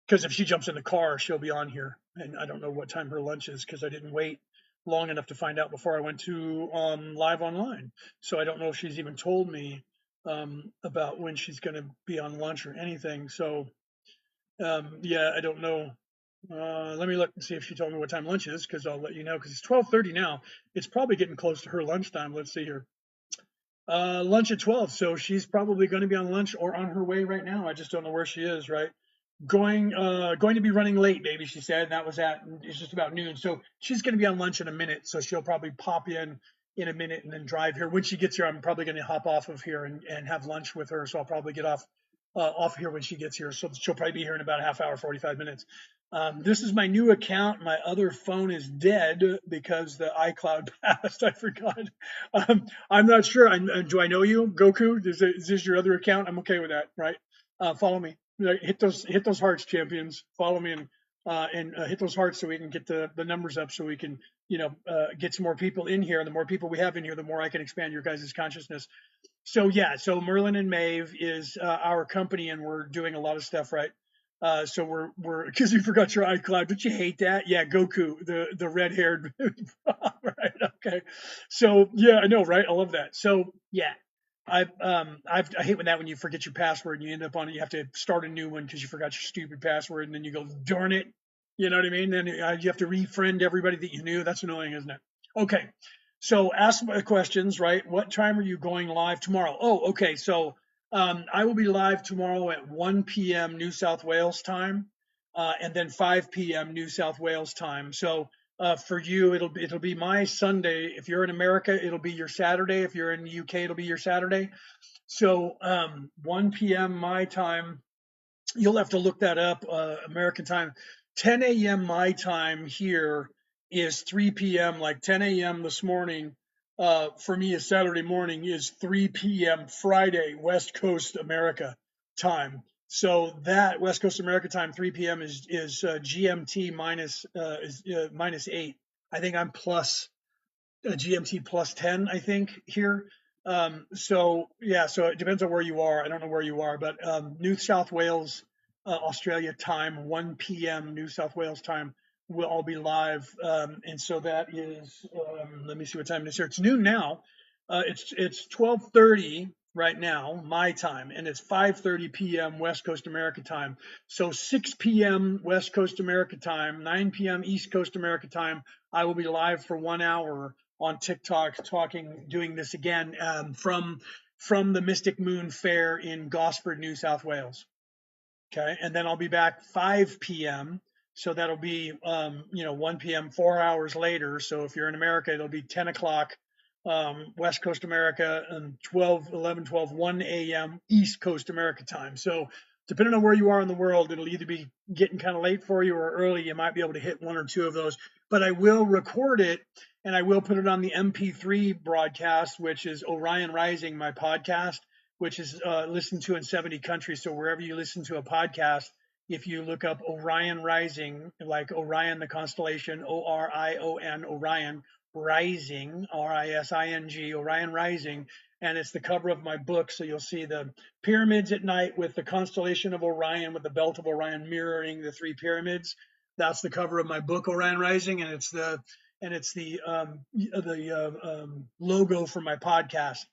because if she jumps in the car, she'll be on here, and I don't know what time her lunch is because I didn't wait long enough to find out before I went to live online. So I don't know if she's even told me about when she's going to be on lunch or anything. So yeah, I don't know. Let me look and see if she told me what time lunch is, because I'll let you know, because it's 12:30 now. It's probably getting close to her lunchtime. Let's see here. Lunch at 12, so she's probably going to be on lunch or on her way right now. I just don't know where she is, right? Going to be running late, baby, she said. And that was it's just about noon. So she's going to be on lunch in a minute. So she'll probably pop in a minute and then drive here. When she gets here, I'm probably going to hop off of here and have lunch with her. So I'll probably get off here when she gets here. So she'll probably be here in about a half hour, 45 minutes. This is my new account. My other phone is dead because the iCloud passed. I forgot. I'm not sure. Do I know you, Goku? Is this your other account? I'm okay with that, right? Follow me. Hit those hearts, champions. Follow me and hit those hearts so we can get the numbers up, so we can get some more people in here. The more people we have in here, the more I can expand your guys' consciousness. So yeah, so Merlin and Maeve is our company, and we're doing a lot of stuff, right? So we're because you forgot your iCloud. Don't you hate that? Yeah, Goku, the red haired, right? Okay. So yeah, I know, right? I love that. So yeah, I hate when you forget your password and you end up on it. You have to start a new one because you forgot your stupid password, and then you go, darn it, You know what I mean? Then you have to refriend everybody that you knew. That's annoying, isn't it? Okay. So ask my questions, right? What time are you going live tomorrow? Oh, okay. So I will be live tomorrow at 1 p.m. New South Wales time, and then 5 p.m. New South Wales time. So for you, it'll be my Sunday. If you're in America, it'll be your Saturday. If you're in the UK, it'll be your Saturday. So 1 p.m. my time, you'll have to look that up. American time, 10 a.m. my time here is 3 p.m. Like 10 a.m. this morning for me is Saturday morning is 3 p.m. Friday West Coast America time. So that West Coast America time 3 p.m. is GMT minus 8. I think I'm plus GMT plus 10, I think, here. So yeah, so it depends on where you are. I don't know where you are, but New South Wales, Australia time, 1 p.m. New South Wales time, will all be live. And so that is, let me see what time it is here. It's noon now. It's 12:30 right now, my time, and it's 5:30 p.m. West Coast America time. So 6 p.m. West Coast America time, 9 p.m. East Coast America time, I will be live for 1 hour on TikTok doing this again from the Mystic Moon Fair in Gosford, New South Wales. Okay, and then I'll be back 5 p.m. So that'll be 1 p.m. 4 hours later. So if you're in America, it'll be 10 o'clock West Coast America and 1 a.m. East Coast America time. So depending on where you are in the world, it'll either be getting kind of late for you or early. You might be able to hit one or two of those. But I will record it and I will put it on the MP3 broadcast, which is Orion Rising, my podcast, which is listened to in 70 countries. So wherever you listen to a podcast, if you look up Orion Rising, like Orion, the constellation, Orion, Orion Rising, Rising, Orion Rising, and it's the cover of my book. So you'll see the pyramids at night with the constellation of Orion, with the belt of Orion mirroring the three pyramids. That's the cover of my book, Orion Rising, and it's the logo for my podcast.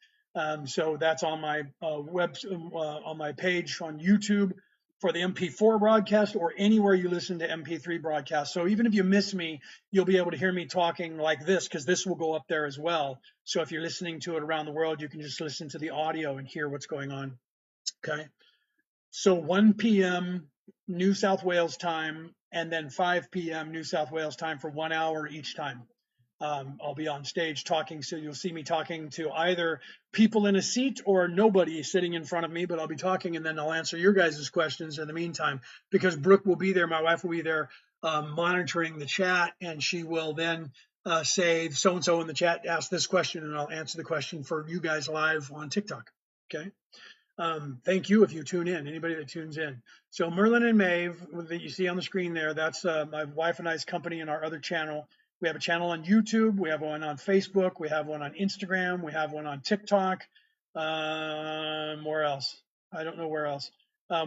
So that's on my on my page on YouTube for the MP4 broadcast or anywhere you listen to MP3 broadcasts. So even if you miss me, you'll be able to hear me talking like this because this will go up there as well. So if you're listening to it around the world, you can just listen to the audio and hear what's going on. Okay. So 1 p.m. New South Wales time and then 5 p.m. New South Wales time for 1 hour each time. I'll be on stage talking, so you'll see me talking to either people in a seat or nobody sitting in front of me, but I'll be talking and then I'll answer your guys' questions in the meantime because Brooke will be there, my wife will be there monitoring the chat, and she will then say so-and-so in the chat ask this question and I'll answer the question for you guys live on TikTok. Okay. Thank you if you tune in, anybody that tunes in. So Merlin and Maeve that you see on the screen there, that's my wife and I's company and our other channel. We have a channel on YouTube, we have one on Facebook, we have one on Instagram, we have one on TikTok. Where else? I don't know where else.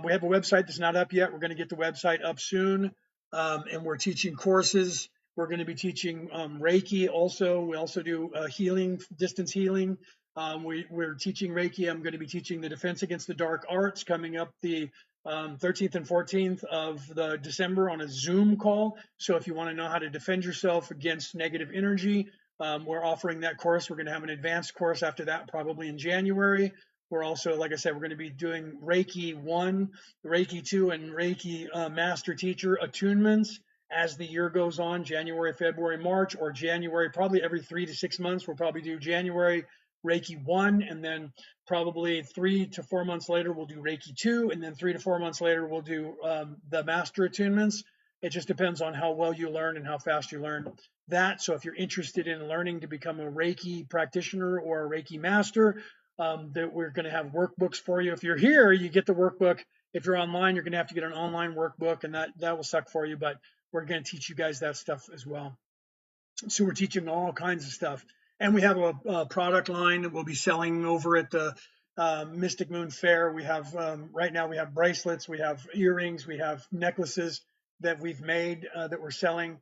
We have a website that's not up yet. We're going to get the website up soon, and we're teaching courses. We're going to be teaching Reiki also. We also do healing, distance healing. We're teaching Reiki. I'm going to be teaching the Defense Against the Dark Arts coming up the 13th and 14th of the December on a Zoom call. So if you want to know how to defend yourself against negative energy, we're offering that course. We're going to have an advanced course after that, probably in January. We're also, like I said, we're going to be doing Reiki 1, Reiki 2, and Reiki Master Teacher attunements as the year goes on, January, February, March, or January, probably every 3 to 6 months. We'll probably do January Reiki 1, and then probably 3 to 4 months later, we'll do Reiki 2, and then 3 to 4 months later, we'll do the master attunements. It just depends on how well you learn and how fast you learn that. So if you're interested in learning to become a Reiki practitioner or a Reiki master, that we're going to have workbooks for you. If you're here, you get the workbook. If you're online, you're going to have to get an online workbook, and that will suck for you, but we're going to teach you guys that stuff as well. So we're teaching all kinds of stuff. And we have a product line that we'll be selling over at the Mystic Moon Fair. We have right now we have bracelets, we have earrings, we have necklaces that we've made that we're selling.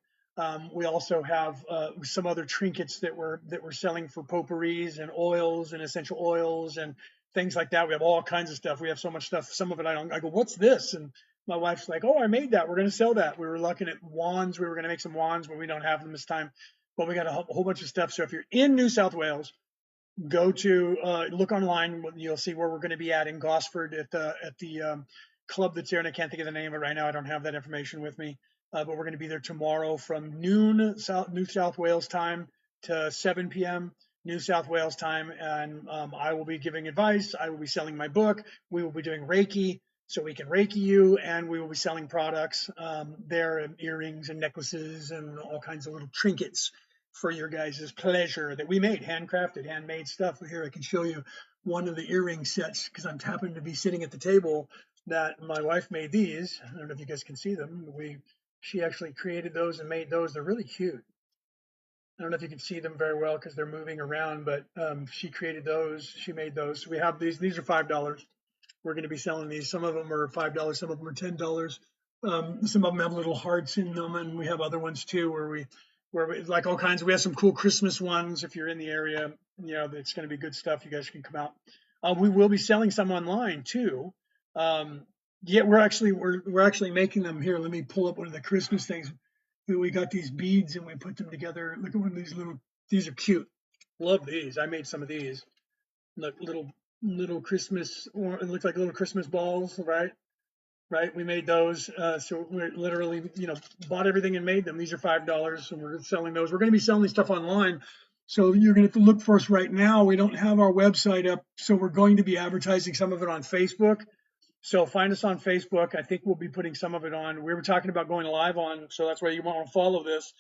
We also have some other trinkets that we're selling for potpourris and oils and essential oils and things like that. We have all kinds of stuff. We have so much stuff. Some of it I go, what's this? And my wife's like, oh, I made that. We're going to sell that. We were looking at wands. We were going to make some wands, but we don't have them this time. But we got a whole bunch of stuff. So if you're in New South Wales, go to look online. You'll see where we're going to be at in Gosford at the club that's there, and I can't think of the name of it right now. I don't have that information with me, but we're going to be there tomorrow from noon New South Wales time to 7 p.m. New South Wales time, and I will be giving advice. I will be selling my book. We will be doing Reiki, so we can Reiki you, and we will be selling products there, and earrings and necklaces and all kinds of little trinkets for your guys' pleasure that we made, handcrafted, handmade stuff. Here, I can show you one of the earring sets because I'm happening to be sitting at the table that my wife made these. I don't know if you guys can see them. She actually created those and made those. They're really cute. I don't know if you can see them very well because they're moving around, but she created those. She made those. So we have these. These are $5. We're going to be selling these. Some of them are $5. Some of them are $10. Some of them have little hearts in them, and we have other ones too where we like all kinds. We have some cool Christmas ones. If you're in the area, it's going to be good stuff. You guys can come out. We will be selling some online too. Yeah, we're actually making them here. Let me pull up one of the Christmas things. We got these beads and we put them together. Look at one of these little. These are cute. Love these. I made some of these. Look, little Christmas. Or it looks like little Christmas balls, right? Right. We made those. So we literally, bought everything and made them. These are $5, and we're selling those. We're going to be selling stuff online. So you're going to have to look for us right now. We don't have our website up, so we're going to be advertising some of it on Facebook. So find us on Facebook. I think we'll be putting some of it on. We were talking about going live on, so that's why you want to follow this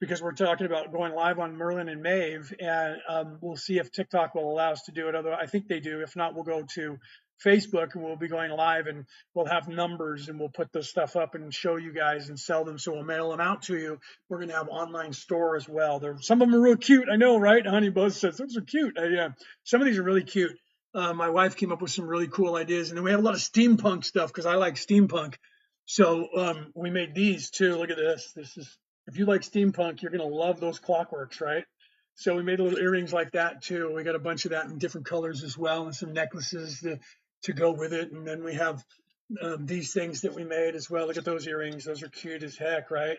because we're talking about going live on Merlin and Maeve, and we'll see if TikTok will allow us to do it. Although I think they do. If not, we'll go to Facebook and we'll be going live, and we'll have numbers and we'll put this stuff up and show you guys and sell them. So we'll mail them out to you. We're going to have online store as well. Some of them are real cute. I know, right? Honey Buzz says those are cute. Yeah, some of these are really cute. My wife came up with some really cool ideas, and then we have a lot of steampunk stuff because I like steampunk. So we made these too. Look at this. This is if you like steampunk, you're gonna love those clockworks, right? So we made little earrings like that too. We got a bunch of that in different colors as well, and some necklaces to go with it. And then we have these things that we made as well. Look at those earrings; those are cute as heck, right?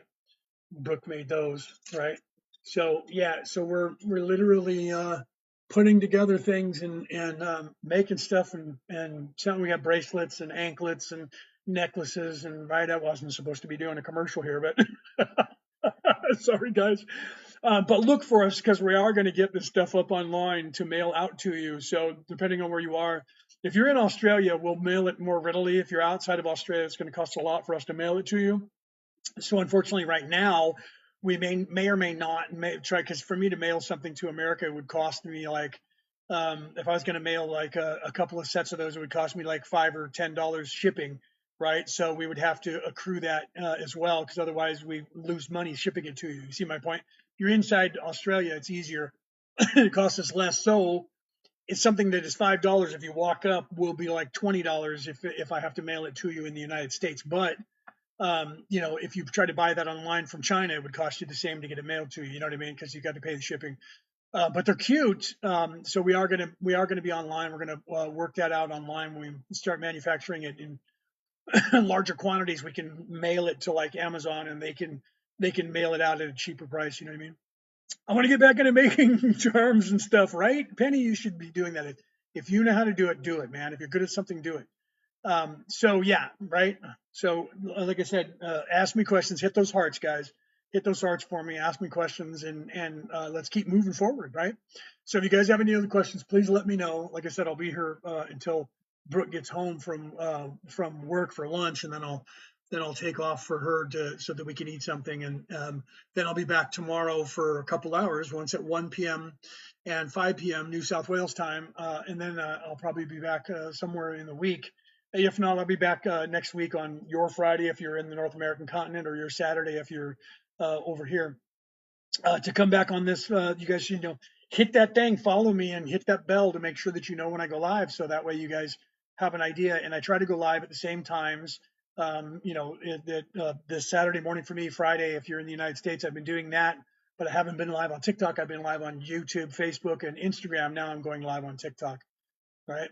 Brooke made those, right? So yeah, so we're literally putting together things and making stuff and something. We got bracelets and anklets and necklaces and right. I wasn't supposed to be doing a commercial here, but sorry guys. But look for us because we are going to get this stuff up online to mail out to you. So depending on where you are, if you're in Australia, we'll mail it more readily. If you're outside of Australia, it's going to cost a lot for us to mail it to you. So unfortunately, right now, we may or may not try because for me to mail something to America it would cost me like if I was going to mail like a couple of sets of those, it would cost me like $5 or $10 shipping, right? So we would have to accrue that as well because otherwise we lose money shipping it to you. You see my point? You're inside Australia, it's easier. It costs us less. So it's something that is $5 if you walk up will be like $20 if I have to mail it to you in the United States. But if you try to buy that online from China, it would cost you the same to get it mailed to you. You know what I mean? Because you got to pay the shipping. But they're cute. So we are gonna be online. We're gonna work that out online. When we start manufacturing it in larger quantities, we can mail it to like Amazon, and they can mail it out at a cheaper price. You know what I mean? I want to get back into making charms and stuff, right? Penny, you should be doing that. If you know how to do it, man. If you're good at something, do it. So yeah, right. So like I said, ask me questions, hit those hearts, guys, hit those hearts for me, ask me questions and let's keep moving forward. Right. So if you guys have any other questions, please let me know. Like I said, I'll be here until Brooke gets home from work for lunch, and then I'll take off for her so that we can eat something. And then I'll be back tomorrow for a couple hours, once at 1 p.m. and 5 p.m. New South Wales time. And then I'll probably be back somewhere in the week. If not, I'll be back next week on your Friday if you're in the North American continent, or your Saturday if you're over here. To come back on this, you guys should hit that thing, follow me, and hit that bell to make sure that you know when I go live. So that way you guys have an idea. And I try to go live at the same times. This Saturday morning for me, Friday if you're in the United States. I've been doing that, but I haven't been live on TikTok. I've been live on YouTube, Facebook, and Instagram. Now I'm going live on TikTok. right?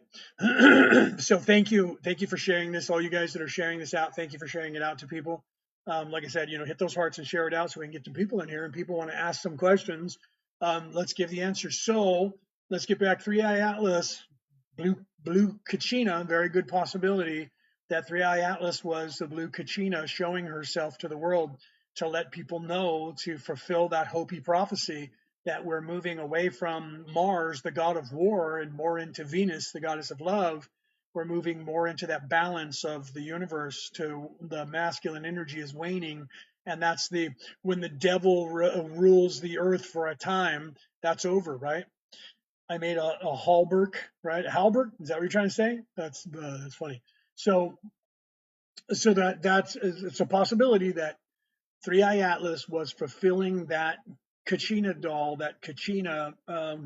So thank you for sharing this. All you guys that are sharing this out, thank you for sharing it out to people. Like I said, hit those hearts and share it out so we can get some people in here and people want to ask some questions. Let's give the answers. So let's get back. Three Eye Atlas, blue Kachina, very good possibility that Three Eye Atlas was the blue Kachina showing herself to the world to let people know to fulfill that Hopi prophecy that we're moving away from Mars, the god of war, and more into Venus, the goddess of love. We're moving more into that balance of the universe to the masculine energy is waning. And that's when the devil rules the earth for a time, that's over, right? I made a Hallberg, right? Halbert, is that what you're trying to say? That's funny. So, that's it's a possibility that Three Eye Atlas was fulfilling that Kachina doll, that Kachina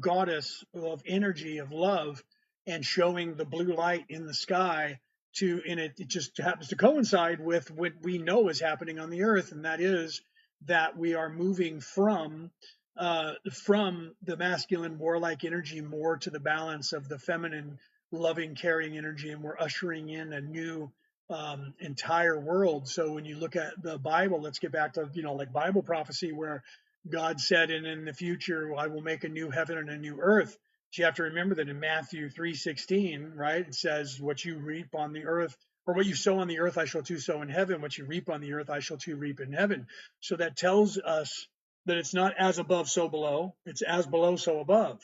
goddess of energy, of love, and showing the blue light in the sky and it just happens to coincide with what we know is happening on the earth, and that is that we are moving from the masculine warlike energy more to the balance of the feminine loving caring energy, and we're ushering in a new entire world. So when you look at the Bible, let's get back to, like Bible prophecy where God said, and in the future, I will make a new heaven and a new earth. But you have to remember that in Matthew 3:16, right, it says, what you reap on the earth, or what you sow on the earth, I shall too sow in heaven. What you reap on the earth, I shall too reap in heaven. So that tells us that it's not as above, so below. It's as below, so above.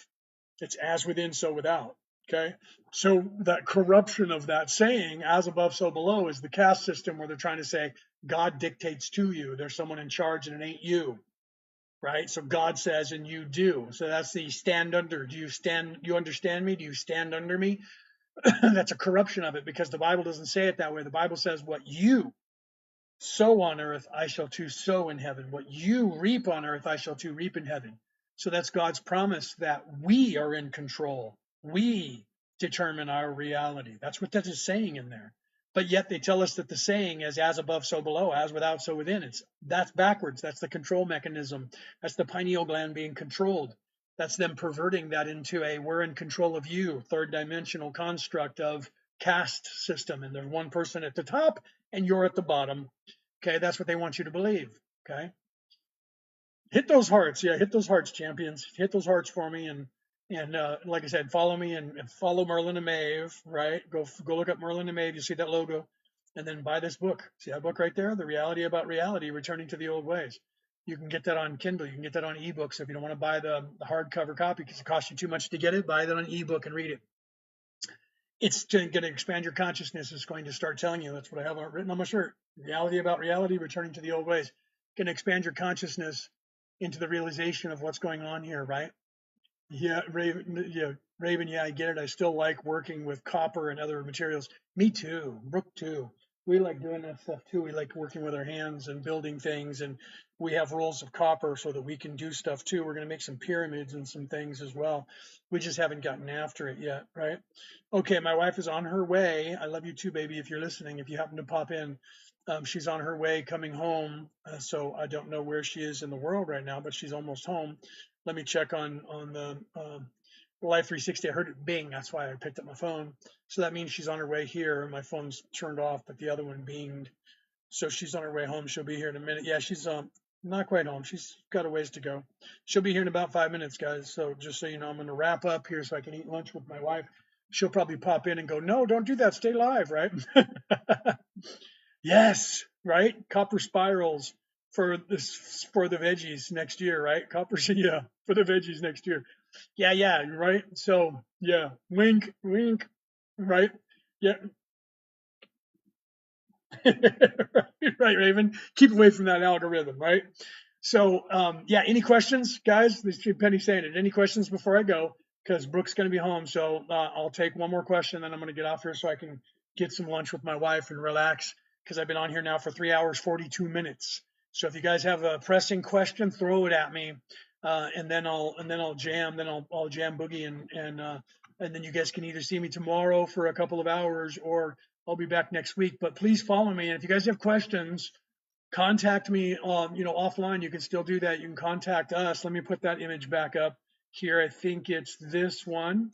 It's as within, so without. Okay. So that corruption of that saying, as above, so below, is the caste system where they're trying to say God dictates to you. There's someone in charge and it ain't you. Right. So God says and you do. So that's the stand under. You understand me? Do you stand under me? That's a corruption of it because the Bible doesn't say it that way. The Bible says what you sow on earth, I shall too sow in heaven. What you reap on earth, I shall too reap in heaven. So that's God's promise that we are in control. We determine our reality. That's what that is saying in there. But yet they tell us that the saying is as above, so below, as without, so within. That's backwards. That's the control mechanism. That's the pineal gland being controlled. That's them perverting that into a we're in control of you, third dimensional construct of caste system. And there's one person at the top and you're at the bottom. Okay, that's what they want you to believe. Okay, hit those hearts. Yeah, hit those hearts, champions. Hit those hearts for me, and like I said, follow me and follow Merlin and Maeve. Right, go look up Merlin and Maeve. You see that logo, and then buy this book. See that book right there, The Reality About Reality: Returning to the Old Ways. You can get that on Kindle. You can get that on ebook. So if you don't want to buy the hardcover copy because it costs you too much to get it, buy that on ebook and read it. It's going to expand your consciousness. It's going to start telling you. That's what I have written on my shirt. Reality about reality, returning to the old ways. Going to expand your consciousness into the realization of what's going on here, right? Yeah, Raven. Yeah, Raven. Yeah, I get it. I still like working with copper and other materials. Me too. Brooke too. We like doing that stuff too. We like working with our hands and building things, and we have rolls of copper so that we can do stuff too. We're going to make some pyramids and some things as well. We just haven't gotten after it yet, right? Okay, my wife is on her way. I love you too, baby. If you're listening, if you happen to pop in, she's on her way coming home. So I don't know where she is in the world right now, but she's almost home. Let me check on the Live 360. I heard it bing. That's why I picked up my phone. So that means she's on her way here. My phone's turned off, but the other one binged. So she's on her way home. She'll be here in a minute. Yeah, she's not quite home. She's got a ways to go. She'll be here in about 5 minutes, guys. So just so you know, I'm going to wrap up here so I can eat lunch with my wife. She'll probably pop in and go, "No, don't do that. Stay live," right? Yes, right. Copper spirals for the veggies next year, right? Copper, yeah, for the veggies next year. Yeah, yeah, right. So yeah, wink, wink, right? Yeah, right, Raven. Keep away from that algorithm, right? So yeah, any questions, guys? This is Penny saying it. Any questions before I go? Because Brooke's going to be home, so I'll take one more question, then I'm going to get off here so I can get some lunch with my wife and relax. Because I've been on here now for 3 hours 42 minutes. So if you guys have a pressing question, throw it at me, and then I'll jam. Then I'll jam boogie and then you guys can either see me tomorrow for a couple of hours or I'll be back next week. But please follow me. And if you guys have questions, contact me offline. You can still do that. You can contact us. Let me put that image back up here. I think it's this one.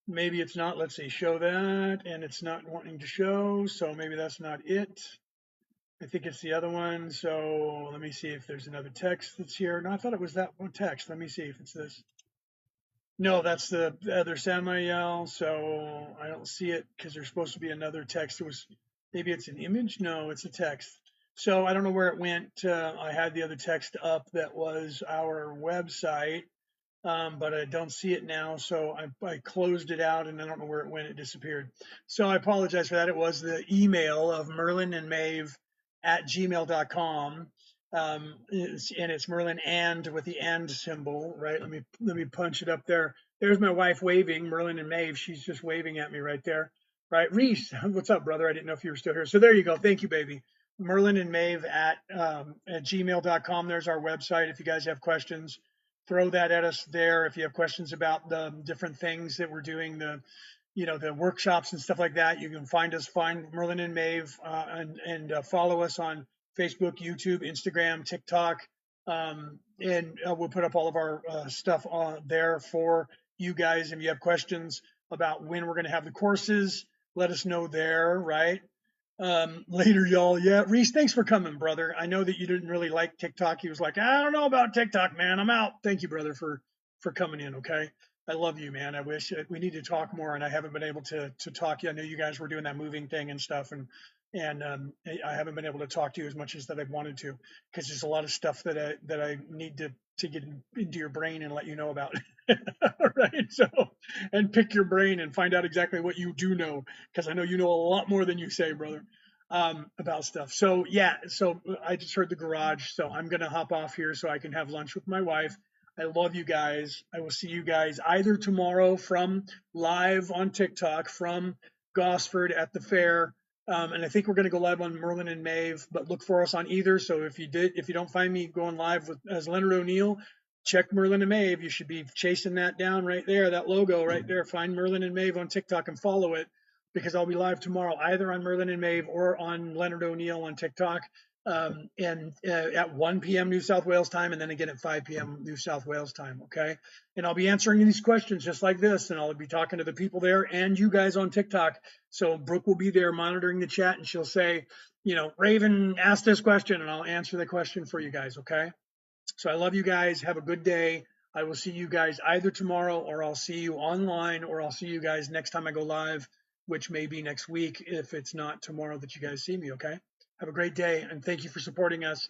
Maybe it's not. Let's see, show that, and it's not wanting to show, so maybe that's not it. I think it's the other one. So let me see if there's another text that's here. No, I thought it was that one text. Let me see if it's this. No, that's the other Samael. So I don't see it because there's supposed to be another text. It was maybe it's an image. No, it's a text. So I don't know where it went. I had the other text up that was our website, but I don't see it now. So I closed it out and I don't know where it went. It disappeared. So I apologize for that. It was the email of Merlin and Maeve at gmail.com. And it's Merlin and with the and symbol, right? Let me punch it up there. There's my wife waving, Merlin and Maeve. She's just waving at me right there. Right, Reese, what's up, brother? I didn't know if you were still here. So there you go. Thank you, baby. Merlin and Maeve at gmail.com. There's our website. If you guys have questions, throw that at us there. If you have questions about the different things that we're doing, the workshops and stuff like that, you can find Merlin and Maeve, and follow us on Facebook, YouTube, Instagram, TikTok, and we'll put up all of our stuff on there for you guys. If you have questions about when we're going to have the courses, let us know there, right? Later, y'all. Yeah, Reese, thanks for coming, brother. I know that you didn't really like TikTok. He was like, I don't know about TikTok, man. I'm out. Thank you, brother, for coming in. Okay, I love you, man. I wish we need to talk more, and I haven't been able to talk. I know you guys were doing that moving thing and stuff, and I haven't been able to talk to you as much as that I wanted to because there's a lot of stuff that I need to get into your brain and let you know about. Right. So, and pick your brain and find out exactly what you do know because I know you know a lot more than you say, brother, about stuff. So yeah, so I just heard the garage, so I'm gonna hop off here so I can have lunch with my wife. I love you guys. I will see you guys either tomorrow from live on TikTok from Gosford at the fair. And I think we're going to go live on Merlin and Maeve, but look for us on either. So if you don't find me going live as Leonard O'Neill, check Merlin and Maeve. You should be chasing that down right there, that logo right there. Find Merlin and Maeve on TikTok and follow it because I'll be live tomorrow either on Merlin and Maeve or on Leonard O'Neill on TikTok, and at 1 p.m. New South Wales time, and then again at 5 p.m. New South Wales time. Okay, and I'll be answering these questions just like this, and I'll be talking to the people there and you guys on TikTok. So Brooke will be there monitoring the chat, and she'll say, Raven asked this question, and I'll answer the question for you guys. Okay. So I love you guys. Have a good day. I will see you guys either tomorrow or I'll see you online or I'll see you guys next time I go live, which may be next week if it's not tomorrow that you guys see me. Okay. Have a great day and thank you for supporting us.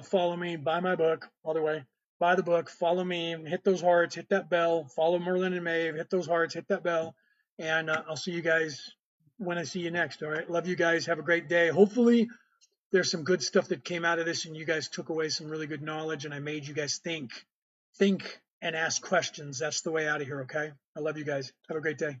Follow me, buy my book, all the way. Buy the book, follow me, hit those hearts, hit that bell, follow Merlin and Maeve, hit those hearts, hit that bell, and I'll see you guys when I see you next. All right. Love you guys. Have a great day. Hopefully, there's some good stuff that came out of this and you guys took away some really good knowledge and I made you guys think and ask questions. That's the way out of here. Okay. I love you guys. Have a great day.